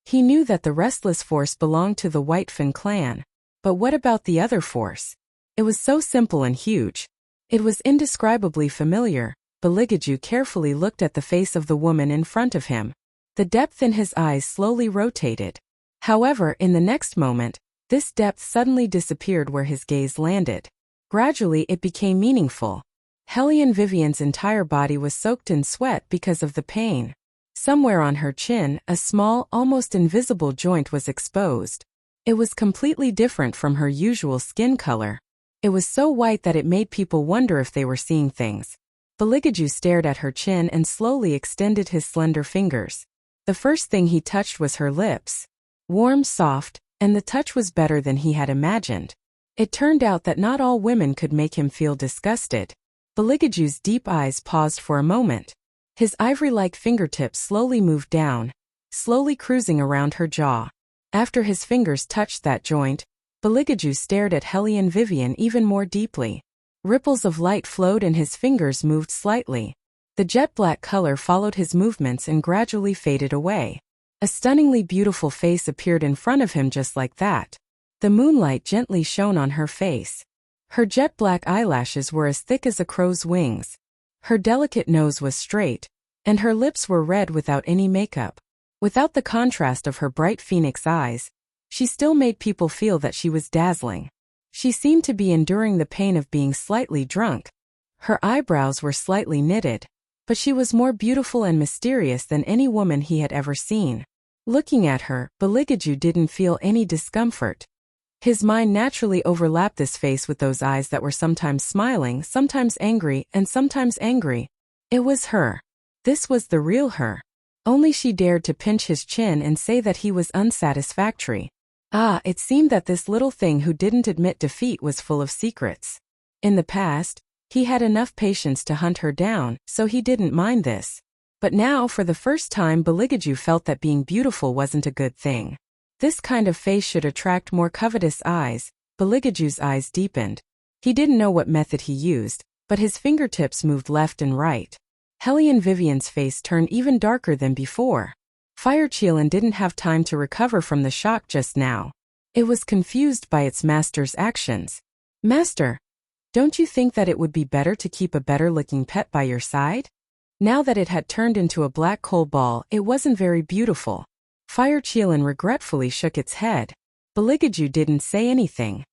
He knew that the restless force belonged to the Whitefin clan, but what about the other force? It was so simple and huge. It was indescribably familiar. Beligaju carefully looked at the face of the woman in front of him. The depth in his eyes slowly rotated. However, in the next moment, this depth suddenly disappeared where his gaze landed. Gradually it became meaningful. Hellion Vivian's entire body was soaked in sweat because of the pain. Somewhere on her chin, a small, almost invisible joint was exposed. It was completely different from her usual skin color. It was so white that it made people wonder if they were seeing things. Beligaju stared at her chin and slowly extended his slender fingers. The first thing he touched was her lips. Warm, soft, and the touch was better than he had imagined. It turned out that not all women could make him feel disgusted. Beligaju's deep eyes paused for a moment. His ivory-like fingertips slowly moved down, slowly cruising around her jaw. After his fingers touched that joint, Beligaju stared at Hellion Vivian even more deeply. Ripples of light flowed and his fingers moved slightly. The jet-black color followed his movements and gradually faded away. A stunningly beautiful face appeared in front of him just like that. The moonlight gently shone on her face. Her jet-black eyelashes were as thick as a crow's wings. Her delicate nose was straight, and her lips were red without any makeup. Without the contrast of her bright phoenix eyes, she still made people feel that she was dazzling. She seemed to be enduring the pain of being slightly drunk. Her eyebrows were slightly knitted, but she was more beautiful and mysterious than any woman he had ever seen. Looking at her, Beligaju didn't feel any discomfort. His mind naturally overlapped this face with those eyes that were sometimes smiling, sometimes angry, and sometimes angry. It was her. This was the real her. Only she dared to pinch his chin and say that he was unsatisfactory. It seemed that this little thing who didn't admit defeat was full of secrets. In the past, he had enough patience to hunt her down, so he didn't mind this. But now, for the first time, Beligaju felt that being beautiful wasn't a good thing. This kind of face should attract more covetous eyes. Beligaju's eyes deepened. He didn't know what method he used, but his fingertips moved left and right. Hellion Vivian's face turned even darker than before. Fire Qilin didn't have time to recover from the shock just now. It was confused by its master's actions. Master, don't you think that it would be better to keep a better-looking pet by your side? Now that it had turned into a black coal ball, it wasn't very beautiful. Fire Qilin regretfully shook its head. Beligaju didn't say anything.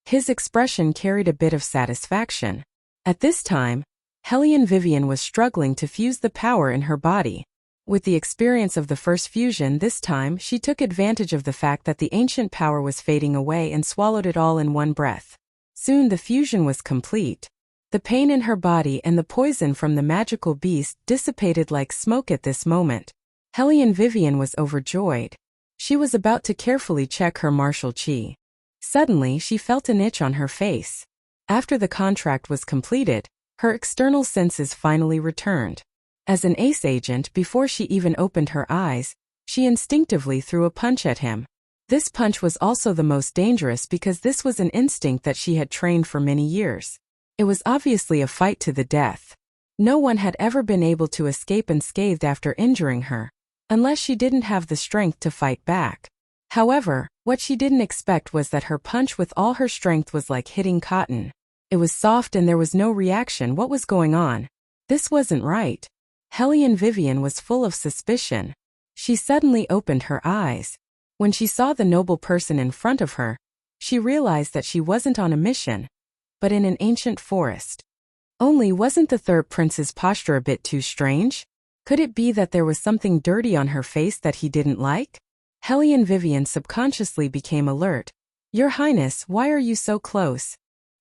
His expression carried a bit of satisfaction. At this time, Hellion Vivian was struggling to fuse the power in her body. With the experience of the first fusion this time, she took advantage of the fact that the ancient power was fading away and swallowed it all in one breath. Soon the fusion was complete. The pain in her body and the poison from the magical beast dissipated like smoke at this moment. Hellion Vivian was overjoyed. She was about to carefully check her martial chi. Suddenly, she felt an itch on her face. After the contract was completed, her external senses finally returned. As an ace agent, before she even opened her eyes, she instinctively threw a punch at him. This punch was also the most dangerous because this was an instinct that she had trained for many years. It was obviously a fight to the death. No one had ever been able to escape unscathed after injuring her, unless she didn't have the strength to fight back. However, what she didn't expect was that her punch with all her strength was like hitting cotton. It was soft and there was no reaction. What was going on? This wasn't right. Hellion Vivian was full of suspicion. She suddenly opened her eyes. When she saw the noble person in front of her, she realized that she wasn't on a mission, but in an ancient forest. Only wasn't the third prince's posture a bit too strange? Could it be that there was something dirty on her face that he didn't like? Hellion Vivian subconsciously became alert. Your Highness, why are you so close?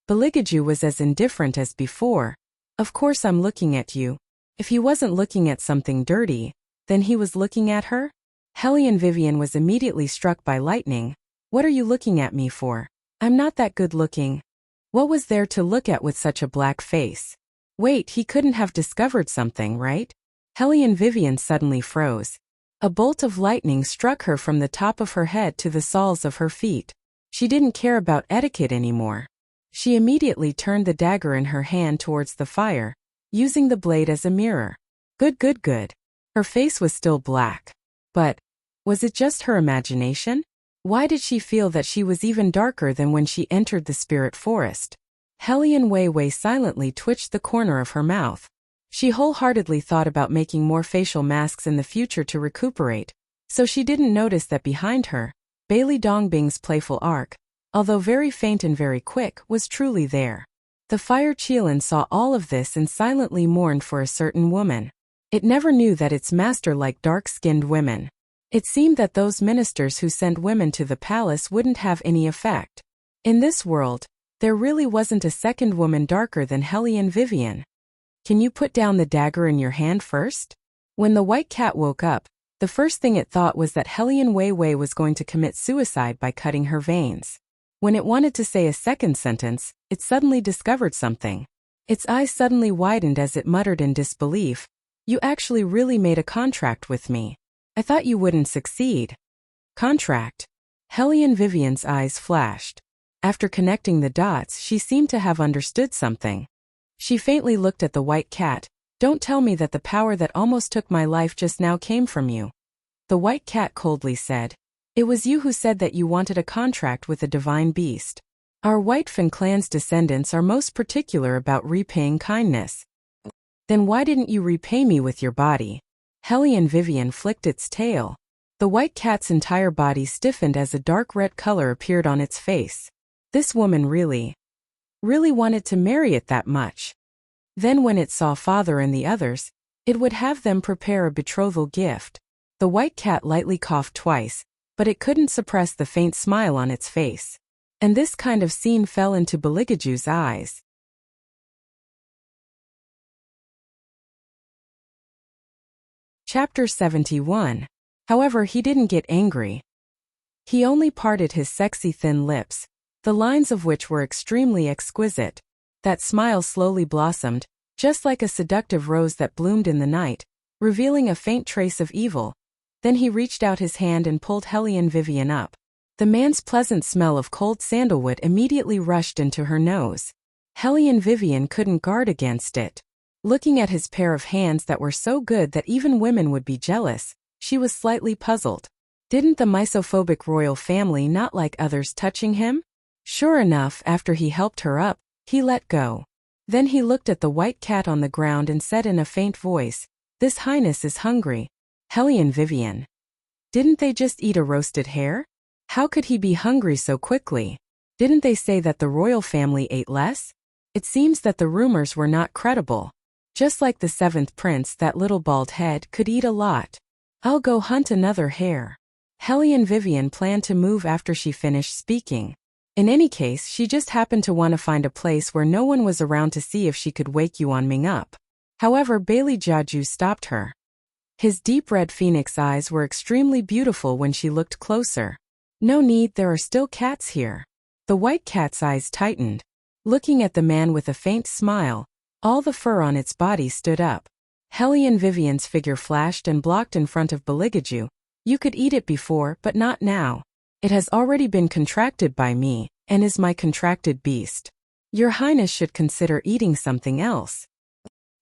Beligaju was as indifferent as before. Of course I'm looking at you. If he wasn't looking at something dirty, then he was looking at her? Hellion Vivian was immediately struck by lightning. What are you looking at me for? I'm not that good looking. What was there to look at with such a black face? Wait, he couldn't have discovered something, right? Hellion Vivian suddenly froze. A bolt of lightning struck her from the top of her head to the soles of her feet. She didn't care about etiquette anymore. She immediately turned the dagger in her hand towards the fire, using the blade as a mirror. Good. Her face was still black. But, was it just her imagination? Why did she feel that she was even darker than when she entered the spirit forest? Hellion Wei silently twitched the corner of her mouth. She wholeheartedly thought about making more facial masks in the future to recuperate, so she didn't notice that behind her, Bailey Dongbing's playful arc, although very faint and very quick, was truly there. The Fire Qilin saw all of this and silently mourned for a certain woman. It never knew that its master liked dark-skinned women. It seemed that those ministers who sent women to the palace wouldn't have any effect. In this world, there really wasn't a second woman darker than Hellion Vivian. Can you put down the dagger in your hand first? When the white cat woke up, the first thing it thought was that Hellion Wei was going to commit suicide by cutting her veins. When it wanted to say a second sentence, it suddenly discovered something. Its eyes suddenly widened as it muttered in disbelief, "You actually really made a contract with me. I thought you wouldn't succeed." Contract? Hellion Vivian's eyes flashed. After connecting the dots, she seemed to have understood something. She faintly looked at the white cat. "Don't tell me that the power that almost took my life just now came from you." The white cat coldly said, "It was you who said that you wanted a contract with a divine beast. Our White Fin clan's descendants are most particular about repaying kindness. Then why didn't you repay me with your body?" Hellion Vivian flicked its tail. The white cat's entire body stiffened as a dark red color appeared on its face. This woman really wanted to marry it that much. Then when it saw father and the others, it would have them prepare a betrothal gift. The white cat lightly coughed twice, but it couldn't suppress the faint smile on its face. And this kind of scene fell into Beligaju's eyes. Chapter 71. However, he didn't get angry. He only parted his sexy thin lips, the lines of which were extremely exquisite. That smile slowly blossomed, just like a seductive rose that bloomed in the night, revealing a faint trace of evil. Then he reached out his hand and pulled Hellion Vivian up. The man's pleasant smell of cold sandalwood immediately rushed into her nose. Hellion Vivian couldn't guard against it. Looking at his pair of hands that were so good that even women would be jealous, she was slightly puzzled. Didn't the misophobic royal family not like others touching him? Sure enough, after he helped her up, he let go. Then he looked at the white cat on the ground and said in a faint voice, "This highness is hungry." Hellion Vivian. Didn't they just eat a roasted hare? How could he be hungry so quickly? Didn't they say that the royal family ate less? It seems that the rumors were not credible. Just like the seventh prince, that little bald head could eat a lot. "I'll go hunt another hare." Hellion Vivian planned to move after she finished speaking. In any case, she just happened to want to find a place where no one was around to see if she could wake Yuan Ming up. However, Bailey Jiaju stopped her. His deep red phoenix eyes were extremely beautiful when she looked closer. "No need, there are still cats here." The white cat's eyes tightened. Looking at the man with a faint smile, all the fur on its body stood up. Hellion Vivian's figure flashed and blocked in front of Beligaju. "You could eat it before, but not now. It has already been contracted by me, and is my contracted beast. Your Highness should consider eating something else."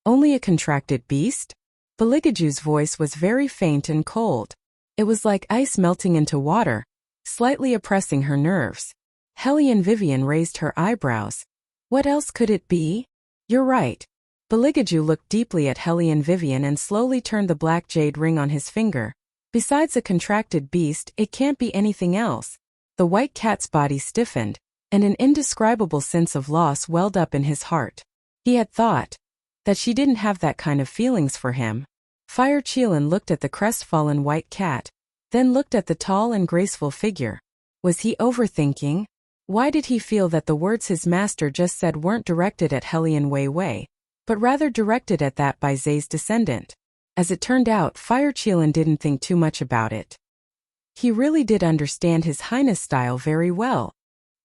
"Only a contracted beast?" Beligaju's voice was very faint and cold. It was like ice melting into water, slightly oppressing her nerves. Hellion Vivian raised her eyebrows. "What else could it be?" "You're right." Beligaju looked deeply at Hellion Vivian and slowly turned the black jade ring on his finger. "Besides a contracted beast, it can't be anything else." The white cat's body stiffened, and an indescribable sense of loss welled up in his heart. He had thought that she didn't have that kind of feelings for him. Fire Qilin looked at the crestfallen white cat, then looked at the tall and graceful figure. Was he overthinking? Why did he feel that the words his master just said weren't directed at Hellion Wei Wei, but rather directed at that by Zay's descendant? As it turned out, Fire Qilin didn't think too much about it. He really did understand His Highness' style very well.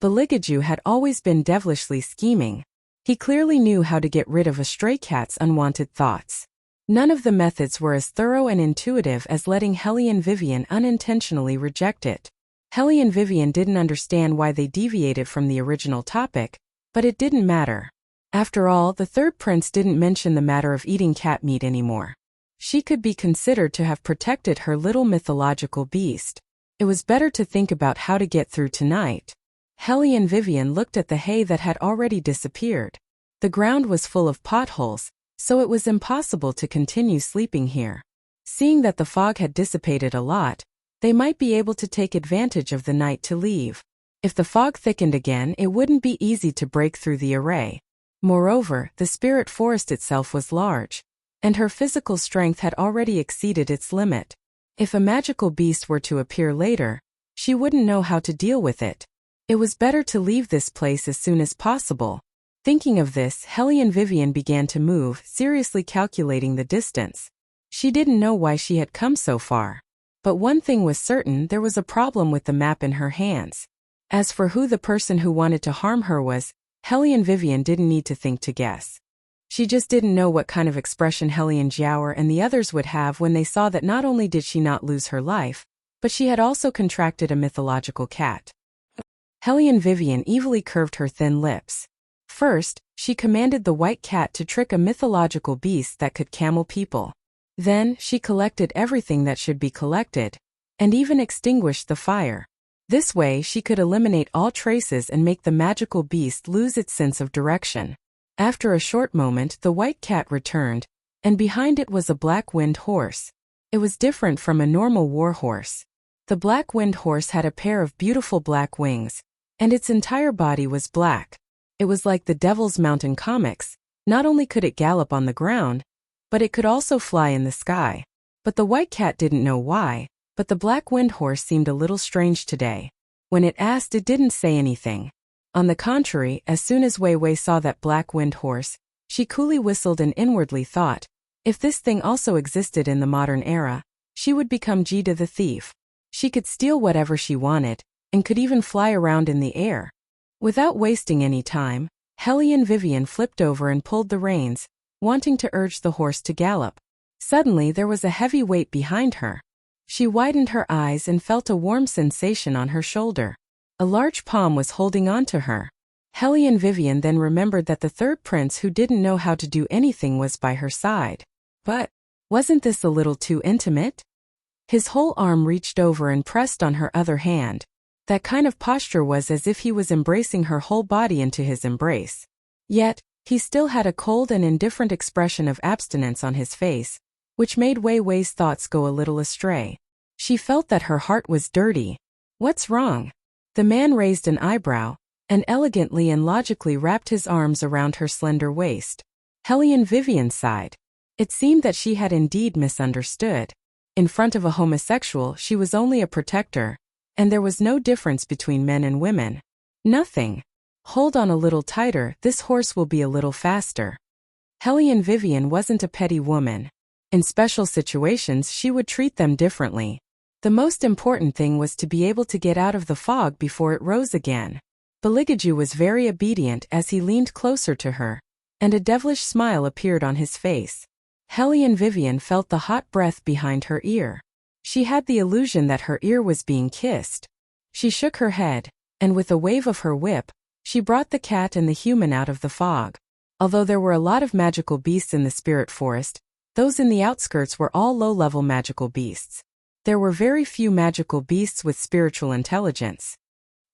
Beligaju had always been devilishly scheming. He clearly knew how to get rid of a stray cat's unwanted thoughts. None of the methods were as thorough and intuitive as letting Hellion Vivian unintentionally reject it. Hellion Vivian didn't understand why they deviated from the original topic, but it didn't matter. After all, the third prince didn't mention the matter of eating cat meat anymore. She could be considered to have protected her little mythological beast. It was better to think about how to get through tonight. Hellion Vivian looked at the hay that had already disappeared. The ground was full of potholes, so it was impossible to continue sleeping here. Seeing that the fog had dissipated a lot, they might be able to take advantage of the night to leave. If the fog thickened again, it wouldn't be easy to break through the array. Moreover, the spirit forest itself was large, and her physical strength had already exceeded its limit. If a magical beast were to appear later, she wouldn't know how to deal with it. It was better to leave this place as soon as possible. Thinking of this, Hellion Vivian began to move, seriously calculating the distance. She didn't know why she had come so far. But one thing was certain, there was a problem with the map in her hands. As for who the person who wanted to harm her was, Hellion Vivian didn't need to think to guess. She just didn't know what kind of expression Hellion Jiaoer and the others would have when they saw that not only did she not lose her life, but she had also contracted a mythological cat. Hellion Vivian evilly curved her thin lips. First, she commanded the white cat to trick a mythological beast that could camel people. Then, she collected everything that should be collected, and even extinguished the fire. This way she could eliminate all traces and make the magical beast lose its sense of direction. After a short moment the white cat returned, and behind it was a black winged horse. It was different from a normal war horse. The black winged horse had a pair of beautiful black wings, and its entire body was black. It was like the Devil's Mountain comics. Not only could it gallop on the ground, but it could also fly in the sky. But the white cat didn't know why, but the black winged horse seemed a little strange today. When it asked, it didn't say anything. On the contrary, as soon as Wei Wei saw that black winged horse, she coolly whistled and inwardly thought, if this thing also existed in the modern era, she would become Jida the thief. She could steal whatever she wanted, and could even fly around in the air. Without wasting any time, Hellion Vivian flipped over and pulled the reins, wanting to urge the horse to gallop. Suddenly there was a heavy weight behind her. She widened her eyes and felt a warm sensation on her shoulder. A large palm was holding on to her. Hellion Vivian then remembered that the third prince who didn't know how to do anything was by her side. But, wasn't this a little too intimate? His whole arm reached over and pressed on her other hand. That kind of posture was as if he was embracing her whole body into his embrace. Yet, he still had a cold and indifferent expression of abstinence on his face, which made Wei Wei's thoughts go a little astray. She felt that her heart was dirty. What's wrong? The man raised an eyebrow, and elegantly and logically wrapped his arms around her slender waist. Hellion Vivian sighed. It seemed that she had indeed misunderstood. In front of a homosexual she was only a protector, and there was no difference between men and women. Nothing. Hold on a little tighter, this horse will be a little faster. Hellion Vivian wasn't a petty woman. In special situations she would treat them differently. The most important thing was to be able to get out of the fog before it rose again. Beligaju was very obedient as he leaned closer to her, and a devilish smile appeared on his face. Hellion Vivian felt the hot breath behind her ear. She had the illusion that her ear was being kissed. She shook her head, and with a wave of her whip, she brought the cat and the human out of the fog. Although there were a lot of magical beasts in the spirit forest, those in the outskirts were all low-level magical beasts. There were very few magical beasts with spiritual intelligence.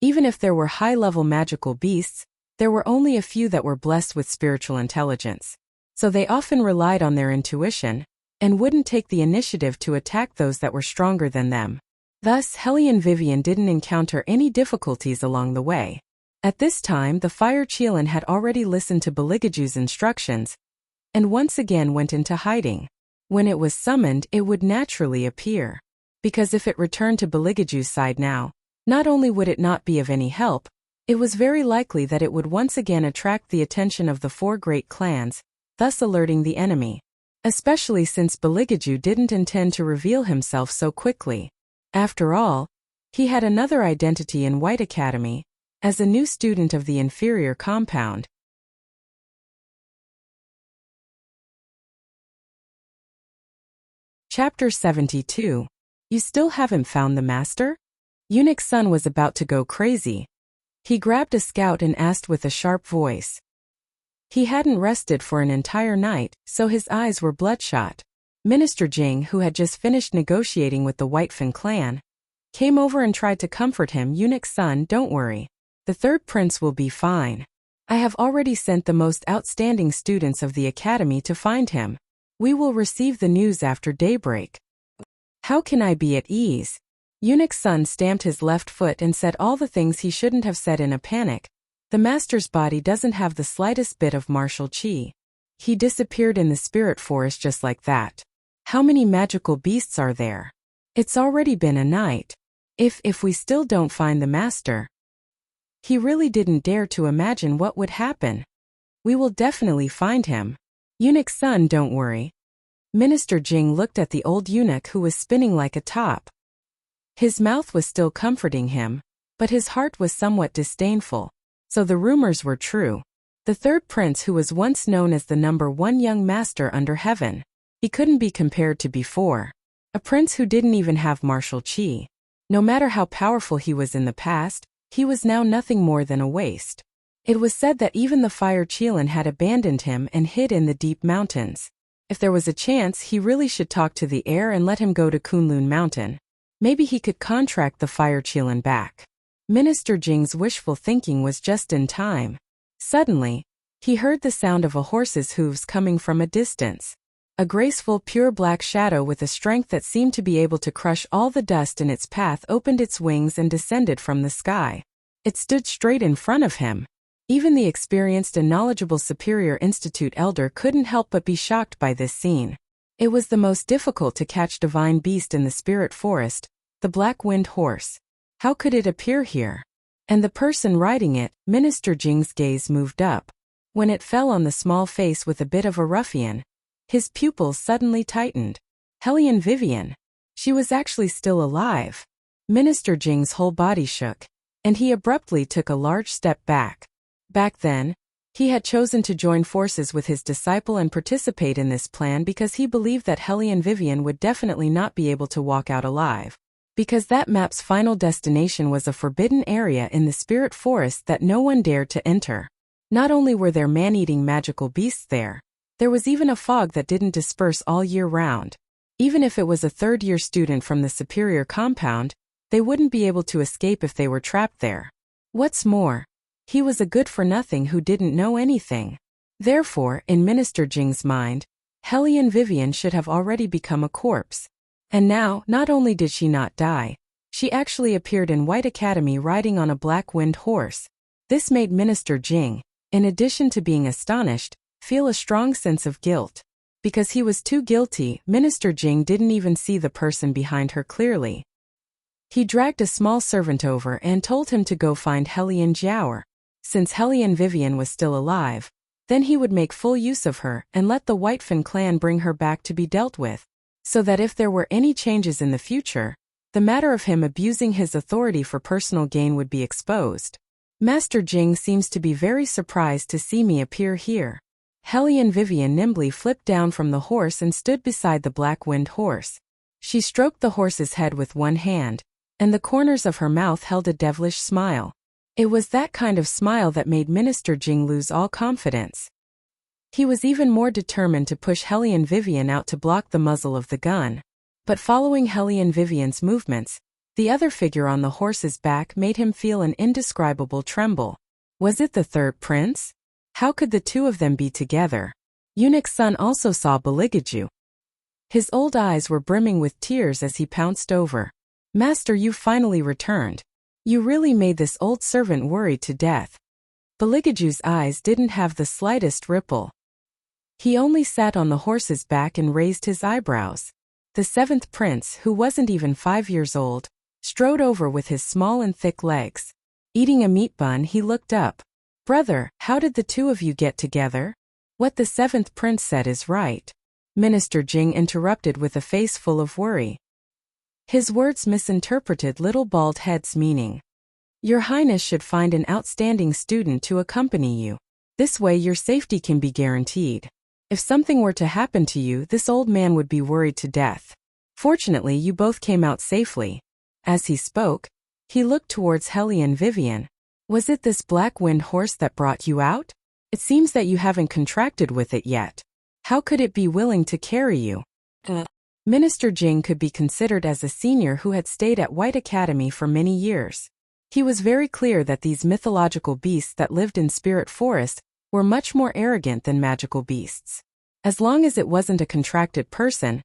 Even if there were high-level magical beasts, there were only a few that were blessed with spiritual intelligence. So they often relied on their intuition, and wouldn't take the initiative to attack those that were stronger than them. Thus, Hellion Vivian didn't encounter any difficulties along the way. At this time the Fire Qilin had already listened to Beligaju's instructions, and once again went into hiding. When it was summoned it would naturally appear. Because if it returned to Beligaju's side now, not only would it not be of any help, it was very likely that it would once again attract the attention of the four great clans, thus alerting the enemy. Especially since Beligaju didn't intend to reveal himself so quickly. After all, he had another identity in White Academy, as a new student of the inferior compound. Chapter 72. You still haven't found the master? Eunuch's son was about to go crazy. He grabbed a scout and asked with a sharp voice. He hadn't rested for an entire night, so his eyes were bloodshot. Minister Jing, who had just finished negotiating with the Whitefin clan, came over and tried to comfort him. Eunuch's son, don't worry. The third prince will be fine. I have already sent the most outstanding students of the academy to find him. We will receive the news after daybreak. How can I be at ease? Eunuch's son stamped his left foot and said all the things he shouldn't have said in a panic. The master's body doesn't have the slightest bit of martial qi. He disappeared in the spirit forest just like that. How many magical beasts are there? It's already been a night. If we still don't find the master. He really didn't dare to imagine what would happen. We will definitely find him. Eunuch's son, don't worry. Minister Jing looked at the old eunuch who was spinning like a top. His mouth was still comforting him, But his heart was somewhat disdainful. So the rumors were true. The third prince, who was once known as the #1 young master under heaven. He couldn't be compared to before. A prince who didn't even have martial chi. No matter how powerful he was in the past, he was now nothing more than a waste. It was said that even the fire Qilin had abandoned him and hid in the deep mountains. If there was a chance, he really should talk to the air and let him go to Kunlun Mountain. Maybe he could contract the fire Qilin back. Minister Jing's wishful thinking was just in time. Suddenly, he heard the sound of a horse's hooves coming from a distance. A graceful, pure black shadow with a strength that seemed to be able to crush all the dust in its path opened its wings and descended from the sky. It stood straight in front of him. Even the experienced and knowledgeable Superior Institute elder couldn't help but be shocked by this scene. It was the most difficult to catch divine beast in the spirit forest, the black wind horse. How could it appear here? And the person riding it, Minister Jing's gaze moved up. When it fell on the small face with a bit of a ruffian, his pupils suddenly tightened. Hellion Vivian. She was actually still alive. Minister Jing's whole body shook, and he abruptly took a large step back. Back then, he had chosen to join forces with his disciple and participate in this plan because he believed that Hellion Vivian would definitely not be able to walk out alive. Because that map's final destination was a forbidden area in the spirit forest that no one dared to enter. Not only were there man-eating magical beasts there was even a fog that didn't disperse all year round. Even if it was a third-year student from the superior compound, they wouldn't be able to escape if they were trapped there. What's more, he was a good-for-nothing who didn't know anything. Therefore, in Minister Jing's mind, Hellion Vivian should have already become a corpse. And now, not only did she not die, she actually appeared in White Academy riding on a black wind horse. This made Minister Jing, in addition to being astonished, feel a strong sense of guilt. Because he was too guilty, Minister Jing didn't even see the person behind her clearly. He dragged a small servant over and told him to go find Hellion Jiaoer. Since Hellion Vivian was still alive, then he would make full use of her and let the Whitefin clan bring her back to be dealt with. So that if there were any changes in the future, the matter of him abusing his authority for personal gain would be exposed. Master Jing seems to be very surprised to see me appear here. Hellion Vivian nimbly flipped down from the horse and stood beside the black wind horse. She stroked the horse's head with one hand, and the corners of her mouth held a devilish smile. It was that kind of smile that made Minister Jing lose all confidence. He was even more determined to push Hellion Vivian out to block the muzzle of the gun. But following Hellion Vivian's movements, the other figure on the horse's back made him feel an indescribable tremble. Was it the third prince? How could the two of them be together? Eunuch Sun also saw Beligaju. His old eyes were brimming with tears as he pounced over. Master, you finally returned. You really made this old servant worried to death. Beligaju's eyes didn't have the slightest ripple. He only sat on the horse's back and raised his eyebrows. The seventh prince, who wasn't even 5 years old, strode over with his small and thick legs. Eating a meat bun, he looked up. Brother, how did the two of you get together? What the seventh prince said is right. Minister Jing interrupted with a face full of worry. His words misinterpreted Little Bald Head's meaning. Your Highness should find an outstanding student to accompany you. This way your safety can be guaranteed. If something were to happen to you, this old man would be worried to death. Fortunately, you both came out safely. As he spoke, he looked towards Hellion Vivian. Was it this black wind horse that brought you out? It seems that you haven't contracted with it yet. How could it be willing to carry you? Minister Jing could be considered as a senior who had stayed at White Academy for many years. He was very clear that these mythological beasts that lived in Spirit Forest were much more arrogant than magical beasts. As long as it wasn't a contracted person,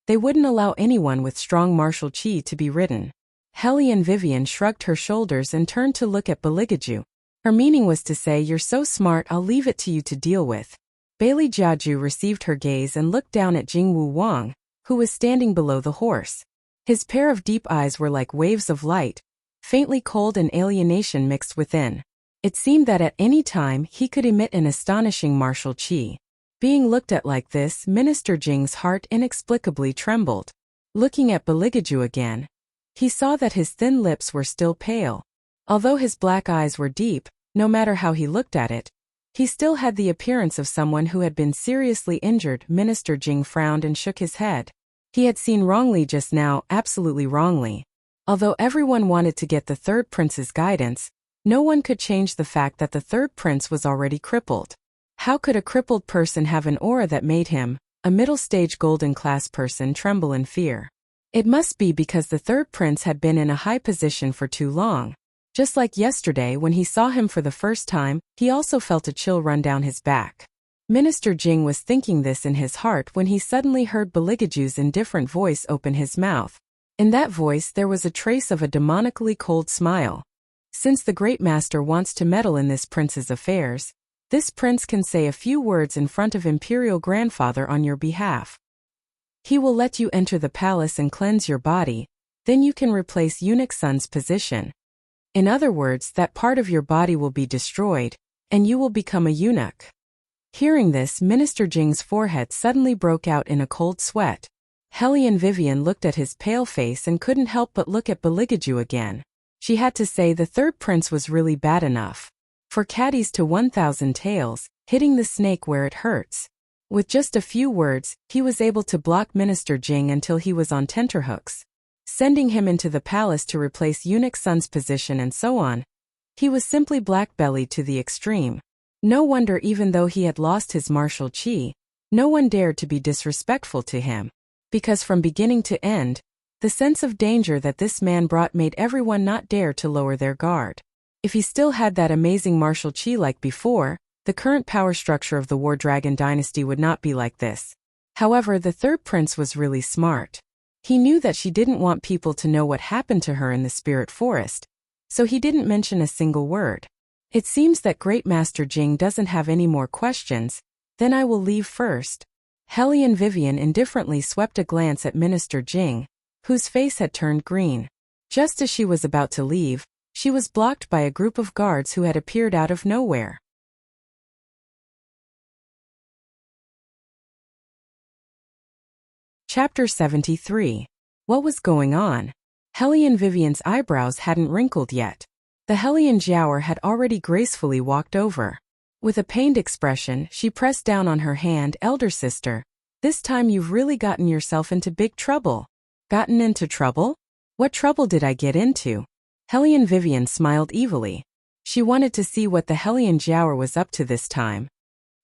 they wouldn't allow anyone with strong martial chi to be ridden. Hellion Vivian shrugged her shoulders and turned to look at Beligaju. Her meaning was to say, you're so smart, I'll leave it to you to deal with. Bailey Jiaju received her gaze and looked down at Jingwu Wang, who was standing below the horse. His pair of deep eyes were like waves of light, faintly cold and alienation mixed within. It seemed that at any time he could emit an astonishing martial chi. Being looked at like this, Minister Jing's heart inexplicably trembled. Looking at Beligaju again, he saw that his thin lips were still pale. Although his black eyes were deep, no matter how he looked at it, he still had the appearance of someone who had been seriously injured. Minister Jing frowned and shook his head. He had seen wrongly just now, absolutely wrongly. Although everyone wanted to get the third prince's guidance, no one could change the fact that the third prince was already crippled. How could a crippled person have an aura that made him, a middle-stage golden-class person, tremble in fear? It must be because the third prince had been in a high position for too long. Just like yesterday when he saw him for the first time, he also felt a chill run down his back. Minister Jing was thinking this in his heart when he suddenly heard Beligaju's indifferent voice open his mouth. In that voice there was a trace of a demonically cold smile. Since the great master wants to meddle in this prince's affairs, this prince can say a few words in front of Imperial Grandfather on your behalf. He will let you enter the palace and cleanse your body, then you can replace Eunuch Sun's position. In other words, that part of your body will be destroyed, and you will become a eunuch. Hearing this, Minister Jing's forehead suddenly broke out in a cold sweat. Hellion Vivian looked at his pale face and couldn't help but look at Beligaju again. She had to say the third prince was really bad enough. For caddies to 1,000 tails, hitting the snake where it hurts. With just a few words, he was able to block Minister Jing until he was on tenterhooks, sending him into the palace to replace Eunuch Sun's position and so on. He was simply black-bellied to the extreme. No wonder even though he had lost his martial chi, no one dared to be disrespectful to him. Because from beginning to end, the sense of danger that this man brought made everyone not dare to lower their guard. If he still had that amazing martial chi like before, the current power structure of the War Dragon dynasty would not be like this. However, the third prince was really smart. He knew that she didn't want people to know what happened to her in the spirit forest, so he didn't mention a single word. It seems that Great Master Jing doesn't have any more questions, then I will leave first. Hellion Vivian indifferently swept a glance at Minister Jing, whose face had turned green. Just as she was about to leave, she was blocked by a group of guards who had appeared out of nowhere. Chapter 73. What was going on? Hellion Vivian's eyebrows hadn't wrinkled yet. The Hellion Jiaoer had already gracefully walked over. With a pained expression, she pressed down on her hand. Elder sister, this time you've really gotten yourself into big trouble. Gotten into trouble? What trouble did I get into? Hellion Vivian smiled evilly. She wanted to see what the Hellion Jiaoer was up to this time.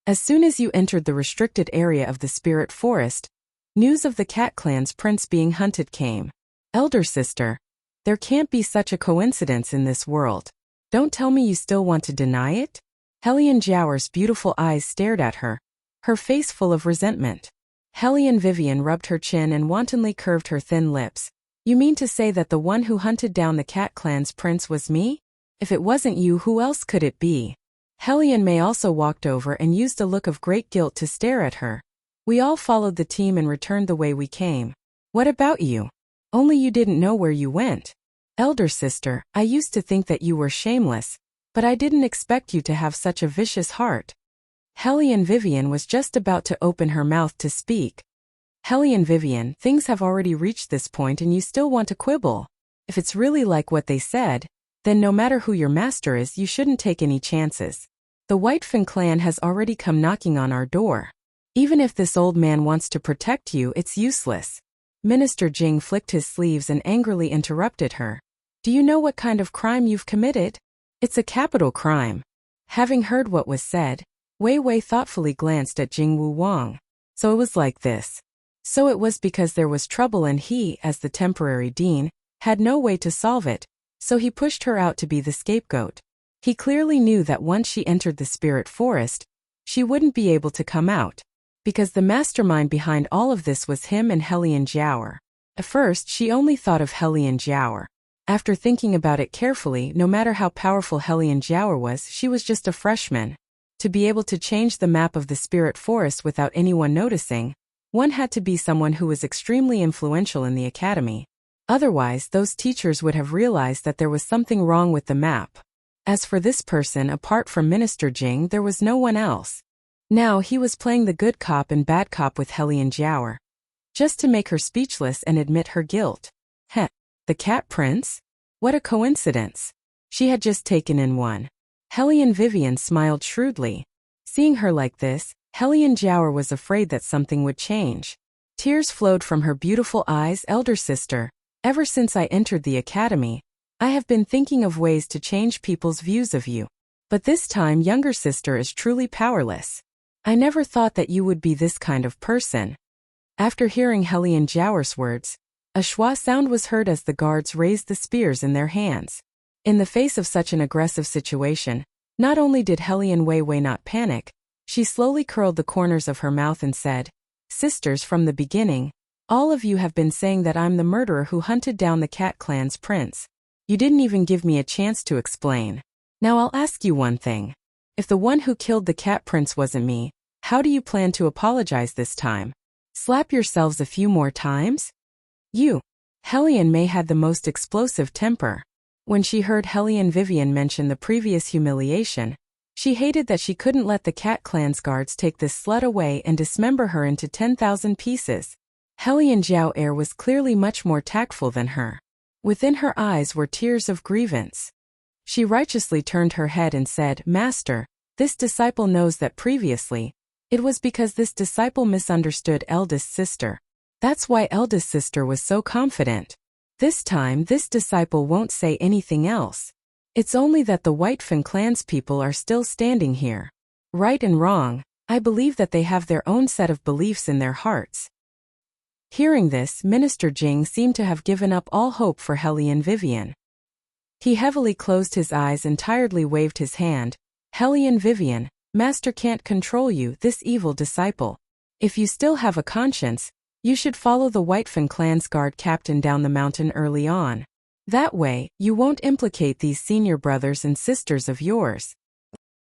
As soon as you entered the restricted area of the spirit forest, news of the Cat Clan's prince being hunted came. Elder sister, there can't be such a coincidence in this world. Don't tell me you still want to deny it? Hellion Jiaoer's beautiful eyes stared at her, her face full of resentment. Hellion Vivian rubbed her chin and wantonly curved her thin lips. You mean to say that the one who hunted down the Cat Clan's prince was me? If it wasn't you, who else could it be? Hellion May also walked over and used a look of great guilt to stare at her. We all followed the team and returned the way we came. What about you? Only you didn't know where you went. Elder sister, I used to think that you were shameless, but I didn't expect you to have such a vicious heart. Hellion Vivian was just about to open her mouth to speak. Hellion Vivian, things have already reached this point and you still want to quibble. If it's really like what they said, then no matter who your master is, you shouldn't take any chances. The Whitefin clan has already come knocking on our door. Even if this old man wants to protect you, it's useless. Minister Jing flicked his sleeves and angrily interrupted her. Do you know what kind of crime you've committed? It's a capital crime. Having heard what was said, Wei Wei thoughtfully glanced at Jingwu Wang. So it was like this. So it was because there was trouble and he, as the temporary dean, had no way to solve it, so he pushed her out to be the scapegoat. He clearly knew that once she entered the spirit forest, she wouldn't be able to come out. Because the mastermind behind all of this was him and Hellion Jiaoer. At first, she only thought of Hellion Jiaoer. After thinking about it carefully, no matter how powerful Hellion Jiaoer was, she was just a freshman. To be able to change the map of the spirit forest without anyone noticing, one had to be someone who was extremely influential in the academy. Otherwise, those teachers would have realized that there was something wrong with the map. As for this person, apart from Minister Jing, there was no one else. Now he was playing the good cop and bad cop with Hellion Jiaoer, just to make her speechless and admit her guilt. Heh, the Cat Prince? What a coincidence. She had just taken in one. Hellion Vivian smiled shrewdly. Seeing her like this, Hellion Jiaoer was afraid that something would change. Tears flowed from her beautiful eyes. Elder sister, ever since I entered the academy, I have been thinking of ways to change people's views of you. But this time younger sister is truly powerless. I never thought that you would be this kind of person. After hearing Hellion Jiaoer's words, a schwa sound was heard as the guards raised the spears in their hands. In the face of such an aggressive situation, not only did Hellion Wei not panic, she slowly curled the corners of her mouth and said, "Sisters, from the beginning, all of you have been saying that I'm the murderer who hunted down the Cat Clan's prince. You didn't even give me a chance to explain. Now I'll ask you one thing. If the one who killed the Cat Prince wasn't me, how do you plan to apologize this time? Slap yourselves a few more times?" You. Hellion Mei had the most explosive temper. When she heard Hellion Vivian mention the previous humiliation, she hated that she couldn't let the Cat Clan's guards take this slut away and dismember her into 10,000 pieces. Hellion Jiaoer was clearly much more tactful than her. Within her eyes were tears of grievance. She righteously turned her head and said, "Master, this disciple knows that previously, it was because this disciple misunderstood eldest sister. That's why eldest sister was so confident. This time this disciple won't say anything else. It's only that the Whitefin clan's people are still standing here. Right and wrong, I believe that they have their own set of beliefs in their hearts." Hearing this, Minister Jing seemed to have given up all hope for Hellion Vivian. He heavily closed his eyes and tiredly waved his hand. "Hellion Vivian, Master can't control you, this evil disciple. If you still have a conscience, you should follow the Whitefin clan's guard captain down the mountain early on. That way, you won't implicate these senior brothers and sisters of yours."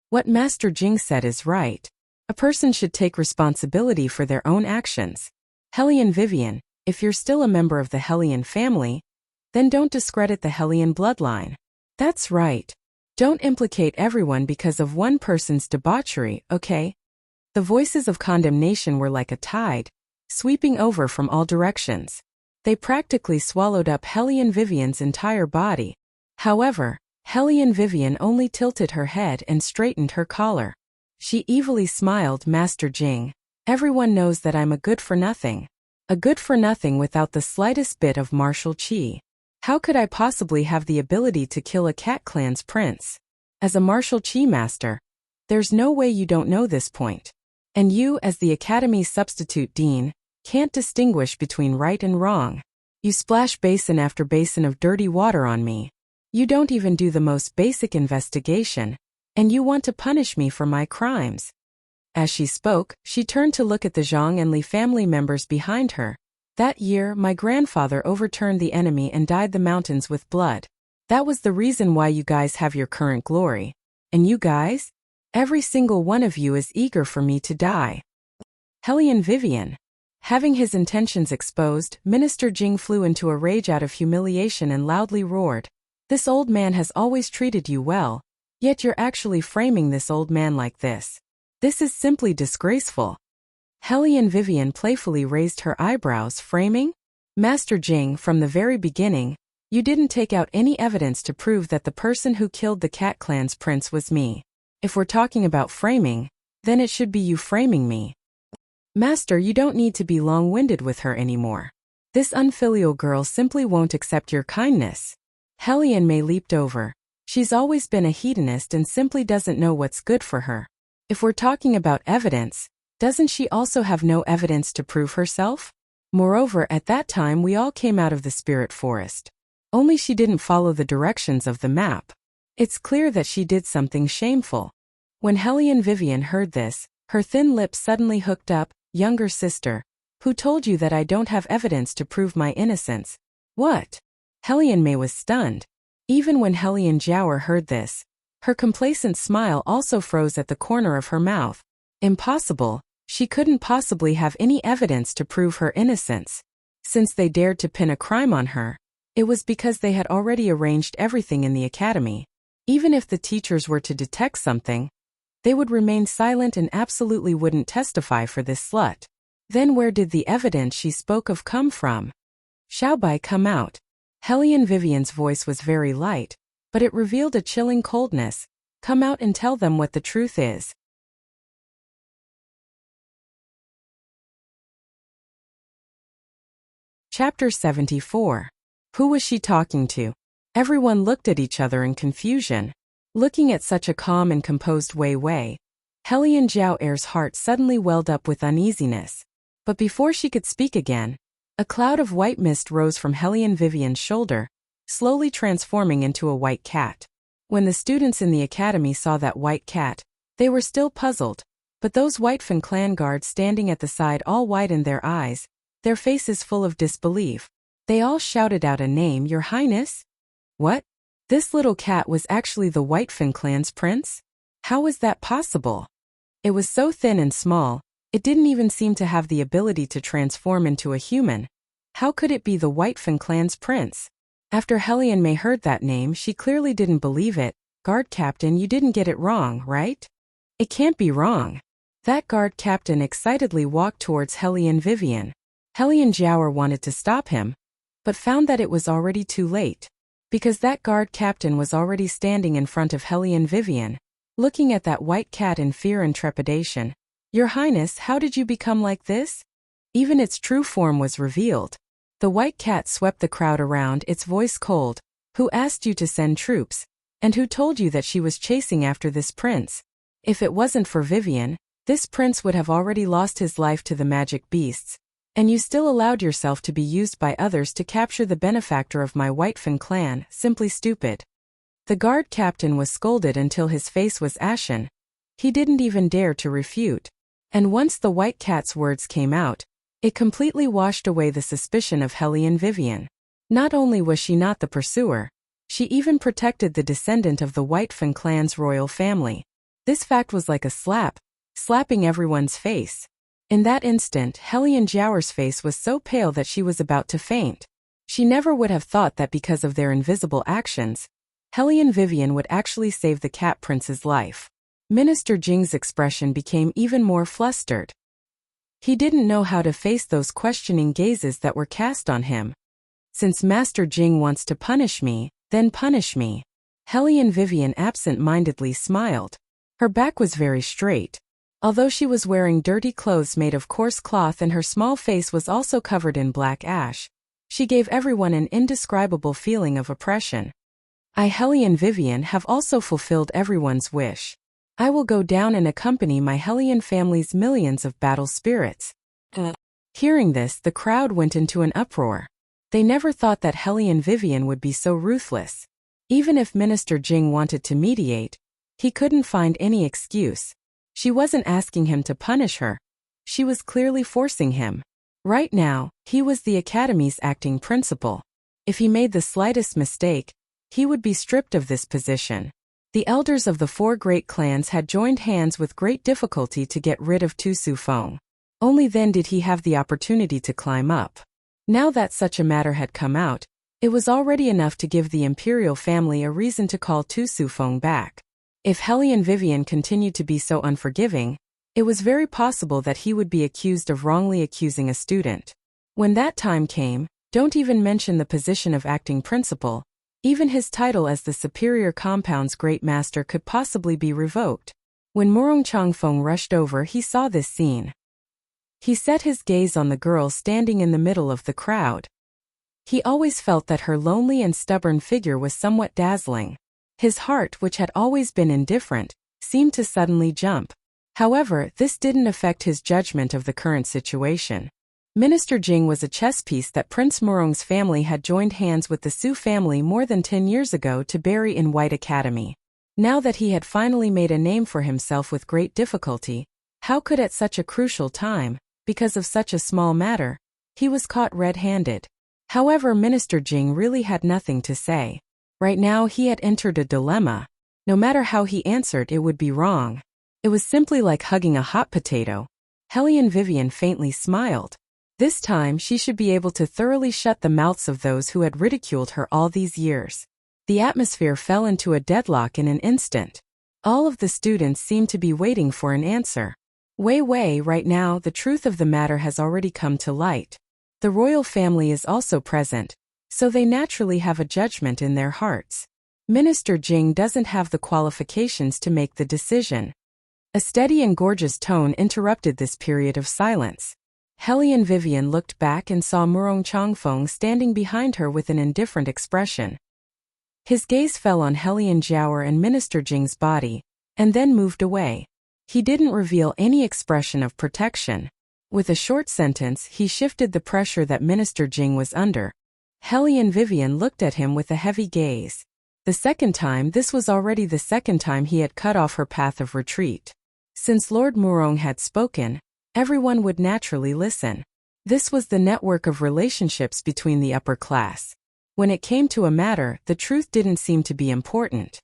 What Master Jing said is right. A person should take responsibility for their own actions. Hellion Vivian, if you're still a member of the Hellion family, then don't discredit the Hellion bloodline. That's right. Don't implicate everyone because of one person's debauchery, okay? The voices of condemnation were like a tide, sweeping over from all directions. They practically swallowed up Hellion Vivian's entire body. However, Hellion Vivian only tilted her head and straightened her collar. She evilly smiled. "Master Jing, everyone knows that I'm a good-for-nothing. A good-for-nothing without the slightest bit of martial qi. How could I possibly have the ability to kill a Cat Clan's prince? As a martial qi master, there's no way you don't know this point. And you, as the Academy's substitute dean, can't distinguish between right and wrong. You splash basin after basin of dirty water on me. You don't even do the most basic investigation, and you want to punish me for my crimes." As she spoke, she turned to look at the Zhang and Li family members behind her. "That year, my grandfather overturned the enemy and dyed the mountains with blood. That was the reason why you guys have your current glory. And you guys? Every single one of you is eager for me to die." Hellion Vivian. Having his intentions exposed, Minister Jing flew into a rage out of humiliation and loudly roared, "This old man has always treated you well, yet you're actually framing this old man like this. This is simply disgraceful." Hellion Vivian playfully raised her eyebrows. "Framing? Master Jing, from the very beginning, you didn't take out any evidence to prove that the person who killed the Cat Clan's prince was me. If we're talking about framing, then it should be you framing me. Master, you don't need to be long-winded with her anymore. This unfilial girl simply won't accept your kindness." Hellion Mei leaped over. She's always been a hedonist and simply doesn't know what's good for her. If we're talking about evidence, doesn't she also have no evidence to prove herself? Moreover, at that time we all came out of the spirit forest. Only she didn't follow the directions of the map. It's clear that she did something shameful. When Hellion Vivian heard this, her thin lips suddenly hooked up. "Younger sister, who told you that I don't have evidence to prove my innocence?" "What?" Hellion Mei was stunned. Even when Hellion Jiaoer heard this, her complacent smile also froze at the corner of her mouth. Impossible, she couldn't possibly have any evidence to prove her innocence. Since they dared to pin a crime on her, it was because they had already arranged everything in the academy. Even if the teachers were to detect something, they would remain silent and absolutely wouldn't testify for this slut. Then where did the evidence she spoke of come from? "Xiaobai, come out." Hellion Vivian's voice was very light, but it revealed a chilling coldness. Come out and tell them what the truth is. Chapter 74. Who was she talking to? Everyone looked at each other in confusion. Looking at such a calm and composed Wei, Helian Jiao Er's heart suddenly welled up with uneasiness. But before she could speak again, a cloud of white mist rose from Helian Vivian's shoulder, slowly transforming into a white cat. When the students in the academy saw that white cat, they were still puzzled, but those White Fan clan guards standing at the side all widened their eyes, their faces full of disbelief. They all shouted out a name, "Your Highness?" What? This little cat was actually the White Fan clan's prince? How was that possible? It was so thin and small, it didn't even seem to have the ability to transform into a human. How could it be the White Fan clan's prince? After Helian Mei heard that name, she clearly didn't believe it. Guard captain, you didn't get it wrong, right? It can't be wrong. That guard captain excitedly walked towards Helian Vivian. Helian Jiao wanted to stop him, but found that it was already too late. Because that guard captain was already standing in front of Helian Vivian, looking at that white cat in fear and trepidation. Your Highness, how did you become like this? Even its true form was revealed. The white cat swept the crowd around, its voice cold. Who asked you to send troops? And who told you that she was chasing after this prince? If it wasn't for Vivian, this prince would have already lost his life to the magic beasts. And you still allowed yourself to be used by others to capture the benefactor of my White Fan clan, simply stupid. The guard captain was scolded until his face was ashen. He didn't even dare to refute. And once the white cat's words came out, it completely washed away the suspicion of Helian Vivian. Not only was she not the pursuer, she even protected the descendant of the White Fan clan's royal family. This fact was like a slap, slapping everyone's face. In that instant, Helian Jiao's face was so pale that she was about to faint. She never would have thought that because of their invisible actions, Helian Vivian would actually save the cat prince's life. Minister Jing's expression became even more flustered. He didn't know how to face those questioning gazes that were cast on him. Since Master Jing wants to punish me, then punish me. Helian Vivian absent-mindedly smiled. Her back was very straight. Although she was wearing dirty clothes made of coarse cloth and her small face was also covered in black ash, she gave everyone an indescribable feeling of oppression. I, Helian Vivian, have also fulfilled everyone's wish. I will go down and accompany my Helian family's millions of battle spirits. Hearing this, the crowd went into an uproar. They never thought that Helian Vivian would be so ruthless. Even if Minister Jing wanted to mediate, he couldn't find any excuse. She wasn't asking him to punish her. She was clearly forcing him. Right now, he was the academy's acting principal. If he made the slightest mistake, he would be stripped of this position. The elders of the four great clans had joined hands with great difficulty to get rid of Tu Su Feng. Only then did he have the opportunity to climb up. Now that such a matter had come out, it was already enough to give the imperial family a reason to call Tu Su Feng back. If Helian Vivian continued to be so unforgiving, it was very possible that he would be accused of wrongly accusing a student. When that time came, don't even mention the position of acting principal. Even his title as the Superior Compound's Great Master could possibly be revoked. When Murong Changfeng rushed over, he saw this scene. He set his gaze on the girl standing in the middle of the crowd. He always felt that her lonely and stubborn figure was somewhat dazzling. His heart, which had always been indifferent, seemed to suddenly jump. However, this didn't affect his judgment of the current situation. Minister Jing was a chess piece that Prince Murong's family had joined hands with the Su family more than 10 years ago to bury in White Academy. Now that he had finally made a name for himself with great difficulty, how could at such a crucial time, because of such a small matter, he was caught red-handed? However, Minister Jing really had nothing to say. Right now he had entered a dilemma. No matter how he answered, it would be wrong. It was simply like hugging a hot potato. Helian Vivian faintly smiled. This time she should be able to thoroughly shut the mouths of those who had ridiculed her all these years. The atmosphere fell into a deadlock in an instant. All of the students seemed to be waiting for an answer. Wei, right now the truth of the matter has already come to light. The royal family is also present, so they naturally have a judgment in their hearts. Minister Jing doesn't have the qualifications to make the decision. A steady and gorgeous tone interrupted this period of silence. Hellion Vivian looked back and saw Murong Changfeng standing behind her with an indifferent expression. His gaze fell on Hellion Jiaoer and Minister Jing's body, and then moved away. He didn't reveal any expression of protection. With a short sentence, he shifted the pressure that Minister Jing was under. Hellion Vivian looked at him with a heavy gaze. The second time, this was already the second time he had cut off her path of retreat. Since Lord Murong had spoken, everyone would naturally listen. This was the network of relationships between the upper class. When it came to a matter, the truth didn't seem to be important.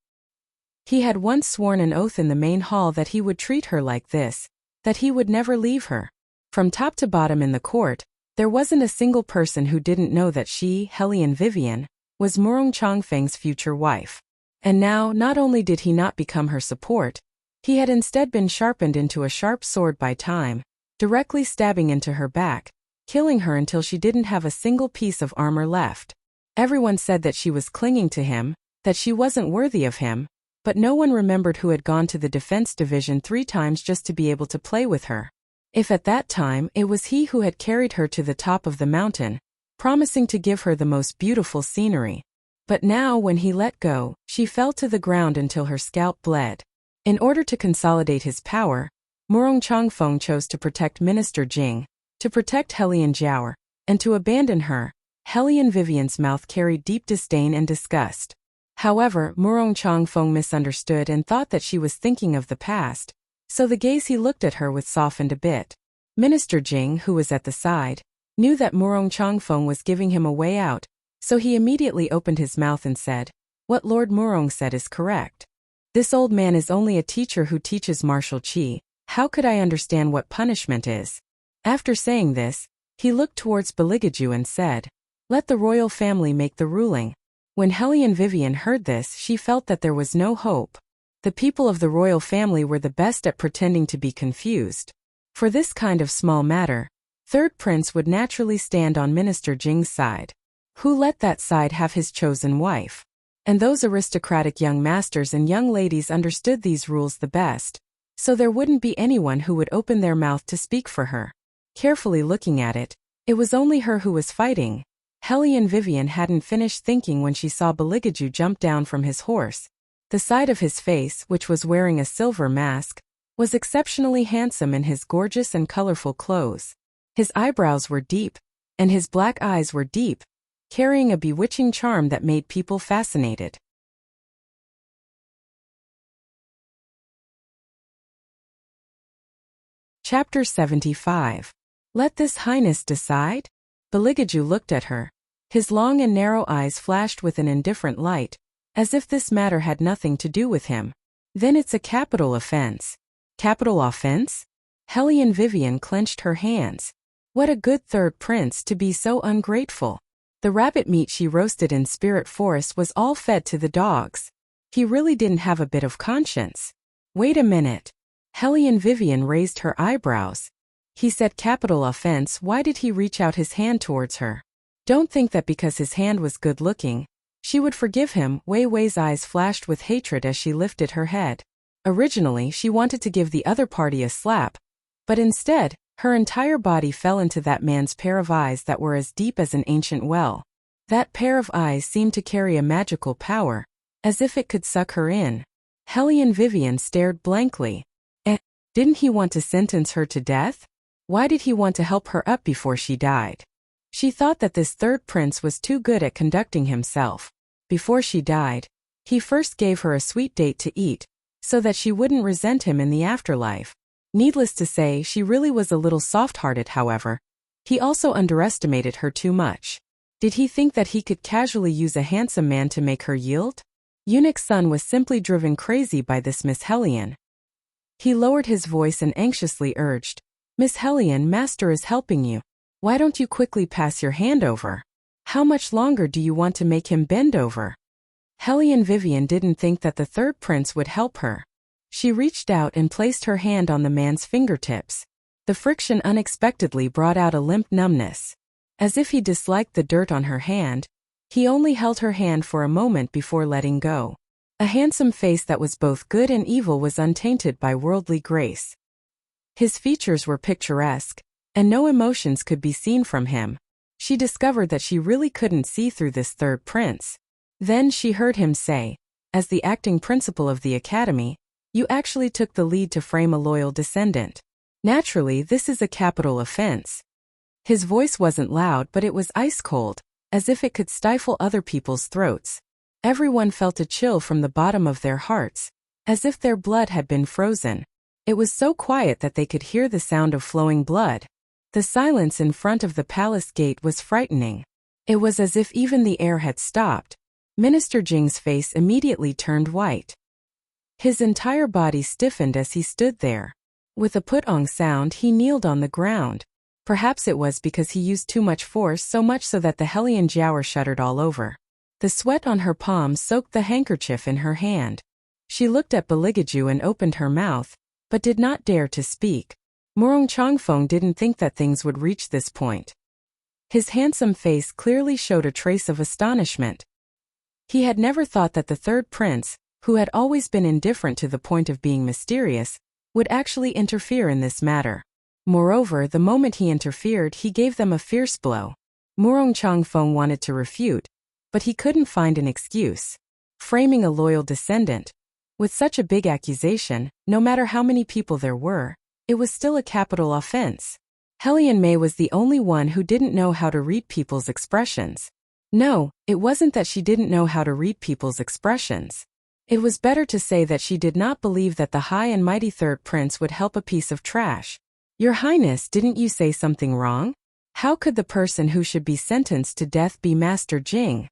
He had once sworn an oath in the main hall that he would treat her like this, that he would never leave her. From top to bottom in the court, there wasn't a single person who didn't know that she, Hellion Vivian, was Murong Changfeng's future wife. And now, not only did he not become her support, he had instead been sharpened into a sharp sword by time, directly stabbing into her back, killing her until she didn't have a single piece of armor left. Everyone said that she was clinging to him, that she wasn't worthy of him, but no one remembered who had gone to the defense division 3 times just to be able to play with her. If at that time it was he who had carried her to the top of the mountain, promising to give her the most beautiful scenery. But now when he let go, she fell to the ground until her scalp bled. In order to consolidate his power, Murong Changfeng chose to protect Minister Jing, to protect Hellion Jiaoer, and to abandon her. Hellion Vivian's mouth carried deep disdain and disgust. However, Murong Changfeng misunderstood and thought that she was thinking of the past, so the gaze he looked at her with softened a bit. Minister Jing, who was at the side, knew that Murong Changfeng was giving him a way out, so he immediately opened his mouth and said, "What Lord Murong said is correct. This old man is only a teacher who teaches martial qi. How could I understand what punishment is?" After saying this, he looked towards Beligaju and said, "Let the royal family make the ruling." When Hellion Vivian heard this, she felt that there was no hope. The people of the royal family were the best at pretending to be confused. For this kind of small matter, Third Prince would naturally stand on Minister Jing's side. Who let that side have his chosen wife? And those aristocratic young masters and young ladies understood these rules the best, so there wouldn't be anyone who would open their mouth to speak for her. Carefully looking at it, it was only her who was fighting. Hellion Vivian hadn't finished thinking when she saw Beligaju jump down from his horse. The side of his face, which was wearing a silver mask, was exceptionally handsome in his gorgeous and colorful clothes. His eyebrows were deep, and his black eyes were deep, carrying a bewitching charm that made people fascinated. Chapter 75. Let this highness decide? Beligaju looked at her. His long and narrow eyes flashed with an indifferent light, as if this matter had nothing to do with him. Then it's a capital offense. Capital offense? Hellion Vivian clenched her hands. What a good third prince to be so ungrateful. The rabbit meat she roasted in Spirit Forest was all fed to the dogs. He really didn't have a bit of conscience. Wait a minute. Hellion Vivian raised her eyebrows. He said capital offense. Why did he reach out his hand towards her? Don't think that because his hand was good-looking, she would forgive him. Wei Wei's eyes flashed with hatred as she lifted her head. Originally, she wanted to give the other party a slap, but instead, her entire body fell into that man's pair of eyes that were as deep as an ancient well. That pair of eyes seemed to carry a magical power, as if it could suck her in. Hellion Vivian stared blankly. Didn't he want to sentence her to death? Why did he want to help her up before she died? She thought that this third prince was too good at conducting himself. Before she died, he first gave her a sweet date to eat, so that she wouldn't resent him in the afterlife. Needless to say, she really was a little soft-hearted. However, he also underestimated her too much. Did he think that he could casually use a handsome man to make her yield? Eunuch's son was simply driven crazy by this Miss Hellion. He lowered his voice and anxiously urged, "Miss Hellion, master is helping you. Why don't you quickly pass your hand over? How much longer do you want to make him bend over?" Hellion Vivian didn't think that the third prince would help her. She reached out and placed her hand on the man's fingertips. The friction unexpectedly brought out a limp numbness. As if he disliked the dirt on her hand, He only held her hand for a moment before letting go. A handsome face that was both good and evil was untainted by worldly grace. His features were picturesque, and no emotions could be seen from him. She discovered that she really couldn't see through this third prince. Then she heard him say, as the acting principal of the academy, "You actually took the lead to frame a loyal descendant. Naturally, this is a capital offense." His voice wasn't loud, but it was ice-cold, as if it could stifle other people's throats. Everyone felt a chill from the bottom of their hearts, as if their blood had been frozen. It was so quiet that they could hear the sound of flowing blood. The silence in front of the palace gate was frightening. It was as if even the air had stopped. Minister Jing's face immediately turned white. His entire body stiffened as he stood there. With a put-ong sound, he kneeled on the ground. Perhaps it was because he used too much force, so much so that the Hellion Jiao shuddered all over. The sweat on her palms soaked the handkerchief in her hand. She looked at Beligaju and opened her mouth, but did not dare to speak. Murong Changfeng didn't think that things would reach this point. His handsome face clearly showed a trace of astonishment. He had never thought that the third prince, who had always been indifferent to the point of being mysterious, would actually interfere in this matter. Moreover, the moment he interfered, he gave them a fierce blow. Murong Changfeng wanted to refute, but he couldn't find an excuse. Framing a loyal descendant. With such a big accusation, no matter how many people there were, it was still a capital offense. Hellion Mei was the only one who didn't know how to read people's expressions. No, it wasn't that she didn't know how to read people's expressions. It was better to say that she did not believe that the high and mighty third prince would help a piece of trash. "Your Highness, didn't you say something wrong? How could the person who should be sentenced to death be Master Jing?"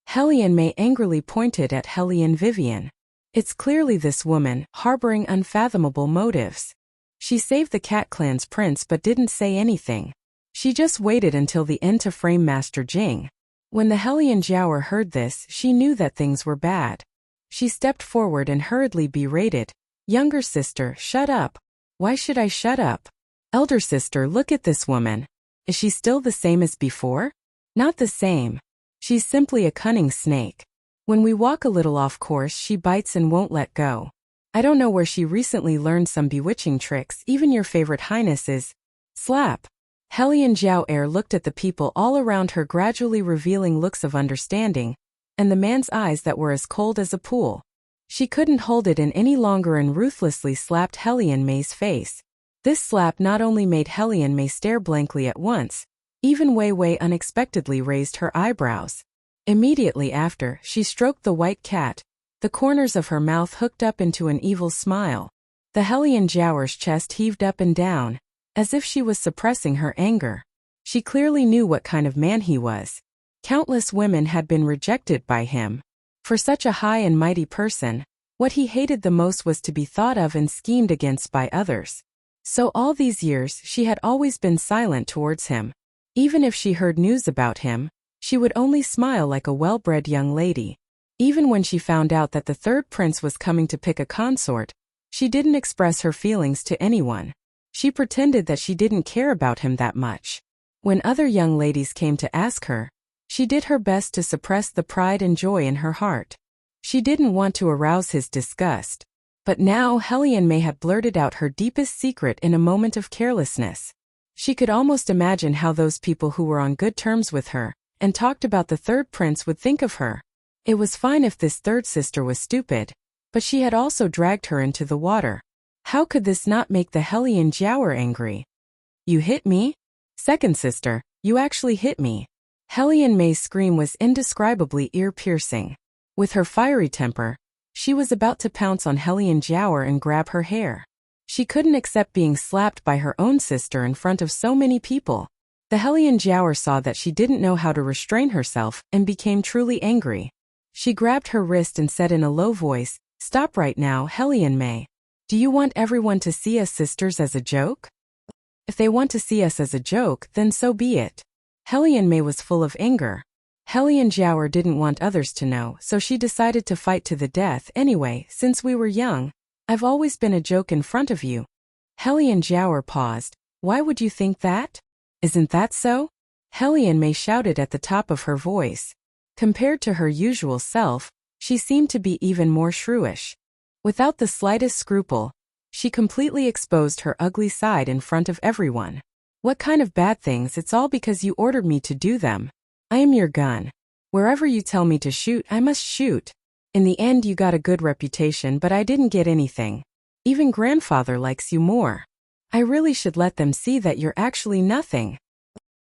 Hellion Mei angrily pointed at Hellion Vivian. It's clearly this woman, harboring unfathomable motives. She saved the Cat Clan's prince but didn't say anything. She just waited until the end to frame Master Jing. When the Hellion Jiao heard this, she knew that things were bad. She stepped forward and hurriedly berated, "Younger sister, shut up." "Why should I shut up?" "Elder sister, look at this woman. Is she still the same as before?" "Not the same. She's simply a cunning snake. When we walk a little off course, she bites and won't let go. I don't know where she recently learned some bewitching tricks. Even your favorite highness is..." Slap. Hellion Jiao looked at the people all around her, gradually revealing looks of understanding, and the man's eyes that were as cold as a pool. She couldn't hold it in any longer and ruthlessly slapped Hellion Mei's face. This slap not only made Hellion Mei stare blankly at once, even Wei Wei unexpectedly raised her eyebrows. Immediately after, she stroked the white cat, the corners of her mouth hooked up into an evil smile. The Hellion Jiao's chest heaved up and down, as if she was suppressing her anger. She clearly knew what kind of man he was. Countless women had been rejected by him. For such a high and mighty person, what he hated the most was to be thought of and schemed against by others. So all these years she had always been silent towards him. Even if she heard news about him, she would only smile like a well-bred young lady. Even when she found out that the third prince was coming to pick a consort, she didn't express her feelings to anyone. She pretended that she didn't care about him that much. When other young ladies came to ask her, she did her best to suppress the pride and joy in her heart. She didn't want to arouse his disgust. But now Hellion Mei had blurted out her deepest secret in a moment of carelessness. She could almost imagine how those people who were on good terms with her and talked about the third prince would think of her. It was fine if this third sister was stupid, but she had also dragged her into the water. How could this not make the Hellion Jiao angry? "You hit me? Second sister, you actually hit me." Hellion Mei's scream was indescribably ear-piercing. With her fiery temper, she was about to pounce on Hellion Jiao and grab her hair. She couldn't accept being slapped by her own sister in front of so many people. The Hellion Jiao saw that she didn't know how to restrain herself and became truly angry. She grabbed her wrist and said in a low voice, "Stop right now, Hellion Mei. Do you want everyone to see us sisters as a joke? If they want to see us as a joke, then so be it." Hellion Mei was full of anger. Hellion Jiao didn't want others to know, so she decided to fight to the death anyway. "Since we were young, I've always been a joke in front of you." Hellion Jiao paused. "Why would you think that? Isn't that so?" Hellion Mei shouted at the top of her voice. Compared to her usual self, she seemed to be even more shrewish. Without the slightest scruple, she completely exposed her ugly side in front of everyone. What kind of bad things? It's all because you ordered me to do them. I am your gun. Wherever you tell me to shoot, I must shoot. In the end you got a good reputation, but I didn't get anything. Even grandfather likes you more. I really should let them see that you're actually nothing.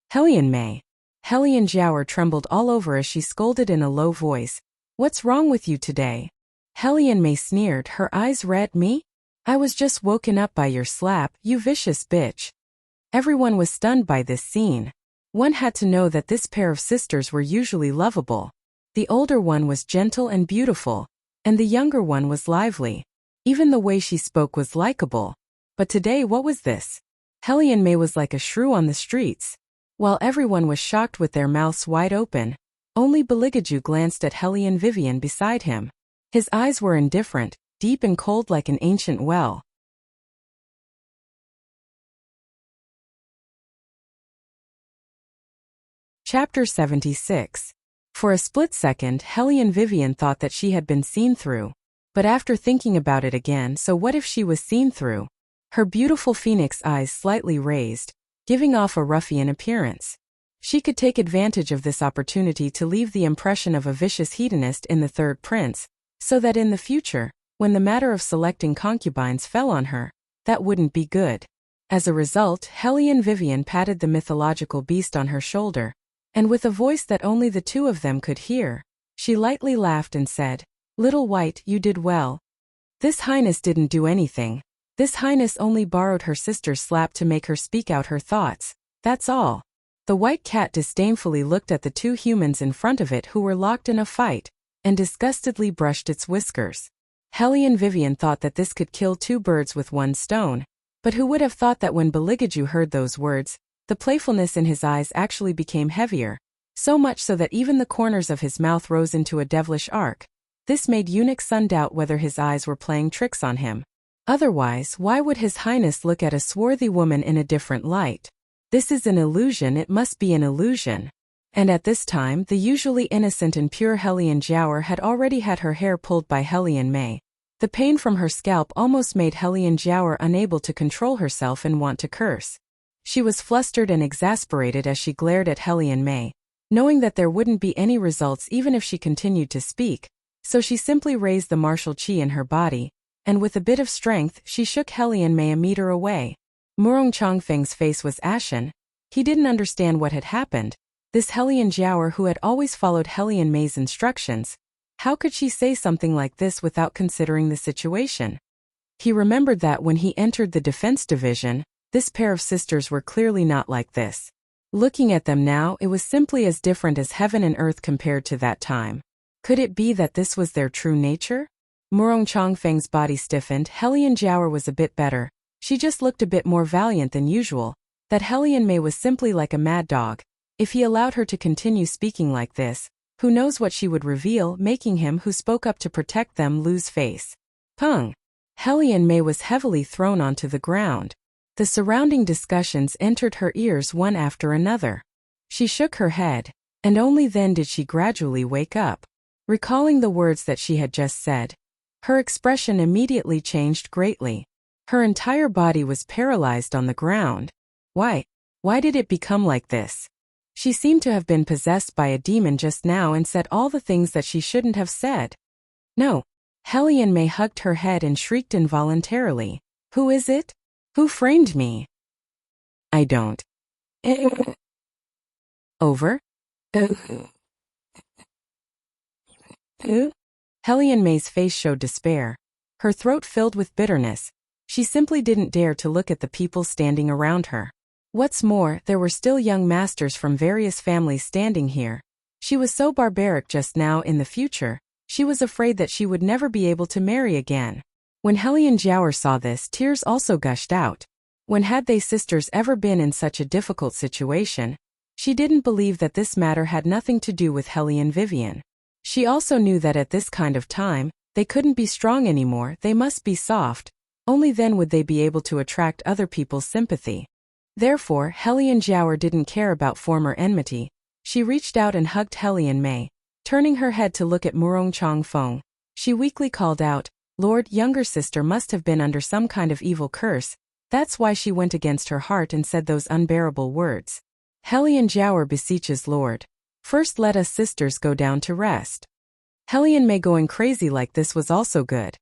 Hellion Mei. Hellion Jiao trembled all over as she scolded in a low voice. What's wrong with you today? Hellion Mei sneered, her eyes red. Me? I was just woken up by your slap, you vicious bitch. Everyone was stunned by this scene. One had to know that this pair of sisters were usually lovable. The older one was gentle and beautiful, and the younger one was lively. Even the way she spoke was likable. But today what was this? Hellion Mei was like a shrew on the streets. While everyone was shocked with their mouths wide open, only Beligaju glanced at Hellion Vivian beside him. His eyes were indifferent, deep and cold like an ancient well. Chapter 76. For a split second, Hellion Vivian thought that she had been seen through. But after thinking about it again, so what if she was seen through? Her beautiful phoenix eyes slightly raised, giving off a ruffian appearance. She could take advantage of this opportunity to leave the impression of a vicious hedonist in the third prince, so that in the future, when the matter of selecting concubines fell on her, that wouldn't be good. As a result, Hellion Vivian patted the mythological beast on her shoulder, and with a voice that only the two of them could hear, she lightly laughed and said, Little White, you did well. This highness didn't do anything. This highness only borrowed her sister's slap to make her speak out her thoughts, that's all. The white cat disdainfully looked at the two humans in front of it who were locked in a fight, and disgustedly brushed its whiskers. Hellion Vivian thought that this could kill two birds with one stone, but who would have thought that when Beligaju heard those words, the playfulness in his eyes actually became heavier, so much so that even the corners of his mouth rose into a devilish arc. This made Eunuch Sun doubt whether his eyes were playing tricks on him. Otherwise, why would His Highness look at a swarthy woman in a different light? This is an illusion, it must be an illusion. And at this time, the usually innocent and pure Hellion Jiao had already had her hair pulled by Hellion Mei. The pain from her scalp almost made Hellion Jiao unable to control herself and want to curse. She was flustered and exasperated as she glared at Hellion Mei, knowing that there wouldn't be any results even if she continued to speak, so she simply raised the martial chi in her body, and with a bit of strength she shook Hellion Mei a meter away. Murong Chongfeng's face was ashen. He didn't understand what had happened. This Hellion Jiao who had always followed Hellion Mei's instructions, how could she say something like this without considering the situation? He remembered that when he entered the defense division, this pair of sisters were clearly not like this. Looking at them now, it was simply as different as heaven and earth compared to that time. Could it be that this was their true nature? Murong Chongfeng's body stiffened. Hellion Jiao was a bit better. She just looked a bit more valiant than usual. That Hellion Mei was simply like a mad dog. If he allowed her to continue speaking like this, who knows what she would reveal, making him who spoke up to protect them lose face. Pung! Hellion Mei was heavily thrown onto the ground. The surrounding discussions entered her ears one after another. She shook her head, and only then did she gradually wake up. Recalling the words that she had just said, her expression immediately changed greatly. Her entire body was paralyzed on the ground. Why did it become like this? She seemed to have been possessed by a demon just now and said all the things that she shouldn't have said. No. Hellion Mei hugged her head and shrieked involuntarily. Who is it? Who framed me? I don't. Over? Hellion Mei's face showed despair. Her throat filled with bitterness. She simply didn't dare to look at the people standing around her. What's more, there were still young masters from various families standing here. She was so barbaric just now. In the future, she was afraid that she would never be able to marry again. When Hellion Jiao saw this, tears also gushed out. When had they sisters ever been in such a difficult situation? She didn't believe that this matter had nothing to do with Hellion Vivian. She also knew that at this kind of time, they couldn't be strong anymore, they must be soft. Only then would they be able to attract other people's sympathy. Therefore, Hellion Jiao didn't care about former enmity. She reached out and hugged Hellion Mei. Turning her head to look at Murong Changfeng, she weakly called out, "Lord, younger sister must have been under some kind of evil curse. That's why she went against her heart and said those unbearable words. Helian Jiaoer beseeches Lord. First let us sisters go down to rest." Helian Mei going crazy like this was also good.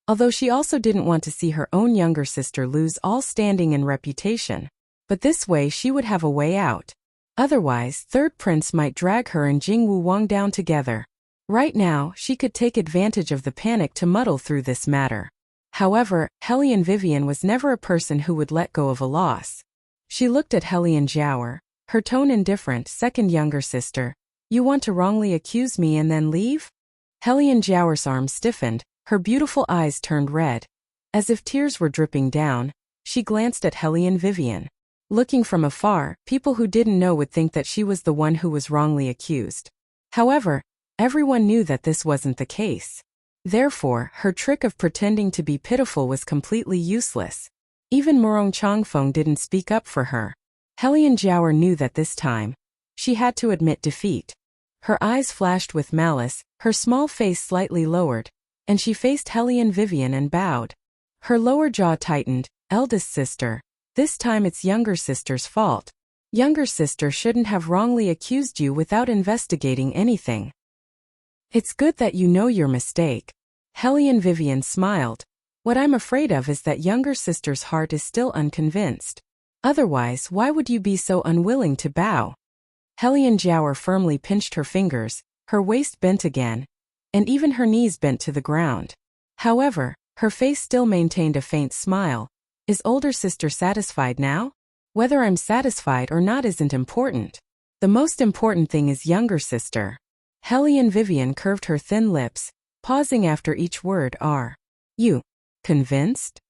Although she also didn't want to see her own younger sister lose all standing and reputation. But this way she would have a way out. Otherwise, third prince might drag her and Jing Wuwang down together. Right now, she could take advantage of the panic to muddle through this matter. However, Helian Vivian was never a person who would let go of a loss. She looked at Helian Jiaoer, her tone indifferent. "Second younger sister, you want to wrongly accuse me and then leave?" Helian Jiaoer's arm stiffened, her beautiful eyes turned red. As if tears were dripping down, she glanced at Helian Vivian. Looking from afar, people who didn't know would think that she was the one who was wrongly accused. However, everyone knew that this wasn't the case. Therefore, her trick of pretending to be pitiful was completely useless. Even Murong Changfeng didn't speak up for her. Helian Jiaoer knew that this time, she had to admit defeat. Her eyes flashed with malice, her small face slightly lowered, and she faced Helian Vivian and bowed. Her lower jaw tightened. "Eldest sister, this time it's younger sister's fault. Younger sister shouldn't have wrongly accused you without investigating anything. It's good that you know your mistake." Helian Vivian smiled. "What I'm afraid of is that younger sister's heart is still unconvinced. Otherwise, why would you be so unwilling to bow?" Helian Jiaoer firmly pinched her fingers, her waist bent again, and even her knees bent to the ground. However, her face still maintained a faint smile. "Is older sister satisfied now? Whether I'm satisfied or not isn't important. The most important thing is younger sister." Helian Vivian curved her thin lips, pausing after each word. "Are you convinced?"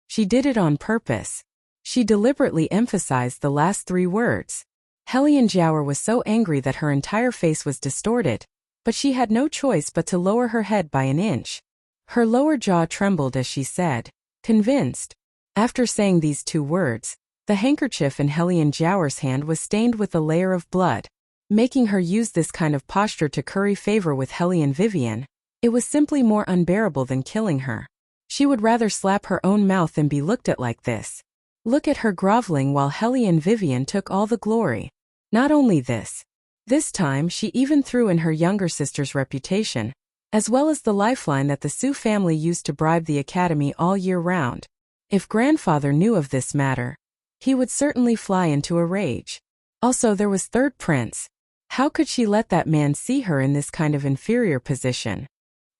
She did it on purpose. She deliberately emphasized the last three words. Helian Jiaoer was so angry that her entire face was distorted, but she had no choice but to lower her head by an inch. Her lower jaw trembled as she said, "Convinced." After saying these two words, the handkerchief in Helian Jiaoer's hand was stained with a layer of blood. Making her use this kind of posture to curry favor with Helian Vivian, it was simply more unbearable than killing her. She would rather slap her own mouth than be looked at like this. Look at her groveling while Helian Vivian took all the glory. Not only this time she even threw in her younger sister's reputation, as well as the lifeline that the Su family used to bribe the academy all year round. If grandfather knew of this matter, he would certainly fly into a rage. Also, there was third prince. How could she let that man see her in this kind of inferior position?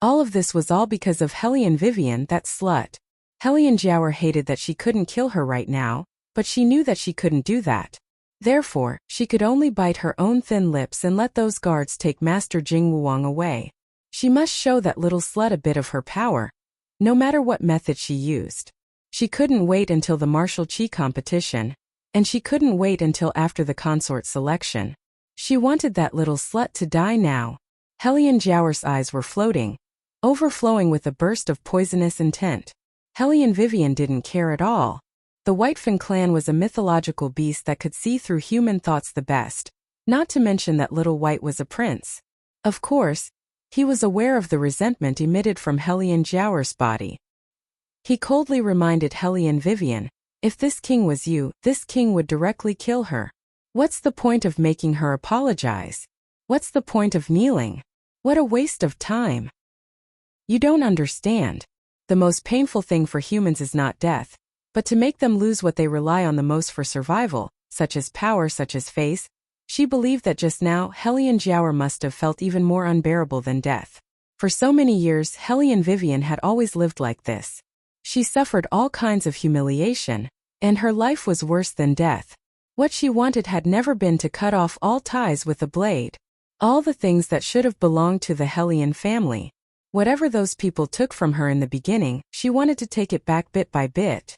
All of this was all because of Helian Vivian, that slut. Helian Jiaoer hated that she couldn't kill her right now, but she knew that she couldn't do that. Therefore, she could only bite her own thin lips and let those guards take Master Jing Wuwang away. She must show that little slut a bit of her power, no matter what method she used. She couldn't wait until the martial qi competition, and she couldn't wait until after the consort selection. She wanted that little slut to die now. Helian Jiaoer's eyes were floating, overflowing with a burst of poisonous intent. Helian Vivian didn't care at all. The Whitefin clan was a mythological beast that could see through human thoughts the best, not to mention that Little White was a prince. Of course, he was aware of the resentment emitted from Helian Jiaoer's body. He coldly reminded Helian Vivian, "If this king was you, this king would directly kill her. What's the point of making her apologize? What's the point of kneeling? What a waste of time. You don't understand. The most painful thing for humans is not death, but to make them lose what they rely on the most for survival, such as power, such as face." She believed that just now Helian Jiaoer must have felt even more unbearable than death. For so many years, Helian Vivian had always lived like this. She suffered all kinds of humiliation, and her life was worse than death. What she wanted had never been to cut off all ties with a blade. All the things that should have belonged to the Helian family. Whatever those people took from her in the beginning, she wanted to take it back bit by bit.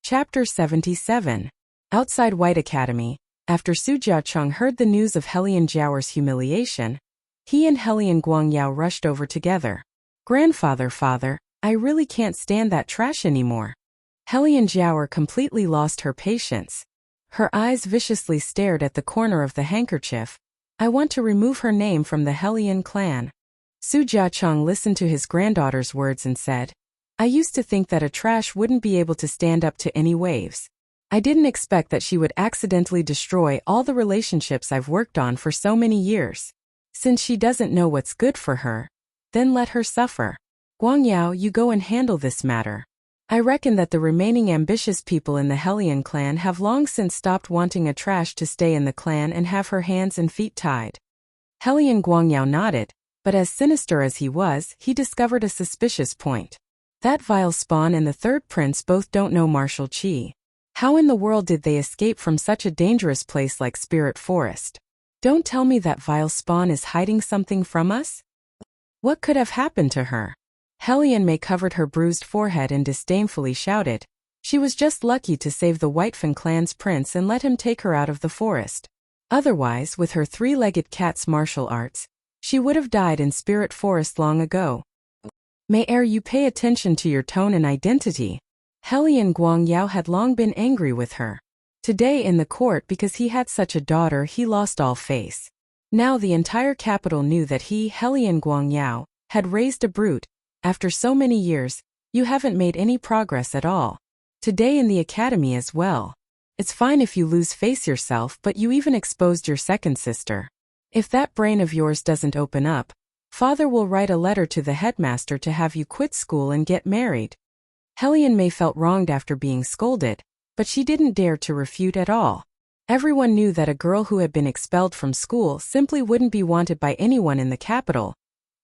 Chapter 77. Outside White Academy. After Su Jiacheng heard the news of Helian Jiaoer's humiliation, he and Helian Guangyao rushed over together. Father, I really can't stand that trash anymore." Helian Jiaoer completely lost her patience. Her eyes viciously stared at the corner of the handkerchief. I want to remove her name from the Hellion clan. Su Jiacheng listened to his granddaughter's words and said, I used to think that a trash wouldn't be able to stand up to any waves. I didn't expect that she would accidentally destroy all the relationships I've worked on for so many years. Since she doesn't know what's good for her, then let her suffer. Guangyao, you go and handle this matter. I reckon that the remaining ambitious people in the Hellion clan have long since stopped wanting a trash to stay in the clan and have her hands and feet tied. Hellion Guangyao nodded, but as sinister as he was, he discovered a suspicious point. That vile spawn and the third prince both don't know martial qi. How in the world did they escape from such a dangerous place like Spirit Forest? Don't tell me that vile spawn is hiding something from us? What could have happened to her? Hellion Mei covered her bruised forehead and disdainfully shouted. She was just lucky to save the Whitefang clan's prince and let him take her out of the forest. Otherwise, with her three-legged cat's martial arts, she would have died in Spirit Forest long ago. May you pay attention to your tone and identity. Hellion Guangyao had long been angry with her. Today in the court, because he had such a daughter, he lost all face. Now the entire capital knew that he, Hellion Guangyao, had raised a brute. After so many years, you haven't made any progress at all. Today in the academy as well. It's fine if you lose face yourself, but you even exposed your second sister. If that brain of yours doesn't open up, Father will write a letter to the headmaster to have you quit school and get married. Hellion Mei felt wronged after being scolded, but she didn't dare to refute at all. Everyone knew that a girl who had been expelled from school simply wouldn't be wanted by anyone in the capital,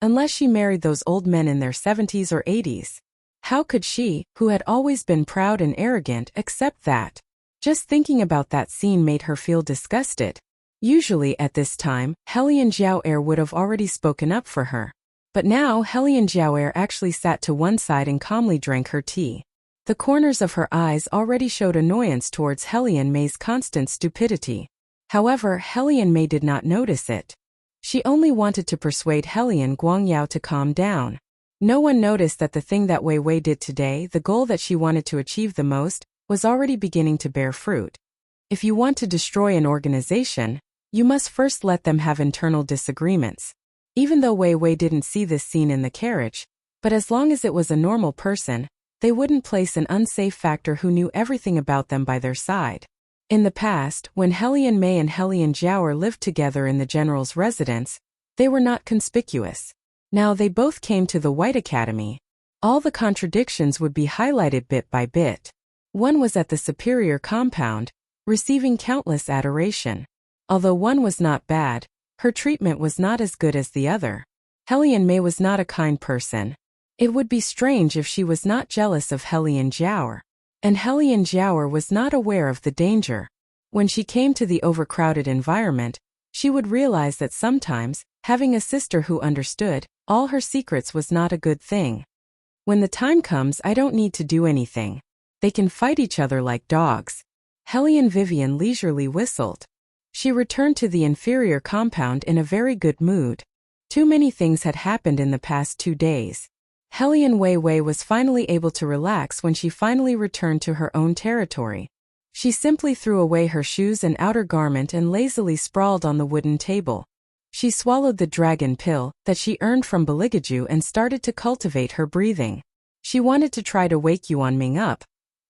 unless she married those old men in their 70s or 80s. How could she, who had always been proud and arrogant, accept that? Just thinking about that scene made her feel disgusted. Usually at this time, Hellion Jiao'er would have already spoken up for her. But now Hellion Jiao'er actually sat to one side and calmly drank her tea. The corners of her eyes already showed annoyance towards Hellion Mei's constant stupidity. However, Hellion Mei did not notice it. She only wanted to persuade Hellion Guangyao to calm down. No one noticed that the thing that Wei Wei did today, the goal that she wanted to achieve the most, was already beginning to bear fruit. If you want to destroy an organization, you must first let them have internal disagreements. Even though Wei Wei didn't see this scene in the carriage, but as long as it was a normal person, they wouldn't place an unsafe factor who knew everything about them by their side. In the past, when Hellion Mei and Hellion Jiao'er lived together in the general's residence, they were not conspicuous. Now they both came to the White Academy. All the contradictions would be highlighted bit by bit. One was at the superior compound, receiving countless adoration. Although one was not bad, her treatment was not as good as the other. Hellion Mei was not a kind person. It would be strange if she was not jealous of Hellion Jiao'er. And Hellion Jiao'er was not aware of the danger. When she came to the overcrowded environment, she would realize that sometimes, having a sister who understood all her secrets was not a good thing. When the time comes, I don't need to do anything. They can fight each other like dogs. Hellion Vivian leisurely whistled. She returned to the inferior compound in a very good mood. Too many things had happened in the past 2 days. Hellion Wei Wei was finally able to relax when she finally returned to her own territory. She simply threw away her shoes and outer garment and lazily sprawled on the wooden table. She swallowed the dragon pill that she earned from Beligaju and started to cultivate her breathing. She wanted to try to wake Yuan Ming up,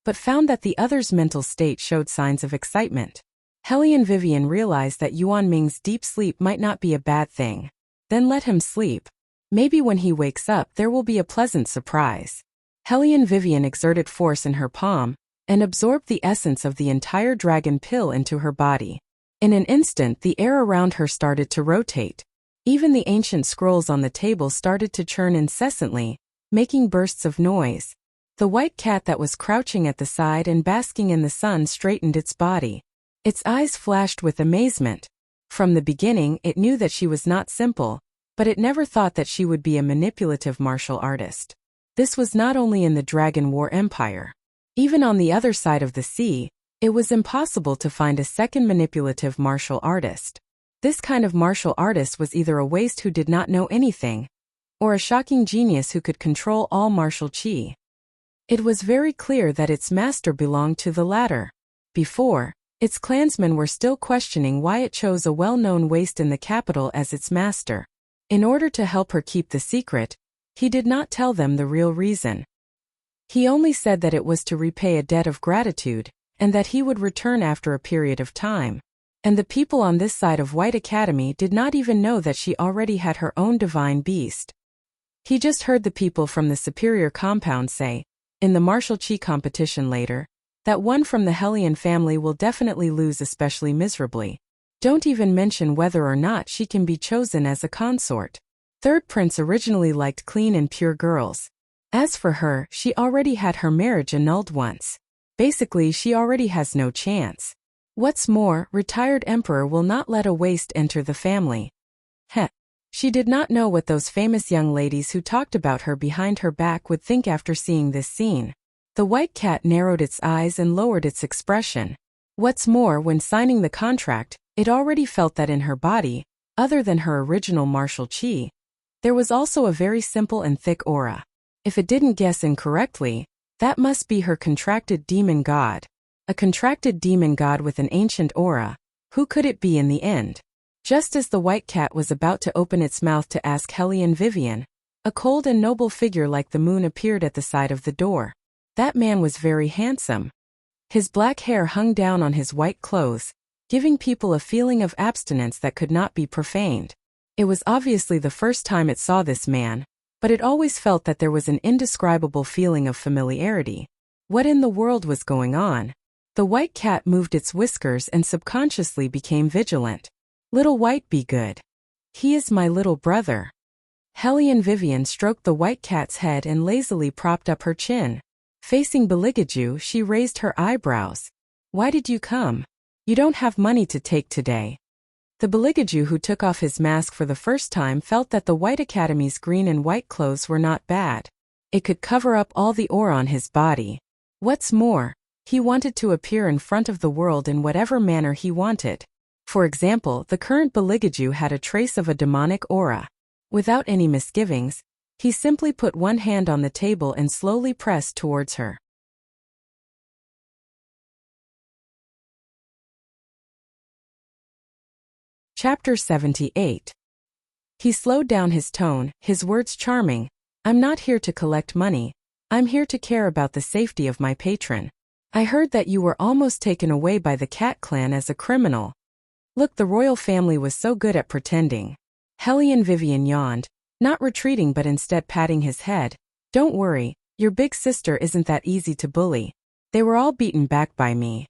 but found that the other's mental state showed signs of excitement. Hellion Vivian realized that Yuan Ming's deep sleep might not be a bad thing. Then let him sleep. Maybe when he wakes up there will be a pleasant surprise. Hellion Vivian exerted force in her palm and absorbed the essence of the entire dragon pill into her body. In an instant the air around her started to rotate. Even the ancient scrolls on the table started to churn incessantly, making bursts of noise. The white cat that was crouching at the side and basking in the sun straightened its body. Its eyes flashed with amazement. From the beginning it knew that she was not simple, but it never thought that she would be a manipulative martial artist. This was not only in the Dragon War Empire. Even on the other side of the sea, it was impossible to find a second manipulative martial artist. This kind of martial artist was either a waste who did not know anything, or a shocking genius who could control all martial qi. It was very clear that its master belonged to the latter. Before, Its clansmen were still questioning why it chose a well-known waste in the capital as its master. In order to help her keep the secret, he did not tell them the real reason. He only said that it was to repay a debt of gratitude, and that he would return after a period of time. And the people on this side of White Academy did not even know that she already had her own divine beast. He just heard the people from the superior compound say, in the martial chi competition later, that one from the Hellion family will definitely lose, especially miserably. Don't even mention whether or not she can be chosen as a consort. Third Prince originally liked clean and pure girls. As for her, she already had her marriage annulled once. Basically, she already has no chance. What's more, retired emperor will not let a waste enter the family. Heh. She did not know what those famous young ladies who talked about her behind her back would think after seeing this scene. The white cat narrowed its eyes and lowered its expression. What's more, when signing the contract, it already felt that in her body, other than her original martial chi, there was also a very simple and thick aura. If it didn't guess incorrectly, that must be her contracted demon god. A contracted demon god with an ancient aura. Who could it be in the end? Just as the white cat was about to open its mouth to ask Hellion Vivian, a cold and noble figure like the moon appeared at the side of the door. That man was very handsome. His black hair hung down on his white clothes, giving people a feeling of abstinence that could not be profaned. It was obviously the first time it saw this man, but it always felt that there was an indescribable feeling of familiarity. What in the world was going on? The white cat moved its whiskers and subconsciously became vigilant. Little White, be good. He is my little brother. Hellion Vivian stroked the white cat's head and lazily propped up her chin. Facing Beligaju, she raised her eyebrows. Why did you come? You don't have money to take today. The Beligaju, who took off his mask for the first time, felt that the White Academy's green and white clothes were not bad. It could cover up all the aura on his body. What's more, he wanted to appear in front of the world in whatever manner he wanted. For example, the current Beligaju had a trace of a demonic aura. Without any misgivings, he simply put one hand on the table and slowly pressed towards her. Chapter 78. He slowed down his tone, his words charming. I'm not here to collect money. I'm here to care about the safety of my patron. I heard that you were almost taken away by the Cat Clan as a criminal. Look, the royal family was so good at pretending. Hellion Vivian yawned, not retreating but instead patting his head. Don't worry, your big sister isn't that easy to bully. They were all beaten back by me.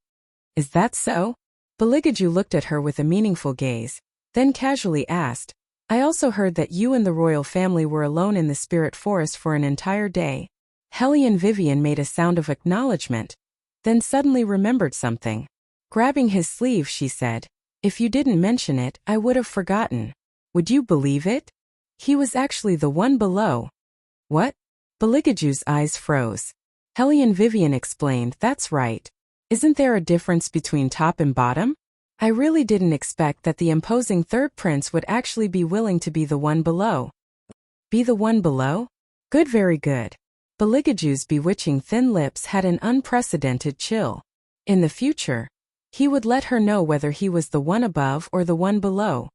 Is that so? Beligaju looked at her with a meaningful gaze, then casually asked, I also heard that you and the royal family were alone in the spirit forest for an entire day. Hellion Vivian made a sound of acknowledgement, then suddenly remembered something. Grabbing his sleeve, she said, if you didn't mention it, I would have forgotten. Would you believe it? He was actually the one below. What? Beligaju's eyes froze. Hellion Vivian explained, that's right. Isn't there a difference between top and bottom? I really didn't expect that the imposing third prince would actually be willing to be the one below. Be the one below? Good, very good. Beligaju's bewitching thin lips had an unprecedented chill. In the future, he would let her know whether he was the one above or the one below.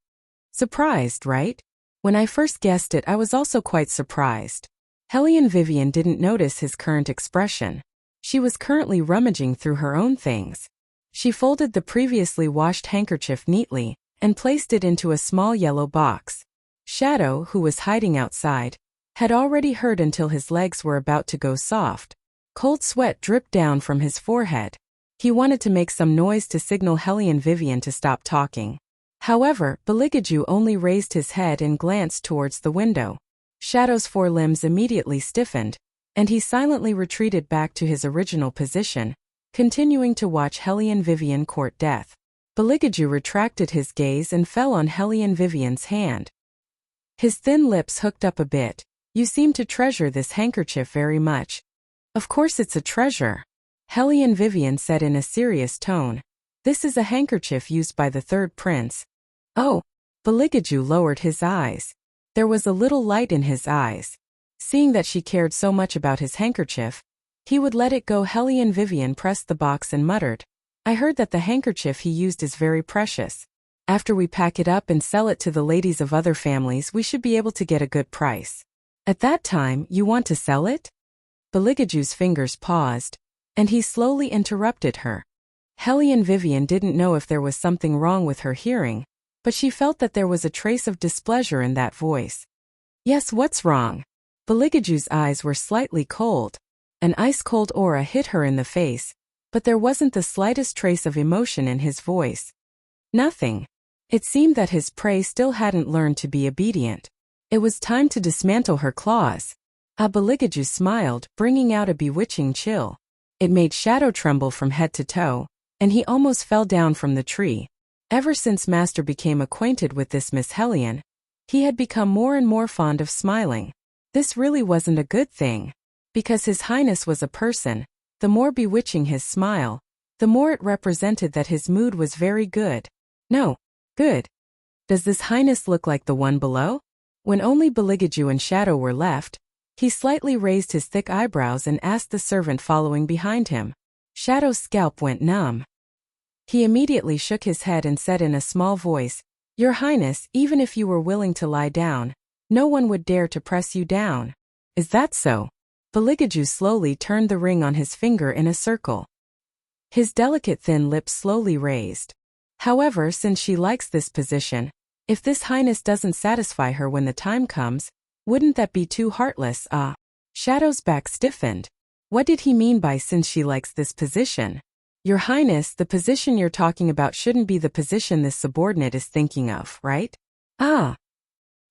Surprised, right? When I first guessed it, I was also quite surprised. Hellion Vivian didn't notice his current expression. She was currently rummaging through her own things. She folded the previously washed handkerchief neatly and placed it into a small yellow box. Shadow, who was hiding outside, had already heard until his legs were about to go soft. Cold sweat dripped down from his forehead. He wanted to make some noise to signal Hellion Vivian to stop talking. However, Beligaju only raised his head and glanced towards the window. Shadow's forelimbs immediately stiffened, and he silently retreated back to his original position, continuing to watch Hellion Vivian court death. Beligaju retracted his gaze and fell on Hellion Vivian's hand. His thin lips hooked up a bit. You seem to treasure this handkerchief very much. Of course it's a treasure. Hellion Vivian said in a serious tone. This is a handkerchief used by the third prince. Oh. Beligaju lowered his eyes. There was a little light in his eyes. Seeing that she cared so much about his handkerchief, he would let it go. Hellion Vivian pressed the box and muttered, I heard that the handkerchief he used is very precious. After we pack it up and sell it to the ladies of other families, we should be able to get a good price. At that time, you want to sell it? Beligaju's fingers paused, and he slowly interrupted her. Hellion Vivian didn't know if there was something wrong with her hearing, but she felt that there was a trace of displeasure in that voice. Yes, what's wrong? Beligaju's eyes were slightly cold. An ice-cold aura hit her in the face, but there wasn't the slightest trace of emotion in his voice. Nothing. It seemed that his prey still hadn't learned to be obedient. It was time to dismantle her claws. Beligaju smiled, bringing out a bewitching chill. It made Shadow tremble from head to toe, and he almost fell down from the tree. Ever since Master became acquainted with this Miss Hellion, he had become more and more fond of smiling. This really wasn't a good thing. Because His Highness was a person, the more bewitching his smile, the more it represented that his mood was very good. No. Good. Does this Highness look like the one below? When only Beligaju and Shadow were left, he slightly raised his thick eyebrows and asked the servant following behind him. Shadow's scalp went numb. He immediately shook his head and said in a small voice, Your Highness, even if you were willing to lie down, no one would dare to press you down. Is that so? Beligaju slowly turned the ring on his finger in a circle. His delicate thin lips slowly raised. However, since she likes this position, if this Highness doesn't satisfy her when the time comes, wouldn't that be too heartless? Shadow's back stiffened. What did he mean by since she likes this position? Your Highness, the position you're talking about shouldn't be the position this subordinate is thinking of, right?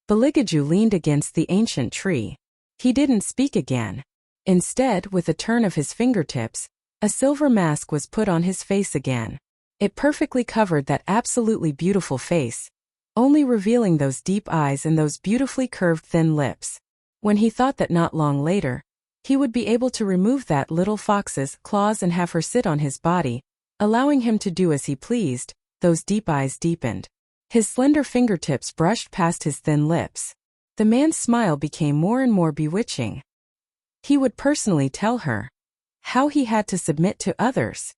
Beligaju leaned against the ancient tree. He didn't speak again. Instead, with a turn of his fingertips, a silver mask was put on his face again. It perfectly covered that absolutely beautiful face, only revealing those deep eyes and those beautifully curved thin lips. When he thought that not long later, he would be able to remove that little fox's claws and have her sit on his body, allowing him to do as he pleased, those deep eyes deepened. His slender fingertips brushed past his thin lips. The man's smile became more and more bewitching. He would personally tell her how he had to submit to others.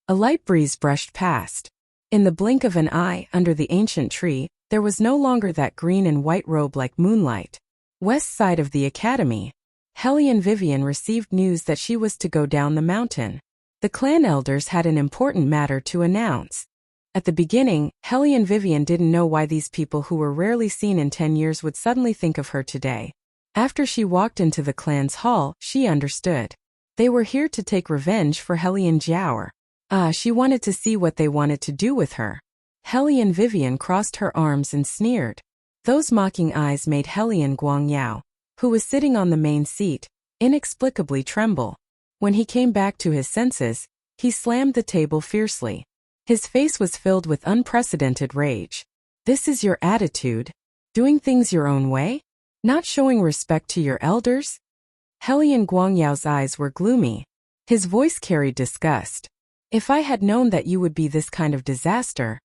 A light breeze brushed past. In the blink of an eye, under the ancient tree, there was no longer that green and white robe like moonlight. West side of the academy, Hellion Vivian received news that she was to go down the mountain. The clan elders had an important matter to announce. At the beginning, Hellion Vivian didn't know why these people who were rarely seen in 10 years would suddenly think of her today. After she walked into the clan's hall, she understood. They were here to take revenge for Hellion Jiaoer. She wanted to see what they wanted to do with her. Hellion Vivian crossed her arms and sneered. Those mocking eyes made Hellion Guangyao, who was sitting on the main seat, inexplicably tremble. When he came back to his senses, he slammed the table fiercely. His face was filled with unprecedented rage. This is your attitude? Doing things your own way? Not showing respect to your elders? Hellion Guangyao's eyes were gloomy. His voice carried disgust. If I had known that you would be this kind of disaster,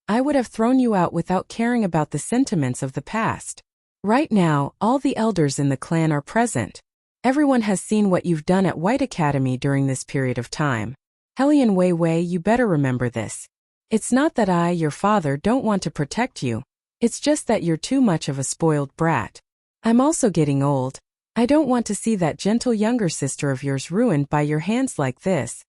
I would have thrown you out without caring about the sentiments of the past. Right now, all the elders in the clan are present. Everyone has seen what you've done at White Academy during this period of time. Hellion Wei Wei, you better remember this. It's not that I, your father, don't want to protect you. It's just that you're too much of a spoiled brat. I'm also getting old. I don't want to see that gentle younger sister of yours ruined by your hands like this.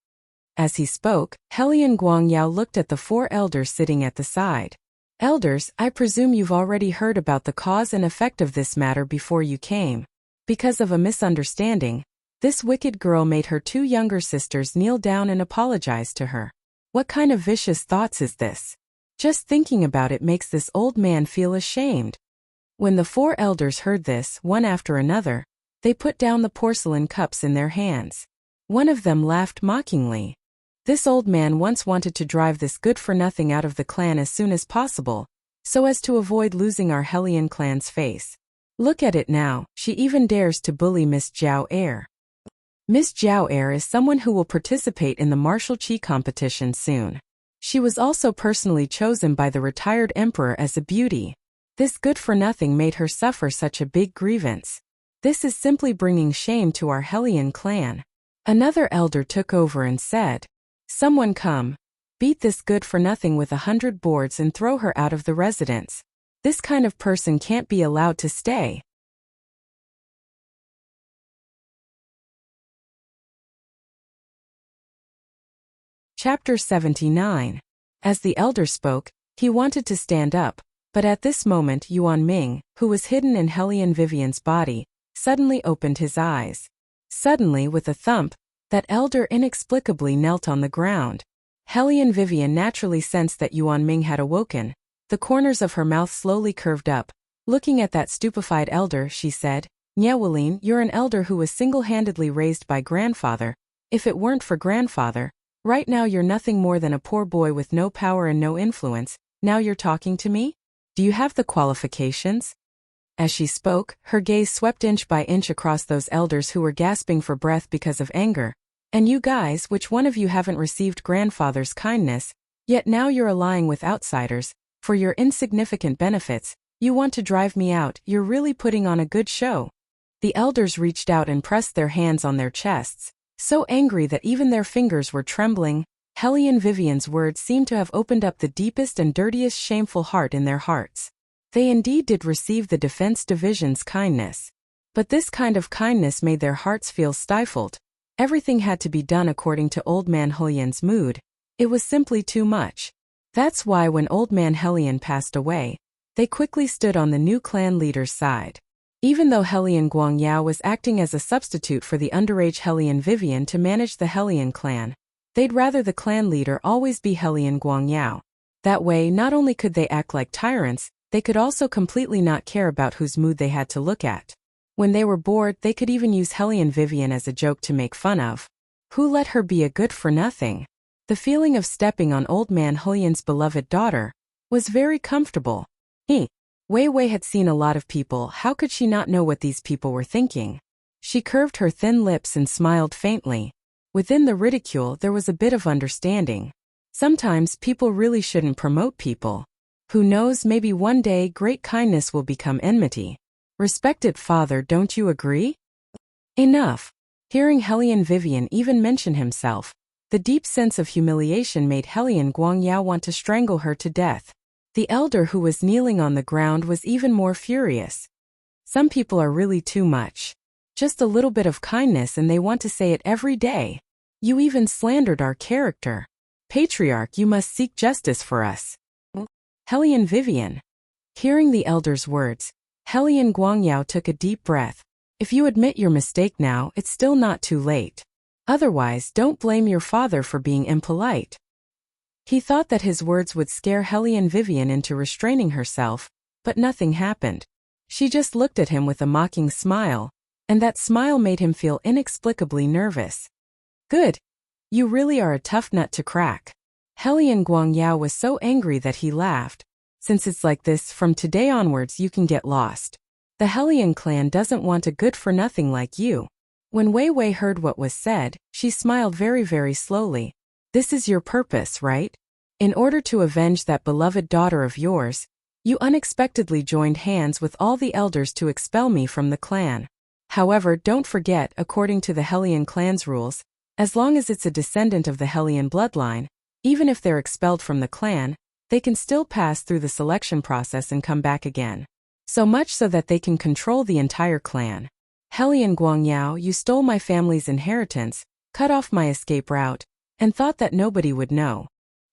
As he spoke, Hellion Guangyao looked at the 4 elders sitting at the side. Elders, I presume you've already heard about the cause and effect of this matter before you came. Because of a misunderstanding, this wicked girl made her 2 younger sisters kneel down and apologize to her. What kind of vicious thoughts is this? Just thinking about it makes this old man feel ashamed. When the 4 elders heard this, one after another, they put down the porcelain cups in their hands. One of them laughed mockingly. This old man once wanted to drive this good-for-nothing out of the clan as soon as possible, so as to avoid losing our Hellion clan's face. Look at it now, she even dares to bully Miss Jiaoer. Miss Jiaoer is someone who will participate in the martial chi competition soon. She was also personally chosen by the retired emperor as a beauty. This good-for-nothing made her suffer such a big grievance. This is simply bringing shame to our Hellion clan. Another elder took over and said, Someone come. Beat this good-for-nothing with 100 boards and throw her out of the residence. This kind of person can't be allowed to stay. Chapter 79. As the elder spoke, he wanted to stand up, but at this moment Yuan Ming, who was hidden in Hellion Vivian's body, suddenly opened his eyes. Suddenly, with a thump, that elder inexplicably knelt on the ground. Hellion Vivian naturally sensed that Yuan Ming had awoken. The corners of her mouth slowly curved up. Looking at that stupefied elder, she said, "Nyewalin, you're an elder who was single-handedly raised by grandfather. If it weren't for grandfather, right now you're nothing more than a poor boy with no power and no influence. Now you're talking to me? Do you have the qualifications?" As she spoke, her gaze swept inch by inch across those elders who were gasping for breath because of anger. "And you guys, which one of you haven't received grandfather's kindness, yet now you're allying with outsiders, for your insignificant benefits, you want to drive me out, you're really putting on a good show." The elders reached out and pressed their hands on their chests, so angry that even their fingers were trembling. Hellion Vivian's words seemed to have opened up the deepest and dirtiest shameful heart in their hearts. They indeed did receive the Defense Division's kindness. But this kind of kindness made their hearts feel stifled. Everything had to be done according to Old Man Helion's mood. It was simply too much. That's why when Old Man Helion passed away, they quickly stood on the new clan leader's side. Even though Helion Guangyao was acting as a substitute for the underage Helion Vivian to manage the Helion clan, they'd rather the clan leader always be Helion Guangyao. That way, not only could they act like tyrants, they could also completely not care about whose mood they had to look at. When they were bored, they could even use Helion Vivian as a joke to make fun of. Who let her be a good-for-nothing? The feeling of stepping on Old Man Helion's beloved daughter was very comfortable. Wei Wei had seen a lot of people, how could she not know what these people were thinking? She curved her thin lips and smiled faintly. Within the ridicule there was a bit of understanding. Sometimes people really shouldn't promote people. Who knows, maybe one day great kindness will become enmity. Respected father, don't you agree? Enough. Hearing Helion Vivian even mention himself, the deep sense of humiliation made Helion Guangyao want to strangle her to death. The elder who was kneeling on the ground was even more furious. Some people are really too much. Just a little bit of kindness and they want to say it every day. You even slandered our character. Patriarch, you must seek justice for us. Helion Vivian. Hearing the elder's words, Helion Guangyao took a deep breath. If you admit your mistake now, it's still not too late. Otherwise, don't blame your father for being impolite. He thought that his words would scare Helion Vivian into restraining herself, but nothing happened. She just looked at him with a mocking smile, and that smile made him feel inexplicably nervous. Good. You really are a tough nut to crack. Helion Guangyao was so angry that he laughed. Since it's like this, from today onwards you can get lost. The Helion clan doesn't want a good-for-nothing like you. When Wei Wei heard what was said, she smiled very, very slowly. This is your purpose, right? In order to avenge that beloved daughter of yours, you unexpectedly joined hands with all the elders to expel me from the clan. However, don't forget, according to the Helion clan's rules, as long as it's a descendant of the Helion bloodline, even if they're expelled from the clan, they can still pass through the selection process and come back again. So much so that they can control the entire clan. Helion Guangyao, you stole my family's inheritance, cut off my escape route, and thought that nobody would know.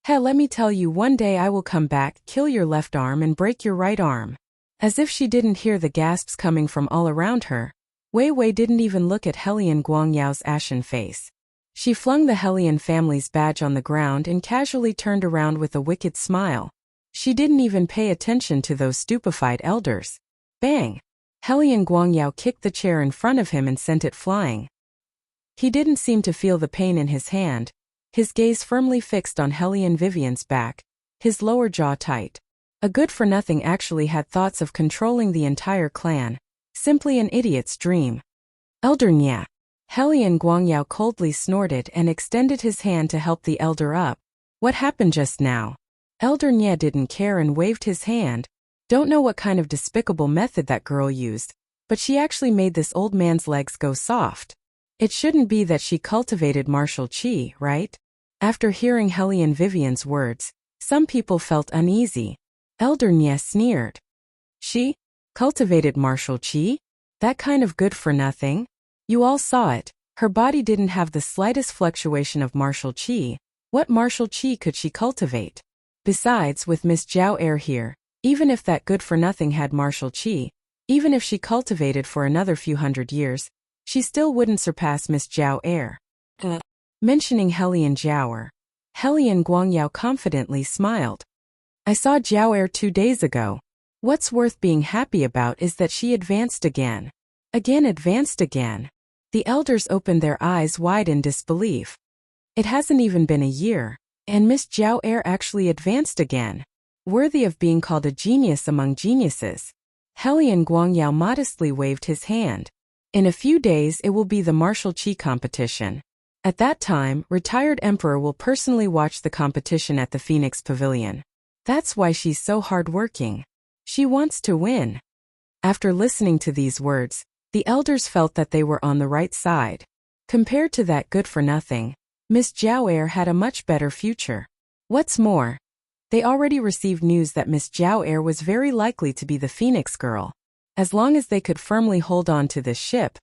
Let me tell you, one day I will come back, kill your left arm and break your right arm. As if she didn't hear the gasps coming from all around her, Wei Wei didn't even look at Helion Guangyao's ashen face. She flung the Helion family's badge on the ground and casually turned around with a wicked smile. She didn't even pay attention to those stupefied elders. Bang! Helion Guangyao kicked the chair in front of him and sent it flying. He didn't seem to feel the pain in his hand, his gaze firmly fixed on Helion Vivian's back, his lower jaw tight. A good-for-nothing actually had thoughts of controlling the entire clan. Simply an idiot's dream. Elder Nya. Helion Guangyao coldly snorted and extended his hand to help the elder up. What happened just now? Elder Nya didn't care and waved his hand. Don't know what kind of despicable method that girl used, but she actually made this old man's legs go soft. It shouldn't be that she cultivated martial qi, right? After hearing Hellion Vivian's words, some people felt uneasy. Elder Nye sneered. She cultivated martial qi? That kind of good for nothing? You all saw it. Her body didn't have the slightest fluctuation of martial qi. What martial qi could she cultivate? Besides, with Miss Zhao Er here, even if that good for nothing had martial qi, even if she cultivated for another few hundred years, she still wouldn't surpass Miss Zhao Er. Mentioning Hellion Zhao Er, Hellion Guangyao confidently smiled. I saw Zhao Er 2 days ago. What's worth being happy about is that she advanced again. Advanced again. The elders opened their eyes wide in disbelief. It hasn't even been a year, and Miss Zhao Er actually advanced again. Worthy of being called a genius among geniuses. Hellion Guangyao modestly waved his hand. In a few days it will be the martial qi competition. At that time, retired emperor will personally watch the competition at the Phoenix Pavilion. That's why she's so hardworking. She wants to win. After listening to these words, the elders felt that they were on the right side. Compared to that good for nothing, Miss Zhao Er had a much better future. What's more, they already received news that Miss Zhao Er was very likely to be the Phoenix Girl. As long as they could firmly hold on to this ship,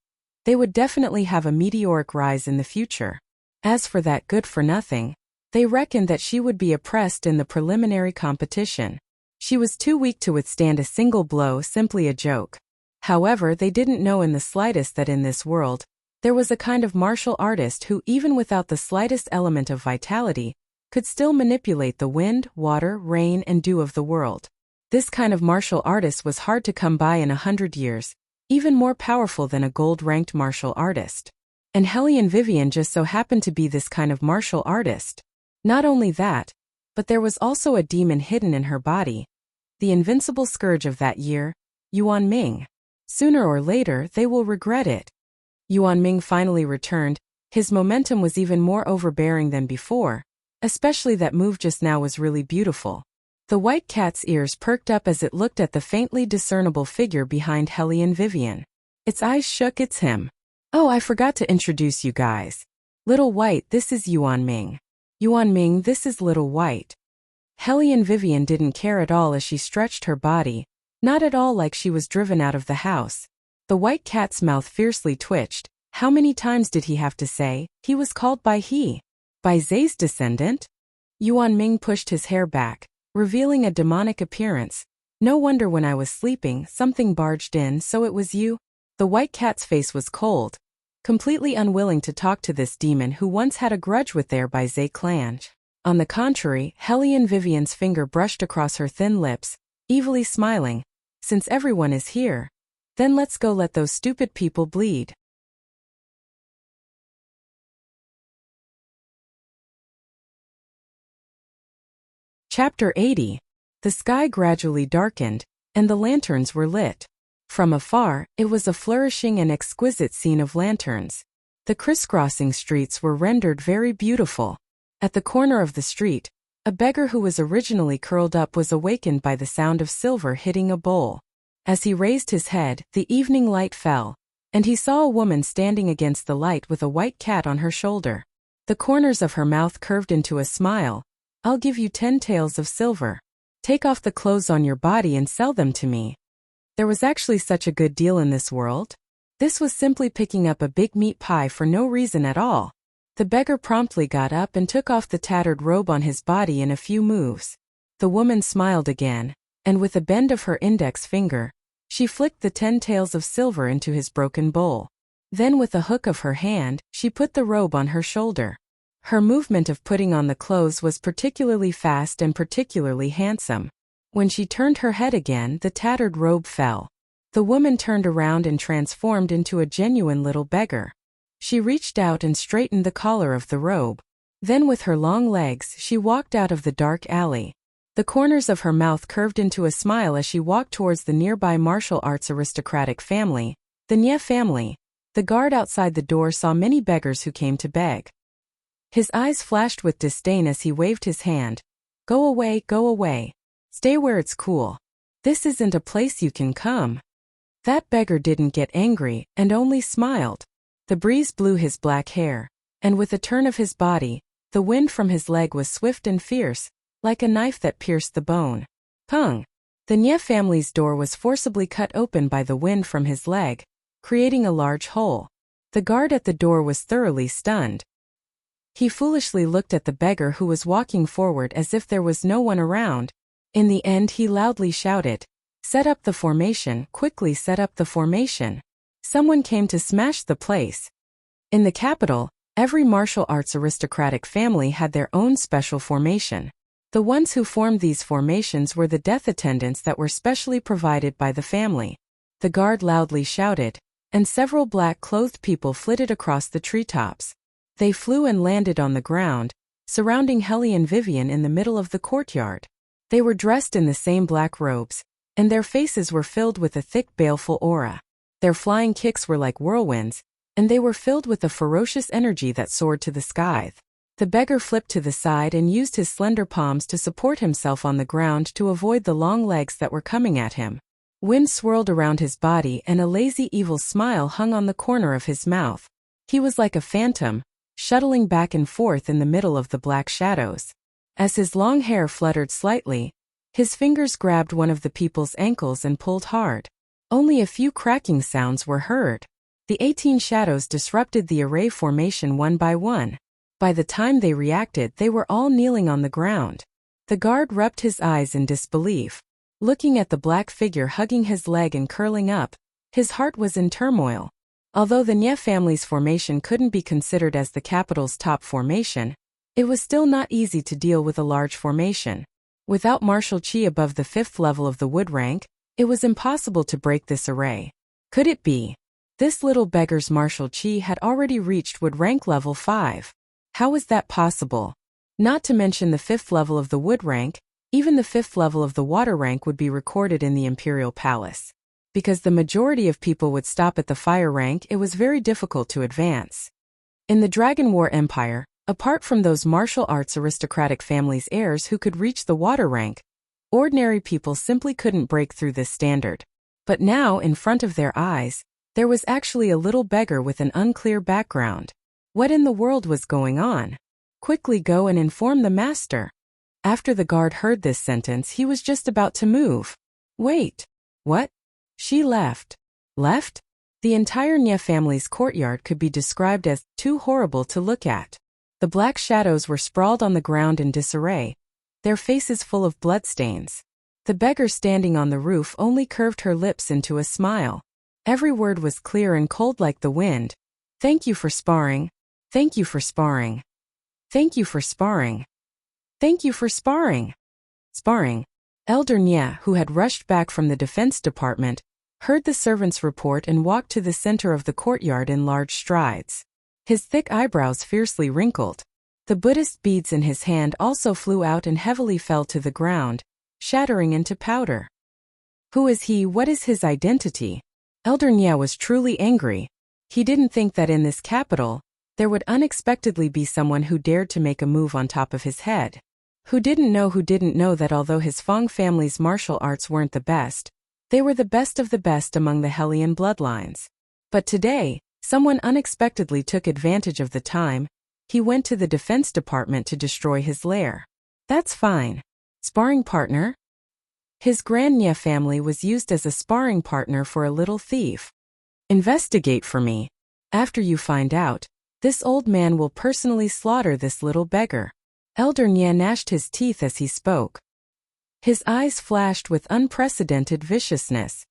they would definitely have a meteoric rise in the future. As for that good for nothing, they reckoned that she would be oppressed in the preliminary competition. She was too weak to withstand a single blow, simply a joke. However, they didn't know in the slightest that in this world, there was a kind of martial artist who, even without the slightest element of vitality, could still manipulate the wind, water, rain, and dew of the world. This kind of martial artist was hard to come by in 100 years, even more powerful than a gold-ranked martial artist. And Hellion Vivian just so happened to be this kind of martial artist. Not only that, but there was also a demon hidden in her body. The invincible scourge of that year, Yuan Ming. Sooner or later, they will regret it. Yuan Ming finally returned. His momentum was even more overbearing than before, especially that move just now was really beautiful. The white cat's ears perked up as it looked at the faintly discernible figure behind Hellion Vivian. Its eyes shook. It's him. Oh, I forgot to introduce you guys. Little White, this is Yuan Ming. Yuan Ming, this is Little White. Hellion Vivian didn't care at all as she stretched her body, not at all like she was driven out of the house. The white cat's mouth fiercely twitched. How many times did he have to say, he was called by he? By Zay's descendant? Yuan Ming pushed his hair back, revealing a demonic appearance. No wonder when I was sleeping, something barged in, so it was you? The white cat's face was cold, completely unwilling to talk to this demon who once had a grudge with their by Zay clan. On the contrary, Hellion Vivian's finger brushed across her thin lips, evilly smiling. Since everyone is here, then let's go let those stupid people bleed. Chapter 80. The sky gradually darkened, and the lanterns were lit. From afar, it was a flourishing and exquisite scene of lanterns. The crisscrossing streets were rendered very beautiful. At the corner of the street, a beggar who was originally curled up was awakened by the sound of silver hitting a bowl. As he raised his head, the evening light fell, and he saw a woman standing against the light with a white cat on her shoulder. The corners of her mouth curved into a smile. I'll give you 10 taels of silver. Take off the clothes on your body and sell them to me. There was actually such a good deal in this world. This was simply picking up a big meat pie for no reason at all. The beggar promptly got up and took off the tattered robe on his body in a few moves. The woman smiled again, and with a bend of her index finger, she flicked the 10 taels of silver into his broken bowl. Then with a hook of her hand, she put the robe on her shoulder. Her movement of putting on the clothes was particularly fast and particularly handsome. When she turned her head again, the tattered robe fell. The woman turned around and transformed into a genuine little beggar. She reached out and straightened the collar of the robe. Then with her long legs, she walked out of the dark alley. The corners of her mouth curved into a smile as she walked towards the nearby martial arts aristocratic family, the Nye family. The guard outside the door saw many beggars who came to beg. His eyes flashed with disdain as he waved his hand. Go away, go away. Stay where it's cool. This isn't a place you can come. That beggar didn't get angry, and only smiled. The breeze blew his black hair, and with a turn of his body, The wind from his leg was swift and fierce, like a knife that pierced the bone. Pung! The Nye family's door was forcibly cut open by the wind from his leg, creating a large hole. The guard at the door was thoroughly stunned. He foolishly looked at the beggar who was walking forward as if there was no one around. In the end he loudly shouted, "Set up the formation, quickly set up the formation." Someone came to smash the place. In the capital, every martial arts aristocratic family had their own special formation. The ones who formed these formations were the death attendants that were specially provided by the family. The guard loudly shouted, and several black-clothed people flitted across the treetops. They flew and landed on the ground, surrounding Helly and Vivian in the middle of the courtyard. They were dressed in the same black robes, and their faces were filled with a thick baleful aura. Their flying kicks were like whirlwinds, and they were filled with a ferocious energy that soared to the sky. The beggar flipped to the side and used his slender palms to support himself on the ground to avoid the long legs that were coming at him. Wind swirled around his body and a lazy evil smile hung on the corner of his mouth. He was like a phantom, shuttling back and forth in the middle of the black shadows. As his long hair fluttered slightly, his fingers grabbed one of the people's ankles and pulled hard. Only a few cracking sounds were heard. The 18 shadows disrupted the array formation one by one. By the time they reacted, they were all kneeling on the ground. The guard rubbed his eyes in disbelief. Looking at the black figure hugging his leg and curling up, his heart was in turmoil. Although the Nye family's formation couldn't be considered as the capital's top formation, it was still not easy to deal with a large formation. Without martial chi above the 5th level of the wood rank, it was impossible to break this array. Could it be? This little beggar's martial chi had already reached wood rank level 5. How was that possible? Not to mention the 5th level of the wood rank, even the 5th level of the water rank would be recorded in the Imperial Palace. Because the majority of people would stop at the fire rank, it was very difficult to advance. In the Dragon War Empire, apart from those martial arts aristocratic families' heirs who could reach the water rank, ordinary people simply couldn't break through this standard. But now, in front of their eyes, there was actually a little beggar with an unclear background. What in the world was going on? Quickly go and inform the master. After the guard heard this sentence, he was just about to move. Wait. What? She left. Left? The entire Nye family's courtyard could be described as too horrible to look at. The black shadows were sprawled on the ground in disarray, their faces full of bloodstains. The beggar standing on the roof only curved her lips into a smile. Every word was clear and cold like the wind. Thank you for sparring. Thank you for sparring. Thank you for sparring. Thank you for sparring. Sparring. Elder Nye, who had rushed back from the defense department, heard the servant's report and walked to the center of the courtyard in large strides. His thick eyebrows fiercely wrinkled. The Buddhist beads in his hand also flew out and heavily fell to the ground, shattering into powder. Who is he? What is his identity? Elder Nye was truly angry. He didn't think that in this capital, there would unexpectedly be someone who dared to make a move on top of his head. Who didn't know that although his Fong family's martial arts weren't the best, they were the best of the best among the Hellion bloodlines. But today, someone unexpectedly took advantage of the time. He went to the defense department to destroy his lair. That's fine. Sparring partner? His Grand Nye family was used as a sparring partner for a little thief. Investigate for me. After you find out, this old man will personally slaughter this little beggar. Elder Nye gnashed his teeth as he spoke. His eyes flashed with unprecedented viciousness.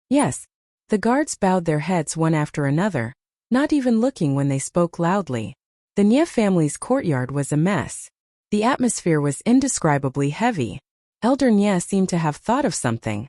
Yes, the guards bowed their heads one after another, not even looking when they spoke loudly. The Nye family's courtyard was a mess. The atmosphere was indescribably heavy. Elder Nye seemed to have thought of something.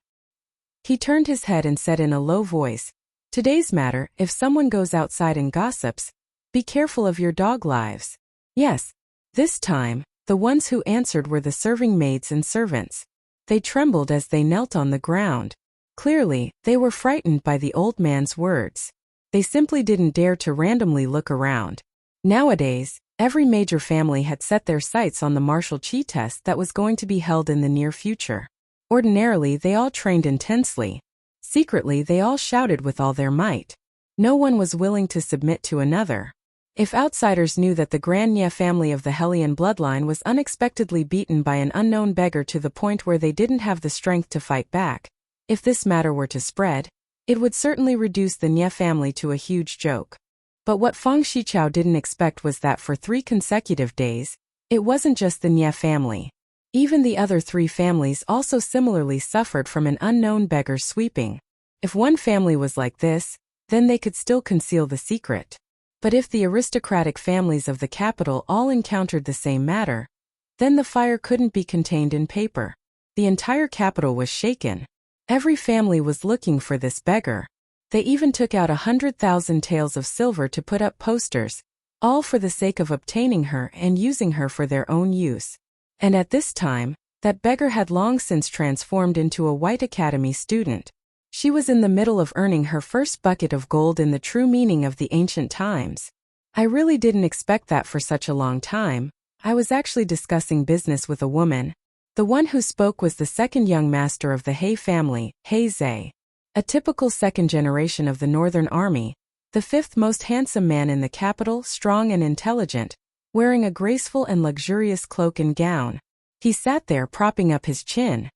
He turned his head and said in a low voice, "Today's matter, if someone goes outside and gossips, be careful of your dog lives." Yes, this time, the ones who answered were the serving maids and servants. They trembled as they knelt on the ground. Clearly, they were frightened by the old man's words. They simply didn't dare to randomly look around. Nowadays, every major family had set their sights on the martial chi test that was going to be held in the near future. Ordinarily, they all trained intensely. Secretly, they all shouted with all their might. No one was willing to submit to another. If outsiders knew that the Grand Nye family of the Hellion bloodline was unexpectedly beaten by an unknown beggar to the point where they didn't have the strength to fight back, if this matter were to spread, it would certainly reduce the Nye family to a huge joke. But what Feng Shichao didn't expect was that for 3 consecutive days, it wasn't just the Nye family. Even the other 3 families also similarly suffered from an unknown beggar sweeping. If one family was like this, then they could still conceal the secret. But if the aristocratic families of the capital all encountered the same matter, then the fire couldn't be contained in paper. The entire capital was shaken. Every family was looking for this beggar. They even took out 100,000 taels of silver to put up posters, all for the sake of obtaining her and using her for their own use. And at this time, that beggar had long since transformed into a White Academy student. She was in the middle of earning her first bucket of gold in the true meaning of the ancient times. I really didn't expect that for such a long time. I was actually discussing business with a woman. The one who spoke was the second young master of the He family, He Zhe. A typical second generation of the Northern Army, the 5th most handsome man in the capital, strong and intelligent, wearing a graceful and luxurious cloak and gown. He sat there propping up his chin.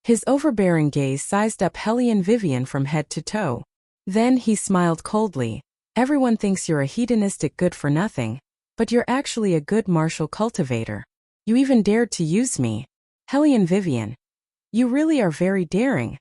His overbearing gaze sized up Hellion Vivian from head to toe. Then he smiled coldly. Everyone thinks you're a hedonistic good-for-nothing, but you're actually a good martial cultivator. You even dared to use me. Hellion Vivian. You really are very daring.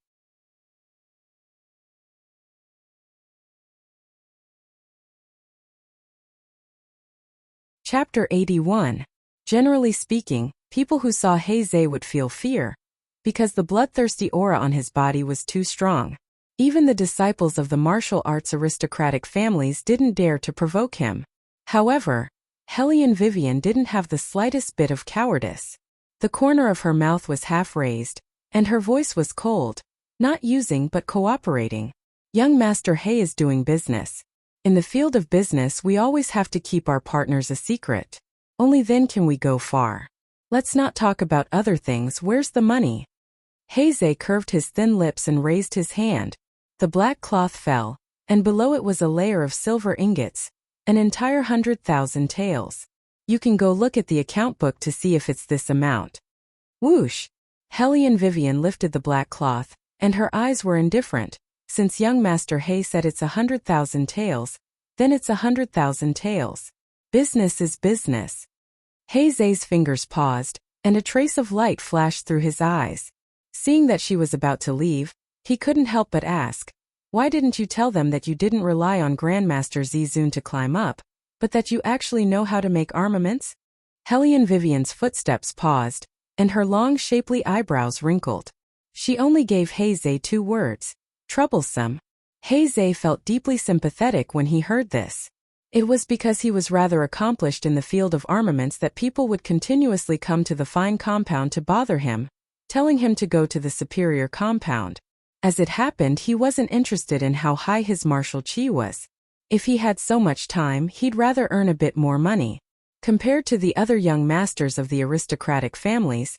Chapter 81. Generally speaking, people who saw He Zhe would feel fear, because the bloodthirsty aura on his body was too strong. Even the disciples of the martial arts aristocratic families didn't dare to provoke him. However, Hellion Vivian didn't have the slightest bit of cowardice. The corner of her mouth was half raised, and her voice was cold, not using but cooperating. Young Master He is doing business. In the field of business we always have to keep our partners a secret. Only then can we go far. Let's not talk about other things. Where's the money? He Zhe curved his thin lips and raised his hand. The black cloth fell, and below it was a layer of silver ingots, an entire 100,000 taels. You can go look at the account book to see if it's this amount. Whoosh! Hellion Vivian lifted the black cloth, and her eyes were indifferent. Since young Master He said it's 100,000 taels, then it's 100,000 taels. Business is business. He Zhe's fingers paused, and a trace of light flashed through his eyes. Seeing that she was about to leave, he couldn't help but ask, why didn't you tell them that you didn't rely on Grandmaster Zizun to climb up, but that you actually know how to make armaments? Hellion Vivian's footsteps paused, and her long shapely eyebrows wrinkled. She only gave He Zhe 2 words, troublesome. He Zhe felt deeply sympathetic when he heard this. It was because he was rather accomplished in the field of armaments that people would continuously come to the fine compound to bother him, telling him to go to the superior compound. As it happened, he wasn't interested in how high his martial chi was. If he had so much time, he'd rather earn a bit more money. Compared to the other young masters of the aristocratic families,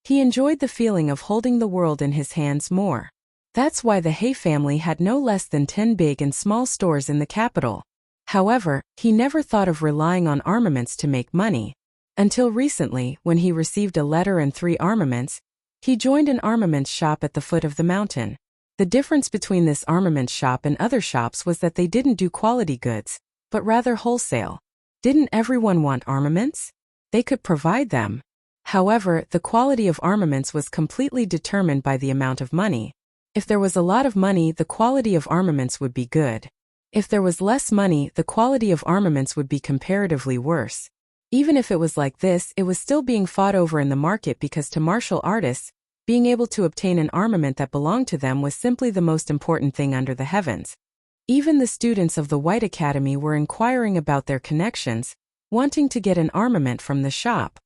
he enjoyed the feeling of holding the world in his hands more. That's why the He family had no less than 10 big and small stores in the capital. However, he never thought of relying on armaments to make money. Until recently, when he received a letter and 3 armaments, he joined an armaments shop at the foot of the mountain. The difference between this armaments shop and other shops was that they didn't do quality goods, but rather wholesale. Didn't everyone want armaments? They could provide them. However, the quality of armaments was completely determined by the amount of money. If there was a lot of money, the quality of armaments would be good. If there was less money, the quality of armaments would be comparatively worse. Even if it was like this, it was still being fought over in the market because to martial artists, being able to obtain an armament that belonged to them was simply the most important thing under the heavens. Even the students of the White Academy were inquiring about their connections, wanting to get an armament from the shop.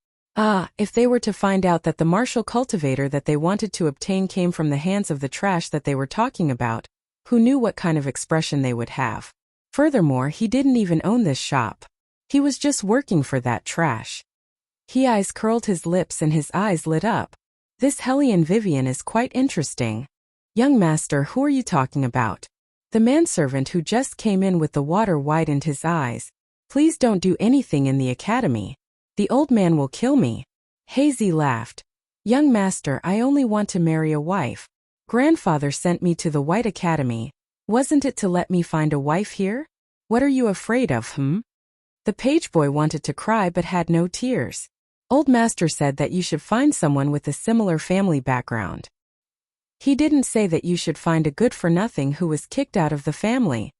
If they were to find out that the martial cultivator that they wanted to obtain came from the hands of the trash that they were talking about, who knew what kind of expression they would have. Furthermore, he didn't even own this shop. He was just working for that trash. He eyes curled his lips and his eyes lit up. This Hellion Vivian is quite interesting. Young master, who are you talking about? The manservant who just came in with the water widened his eyes. Please don't do anything in the academy. The old man will kill me. Hazy laughed. Young master, I only want to marry a wife. Grandfather sent me to the White Academy. Wasn't it to let me find a wife here? What are you afraid of, The page boy wanted to cry but had no tears. Old master said that you should find someone with a similar family background. He didn't say that you should find a good-for-nothing who was kicked out of the family.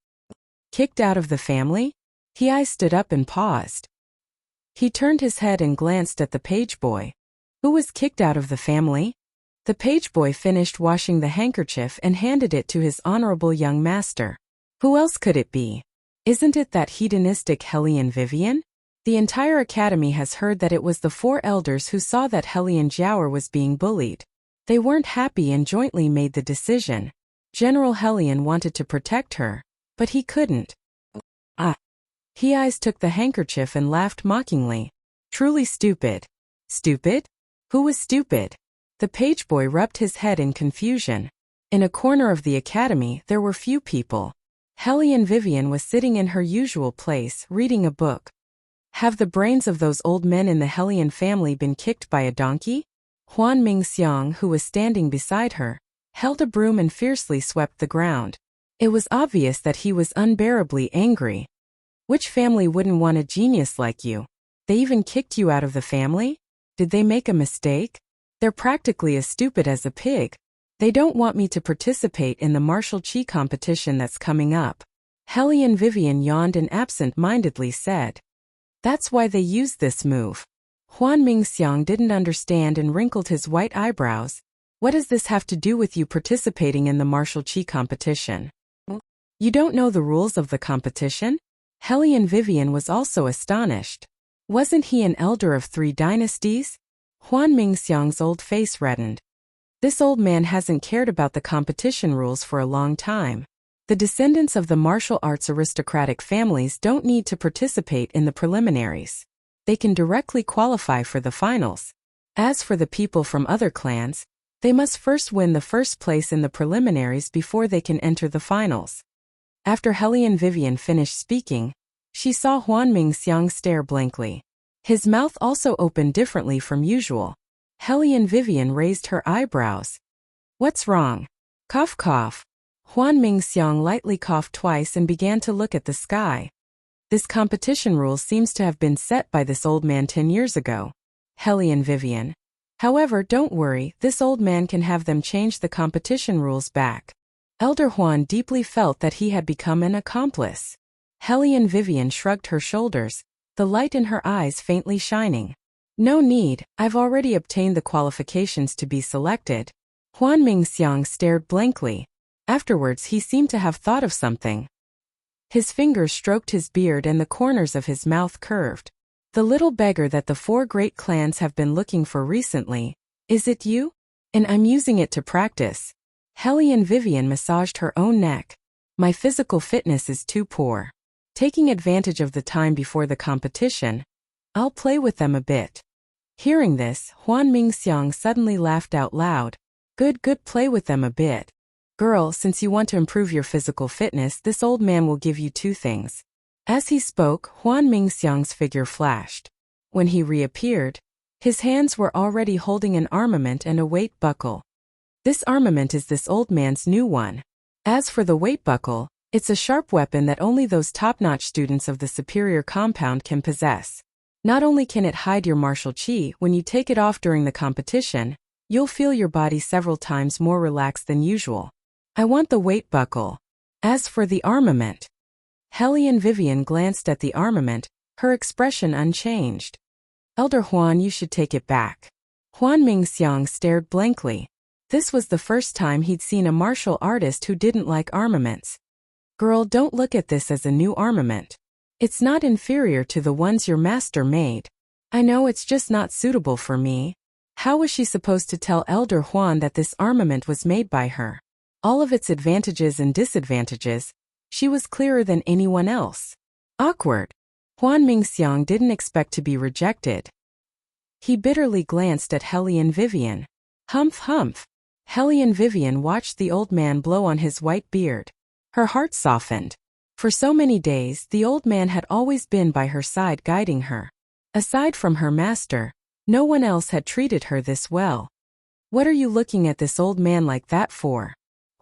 Kicked out of the family? His eyes stood up and paused. He turned his head and glanced at the page boy. Who was kicked out of the family? The page boy finished washing the handkerchief and handed it to his honorable young master. Who else could it be? Isn't it that hedonistic Hellion Vivian? The entire academy has heard that it was the 4 elders who saw that Hellion Jiaoer was being bullied. They weren't happy and jointly made the decision. General Hellion wanted to protect her, but he couldn't. His took the handkerchief and laughed mockingly. Truly stupid. Stupid? Who was stupid? The page boy rubbed his head in confusion. In a corner of the academy there were few people. Hellion Vivian was sitting in her usual place, reading a book. Have the brains of those old men in the Hellion family been kicked by a donkey? Huan Mingxiang, who was standing beside her, held a broom and fiercely swept the ground. It was obvious that he was unbearably angry. Which family wouldn't want a genius like you? They even kicked you out of the family? Did they make a mistake? They're practically as stupid as a pig. They don't want me to participate in the martial chi competition that's coming up. Hellion Vivian yawned and absent-mindedly said. That's why they used this move. Huan Mingxiang didn't understand and wrinkled his white eyebrows. What does this have to do with you participating in the martial chi competition? You don't know the rules of the competition? Hellion Vivian was also astonished. Wasn't he an elder of 3 dynasties? Huan Mingxiang's old face reddened. This old man hasn't cared about the competition rules for a long time. The descendants of the martial arts aristocratic families don't need to participate in the preliminaries. They can directly qualify for the finals. As for the people from other clans, they must first win the first place in the preliminaries before they can enter the finals. After Hellion Vivian finished speaking, she saw Huan Mingxiang stare blankly. His mouth also opened differently from usual. Hellion Vivian raised her eyebrows. What's wrong? Cough cough. Huan Mingxiang lightly coughed twice and began to look at the sky. This competition rule seems to have been set by this old man 10 years ago. Hellion Vivian. However, don't worry, this old man can have them change the competition rules back. Elder Huan deeply felt that he had become an accomplice. Hellion Vivian shrugged her shoulders, the light in her eyes faintly shining. No need, I've already obtained the qualifications to be selected. Huan Mingxiang stared blankly. Afterwards he seemed to have thought of something. His fingers stroked his beard and the corners of his mouth curved. The little beggar that the 4 great clans have been looking for recently. Is it you? And I'm using it to practice. Hellion Vivian massaged her own neck. My physical fitness is too poor. Taking advantage of the time before the competition, I'll play with them a bit. Hearing this, Huan Mingxiang suddenly laughed out loud. Good, play with them a bit. Girl, since you want to improve your physical fitness, this old man will give you 2 things. As he spoke, Huan Mingxiang's figure flashed. When he reappeared, his hands were already holding an armament and a weight buckle. This armament is this old man's new one. As for the weight buckle, it's a sharp weapon that only those top-notch students of the superior compound can possess. Not only can it hide your martial chi, when you take it off during the competition, you'll feel your body several times more relaxed than usual. I want the weight buckle. As for the armament. Hellion Vivian glanced at the armament, her expression unchanged. Elder Huan, you should take it back. Huan Mingxiang stared blankly. This was the first time he'd seen a martial artist who didn't like armaments. Girl, don't look at this as a new armament. It's not inferior to the ones your master made. I know it's just not suitable for me. How was she supposed to tell Elder Huan that this armament was made by her? All of its advantages and disadvantages, she was clearer than anyone else. Awkward. Huan Mingxiang didn't expect to be rejected. He bitterly glanced at Hellion Vivian. Humph humph. Hellion Vivian watched the old man blow on his white beard. Her heart softened. For so many days, the old man had always been by her side guiding her. Aside from her master, no one else had treated her this well. What are you looking at this old man like that for?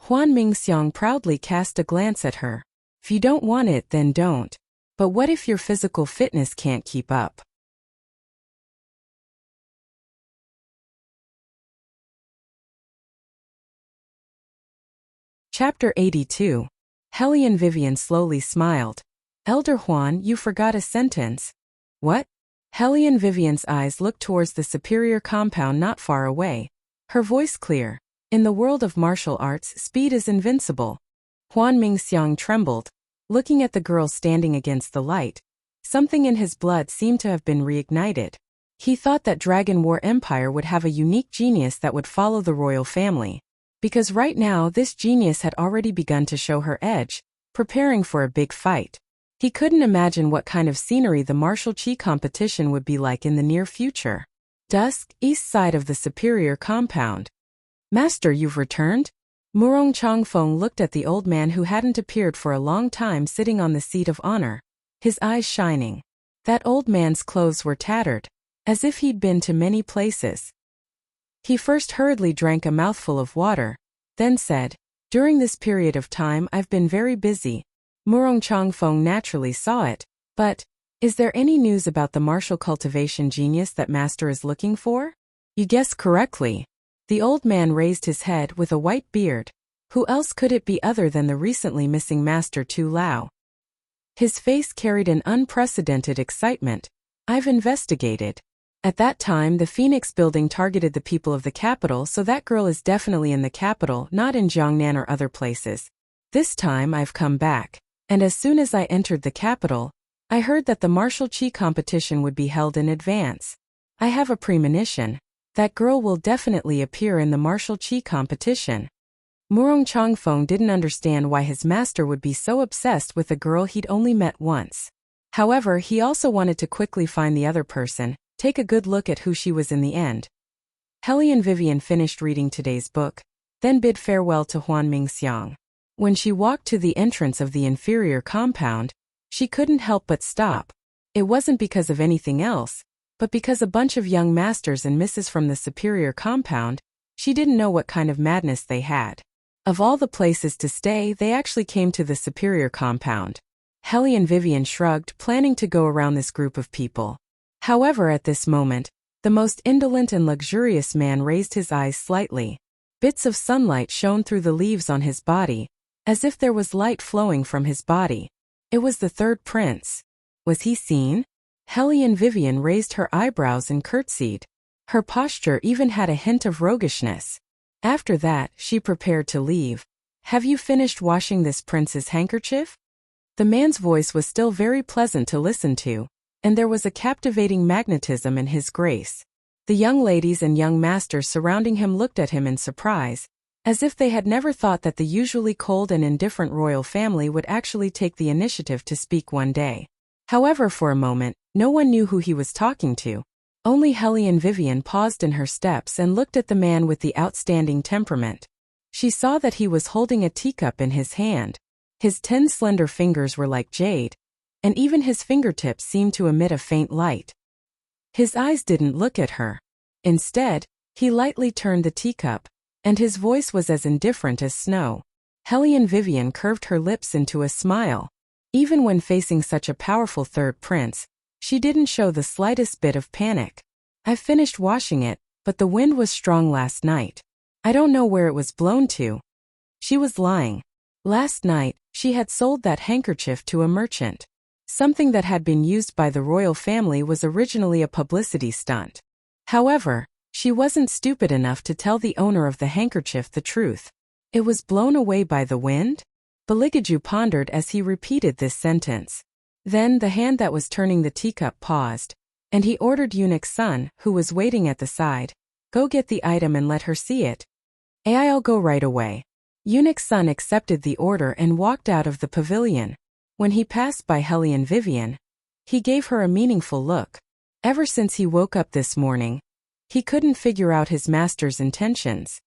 Huan Mingxiang proudly cast a glance at her. If you don't want it, then don't. But what if your physical fitness can't keep up? Chapter 82. Hellion Vivian slowly smiled. Elder Huan, you forgot a sentence. What? Hellion Vivian's eyes looked towards the superior compound not far away. Her voice clear. In the world of martial arts, speed is invincible. Huan Mingxiang trembled, looking at the girl standing against the light. Something in his blood seemed to have been reignited. He thought that Dragon War Empire would have a unique genius that would follow the royal family. Because right now this genius had already begun to show her edge, preparing for a big fight. He couldn't imagine what kind of scenery the martial chi competition would be like in the near future. Dusk, east side of the superior compound. Master, you've returned? Murong Changfeng looked at the old man who hadn't appeared for a long time sitting on the seat of honor, his eyes shining. That old man's clothes were tattered, as if he'd been to many places. He first hurriedly drank a mouthful of water, then said, during this period of time I've been very busy. Murong Changfeng naturally saw it, but, is there any news about the martial cultivation genius that Master is looking for? You guessed correctly. The old man raised his head with a white beard. Who else could it be other than the recently missing Master Tu Lao? His face carried an unprecedented excitement. I've investigated. At that time the Phoenix building targeted the people of the capital, so that girl is definitely in the capital, not in Jiangnan or other places. This time I've come back, and as soon as I entered the capital, I heard that the martial chi competition would be held in advance. I have a premonition. That girl will definitely appear in the martial chi competition. Murong Changfeng didn't understand why his master would be so obsessed with a girl he'd only met once. However, he also wanted to quickly find the other person, take a good look at who she was in the end. Hellion Vivian finished reading today's book, then bid farewell to Huan Mingxiang. When she walked to the entrance of the inferior compound, she couldn't help but stop. It wasn't because of anything else, but because a bunch of young masters and misses from the superior compound, she didn't know what kind of madness they had. Of all the places to stay, they actually came to the superior compound. Hellion Vivian shrugged, planning to go around this group of people. However, at this moment, the most indolent and luxurious man raised his eyes slightly. Bits of sunlight shone through the leaves on his body, as if there was light flowing from his body. It was the third prince. Was he seen? Hellion Vivian raised her eyebrows and curtsied. Her posture even had a hint of roguishness. After that, she prepared to leave. Have you finished washing this prince's handkerchief? The man's voice was still very pleasant to listen to, and there was a captivating magnetism in his grace. The young ladies and young masters surrounding him looked at him in surprise, as if they had never thought that the usually cold and indifferent royal family would actually take the initiative to speak one day. However, for a moment, no one knew who he was talking to. Only Hellion Vivian paused in her steps and looked at the man with the outstanding temperament. She saw that he was holding a teacup in his hand. His 10 slender fingers were like jade, and even his fingertips seemed to emit a faint light. His eyes didn't look at her. Instead, he lightly turned the teacup, and his voice was as indifferent as snow. Hellion Vivian curved her lips into a smile. Even when facing such a powerful third prince, she didn't show the slightest bit of panic. I finished washing it, but the wind was strong last night. I don't know where it was blown to. She was lying. Last night, she had sold that handkerchief to a merchant. Something that had been used by the royal family was originally a publicity stunt. However, she wasn't stupid enough to tell the owner of the handkerchief the truth. It was blown away by the wind? Beligaju pondered as he repeated this sentence. Then the hand that was turning the teacup paused, and he ordered Eunuch Sun, who was waiting at the side, go get the item and let her see it. I'll go right away. Eunuch Sun accepted the order and walked out of the pavilion. When he passed by Hellion Vivian, he gave her a meaningful look. Ever since he woke up this morning, he couldn't figure out his master's intentions.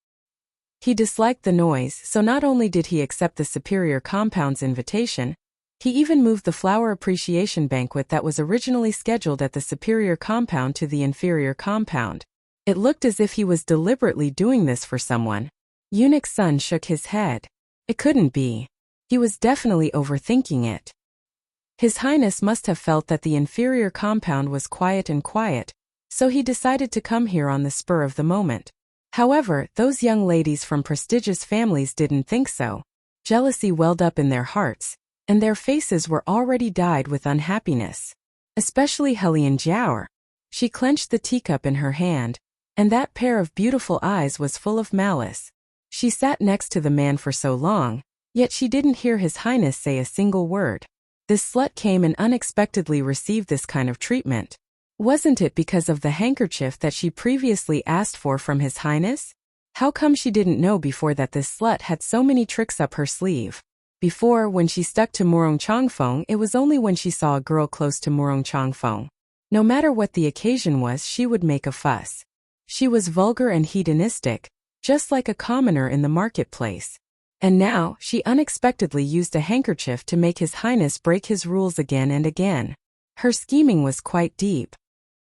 He disliked the noise, so not only did he accept the superior compound's invitation, He even moved the flower appreciation banquet that was originally scheduled at the superior compound to the inferior compound. It looked as if he was deliberately doing this for someone. Eunuch Sun shook his head. It couldn't be. He was definitely overthinking it. His Highness must have felt that the inferior compound was quiet, so he decided to come here on the spur of the moment. However, those young ladies from prestigious families didn't think so. Jealousy welled up in their hearts, and their faces were already dyed with unhappiness. Especially Helian Jiao. She clenched the teacup in her hand, and that pair of beautiful eyes was full of malice. She sat next to the man for so long, yet she didn't hear His Highness say a single word. This slut came and unexpectedly received this kind of treatment. Wasn't it because of the handkerchief that she previously asked for from His Highness? How come she didn't know before that this slut had so many tricks up her sleeve? Before, when she stuck to Murong Changfeng, it was only when she saw a girl close to Murong Changfeng. No matter what the occasion was, she would make a fuss. She was vulgar and hedonistic, just like a commoner in the marketplace. And now, she unexpectedly used a handkerchief to make His Highness break his rules again and again. Her scheming was quite deep.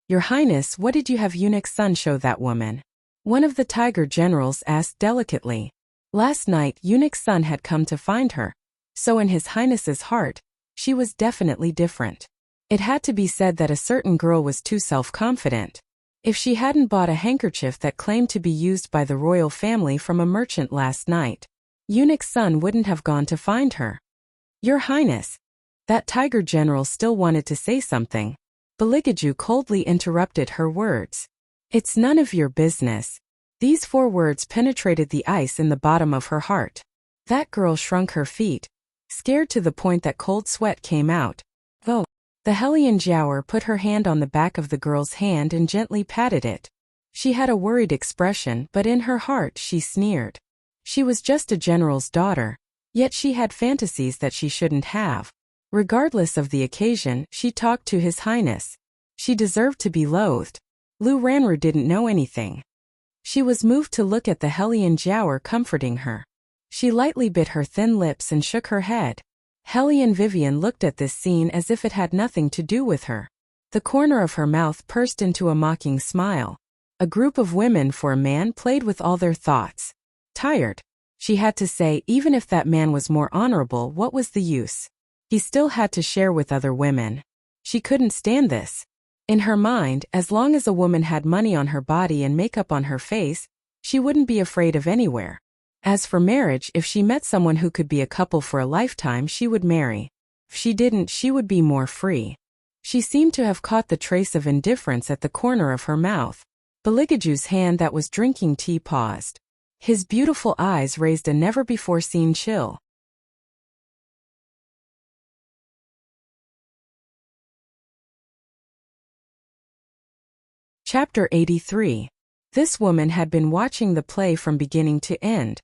Your Highness, what did you have Eunuch Sun show that woman? One of the tiger generals asked delicately. Last night, Eunuch Sun had come to find her, so in His Highness's heart, she was definitely different. It had to be said that a certain girl was too self-confident. If she hadn't bought a handkerchief that claimed to be used by the royal family from a merchant last night, Eunuch Sun wouldn't have gone to find her. Your Highness. That tiger general still wanted to say something. Beligaju coldly interrupted her words. It's none of your business. These 4 words penetrated the ice in the bottom of her heart. That girl shrunk her feet, scared to the point that cold sweat came out. Oh. The Helian Jiao put her hand on the back of the girl's hand and gently patted it. She had a worried expression, but in her heart she sneered. She was just a general's daughter, yet she had fantasies that she shouldn't have. Regardless of the occasion, she talked to His Highness. She deserved to be loathed. Lu Ranru didn't know anything. She was moved to look at the Helian Jiao comforting her. She lightly bit her thin lips and shook her head. Helian Vivian looked at this scene as if it had nothing to do with her. The corner of her mouth pursed into a mocking smile. A group of women for a man played with all their thoughts. Tired. She had to say, even if that man was more honorable, what was the use? He still had to share with other women. She couldn't stand this. In her mind, as long as a woman had money on her body and makeup on her face, she wouldn't be afraid of anywhere. As for marriage, if she met someone who could be a couple for a lifetime, she would marry. If she didn't, she would be more free. She seemed to have caught the trace of indifference at the corner of her mouth. Beligaju's hand that was drinking tea paused. His beautiful eyes raised a never-before-seen chill. Chapter 83. This woman had been watching the play from beginning to end.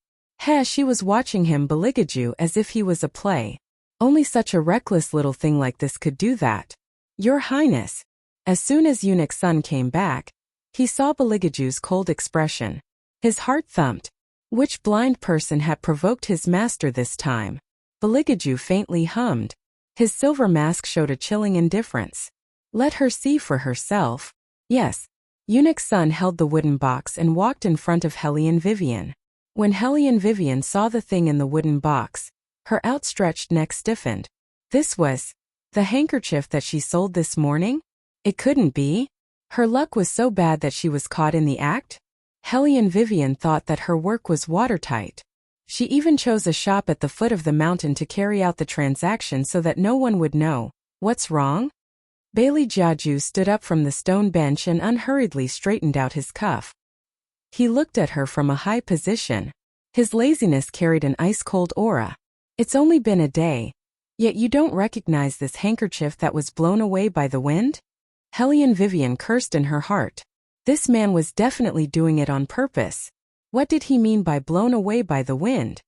She was watching him Beligaju as if he was a play. Only such a reckless little thing like this could do that. Your Highness. As soon as Eunuch Sun came back, he saw Beligaju's cold expression. His heart thumped. Which blind person had provoked his master this time? Beligaju faintly hummed. His silver mask showed a chilling indifference. Let her see for herself. Yes. Eunuch Sun held the wooden box and walked in front of Helian Vivian. When Helian Vivian saw the thing in the wooden box, her outstretched neck stiffened. This was the handkerchief that she sold this morning? It couldn't be. Her luck was so bad that she was caught in the act? Helian Vivian thought that her work was watertight. She even chose a shop at the foot of the mountain to carry out the transaction so that no one would know. What's wrong? Bailey Jiaju stood up from the stone bench and unhurriedly straightened out his cuff. He looked at her from a high position. His laziness carried an ice-cold aura. It's only been a day. Yet you don't recognize this handkerchief that was blown away by the wind? Helian Vivian cursed in her heart. This man was definitely doing it on purpose. What did he mean by blown away by the wind?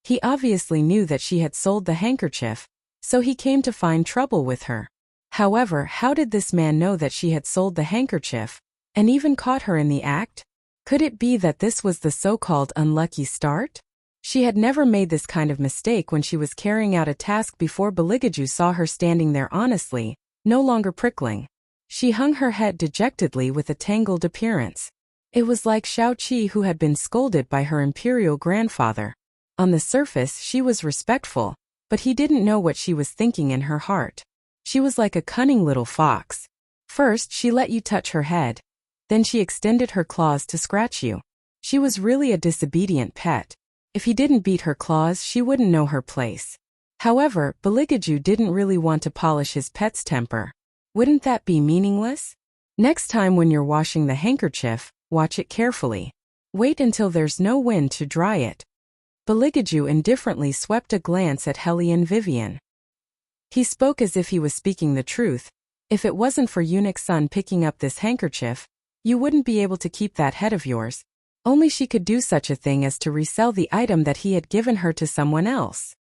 He obviously knew that she had sold the handkerchief, so he came to find trouble with her. However, how did this man know that she had sold the handkerchief, and even caught her in the act? Could it be that this was the so-called unlucky start? She had never made this kind of mistake when she was carrying out a task before. Beligaju saw her standing there honestly, no longer prickling. She hung her head dejectedly with a tangled appearance. It was like Shao-Chi, who had been scolded by her imperial grandfather. On the surface she was respectful, but he didn't know what she was thinking in her heart. She was like a cunning little fox. First she let you touch her head. Then she extended her claws to scratch you. She was really a disobedient pet. If he didn't beat her claws, she wouldn't know her place. However, Beligaju didn't really want to polish his pet's temper. Wouldn't that be meaningless? Next time when you're washing the handkerchief, watch it carefully. Wait until there's no wind to dry it. Beligaju indifferently swept a glance at Hellion Vivian. He spoke as if he was speaking the truth. If it wasn't for Eunuch Sun picking up this handkerchief, you wouldn't be able to keep that head of yours. Only she could do such a thing as to resell the item that he had given her to someone else.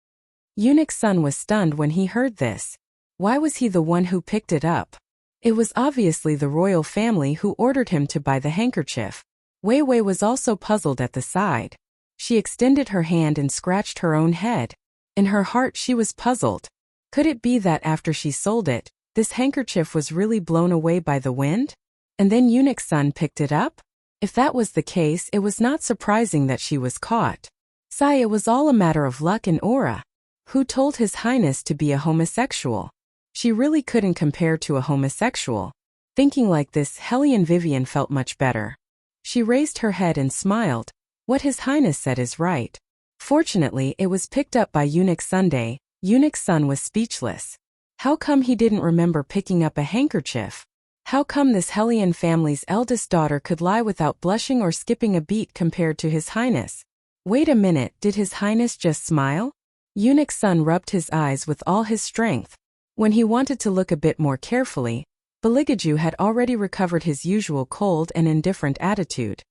Eunuch Sun was stunned when he heard this. Why was he the one who picked it up? It was obviously the royal family who ordered him to buy the handkerchief. Wei Wei was also puzzled at the side. She extended her hand and scratched her own head. In her heart she was puzzled. Could it be that after she sold it, this handkerchief was really blown away by the wind? And then Eunuch Sun picked it up? If that was the case, it was not surprising that she was caught. Sigh, it was all a matter of luck and aura. Who told His Highness to be a homosexual? She really couldn't compare to a homosexual. Thinking like this, Hellion Vivian felt much better. She raised her head and smiled. What His Highness said is right. Fortunately, it was picked up by Eunuch Sunday. Eunuch Sun was speechless. How come he didn't remember picking up a handkerchief? How come this Hellion family's eldest daughter could lie without blushing or skipping a beat compared to His Highness? Wait a minute, did His Highness just smile? Eunuch Sun rubbed his eyes with all his strength. When he wanted to look a bit more carefully, Beligaju had already recovered his usual cold and indifferent attitude.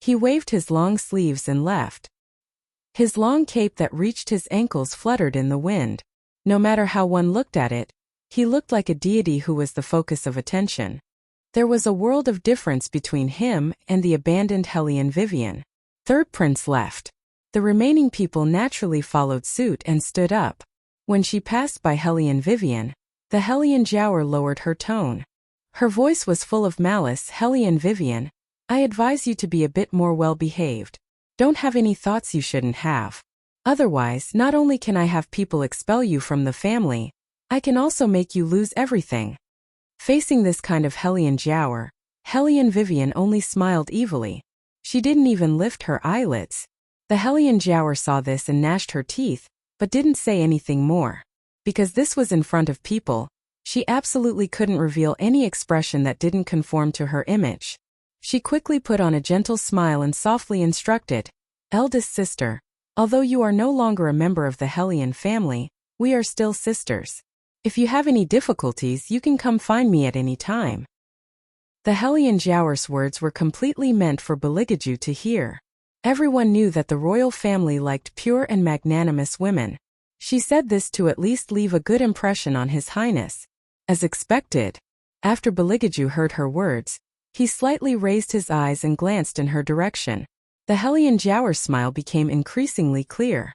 He waved his long sleeves and left. His long cape that reached his ankles fluttered in the wind. No matter how one looked at it, he looked like a deity who was the focus of attention. There was a world of difference between him and the abandoned Hellion Vivian. Third prince left. The remaining people naturally followed suit and stood up. When she passed by Hellion Vivian, the Hellion Jower lowered her tone. Her voice was full of malice. Hellion Vivian, I advise you to be a bit more well-behaved. Don't have any thoughts you shouldn't have. Otherwise, not only can I have people expel you from the family, I can also make you lose everything. Facing this kind of Hellion Jower, Hellion Vivian only smiled evilly. She didn't even lift her eyelids. The Hellion Jower saw this and gnashed her teeth, but didn't say anything more. Because this was in front of people, she absolutely couldn't reveal any expression that didn't conform to her image. She quickly put on a gentle smile and softly instructed, Eldest sister, although you are no longer a member of the Hellion family, we are still sisters. If you have any difficulties, you can come find me at any time. The Hellion Jower's words were completely meant for Beligaju to hear. Everyone knew that the royal family liked pure and magnanimous women. She said this to at least leave a good impression on His Highness. As expected, after Beligaju heard her words, he slightly raised his eyes and glanced in her direction. The Hellion Jower's smile became increasingly clear.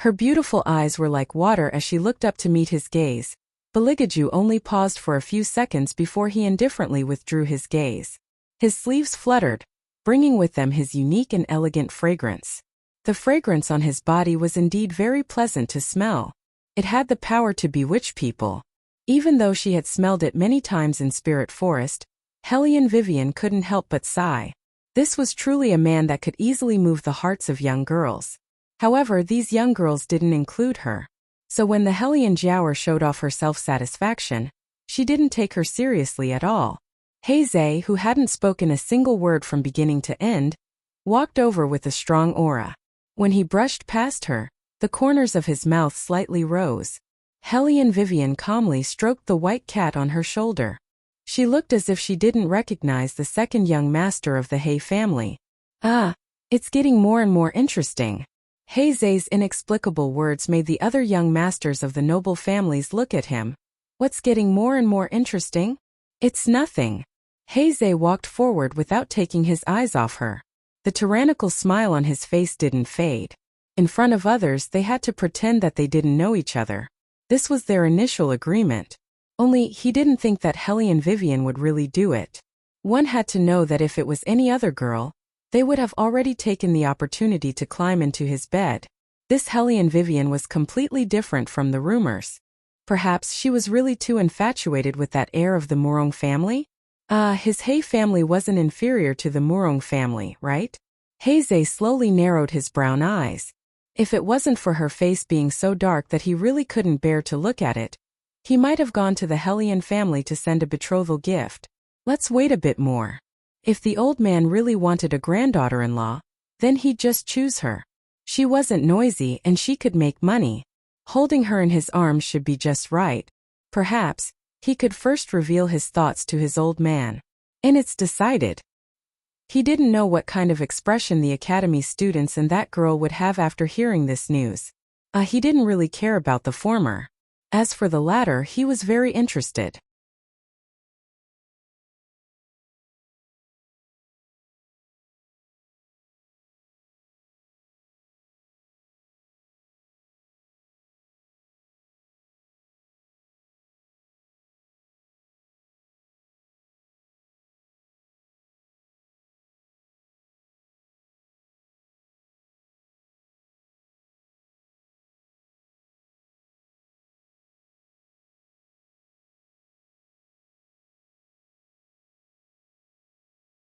Her beautiful eyes were like water as she looked up to meet his gaze. Beligaju only paused for a few seconds before he indifferently withdrew his gaze. His sleeves fluttered, bringing with them his unique and elegant fragrance. The fragrance on his body was indeed very pleasant to smell. It had the power to bewitch people. Even though she had smelled it many times in Spirit Forest, Hellion Vivian couldn't help but sigh. This was truly a man that could easily move the hearts of young girls. However, these young girls didn't include her. So when the Hellion Jower showed off her self-satisfaction, she didn't take her seriously at all. Heizei, who hadn't spoken a single word from beginning to end, walked over with a strong aura. When he brushed past her, the corners of his mouth slightly rose. Hellion Vivian calmly stroked the white cat on her shoulder. She looked as if she didn't recognize the second young master of the Hei family. Ah, it's getting more and more interesting. Heizei's inexplicable words made the other young masters of the noble families look at him. What's getting more and more interesting? It's nothing. Heizei walked forward without taking his eyes off her. The tyrannical smile on his face didn't fade. In front of others, they had to pretend that they didn't know each other. This was their initial agreement. Only, he didn't think that Hellion Vivian would really do it. One had to know that if it was any other girl, they would have already taken the opportunity to climb into his bed. This Hellion Vivian was completely different from the rumors. Perhaps she was really too infatuated with that heir of the Murong family? His He family wasn't inferior to the Murong family, right? Heizei slowly narrowed his brown eyes. If it wasn't for her face being so dark that he really couldn't bear to look at it, he might have gone to the Hellion family to send a betrothal gift. Let's wait a bit more. If the old man really wanted a granddaughter-in-law, then he'd just choose her. She wasn't noisy and she could make money. Holding her in his arms should be just right. Perhaps, he could first reveal his thoughts to his old man. And it's decided. He didn't know what kind of expression the academy students and that girl would have after hearing this news. He didn't really care about the former. As for the latter, he was very interested.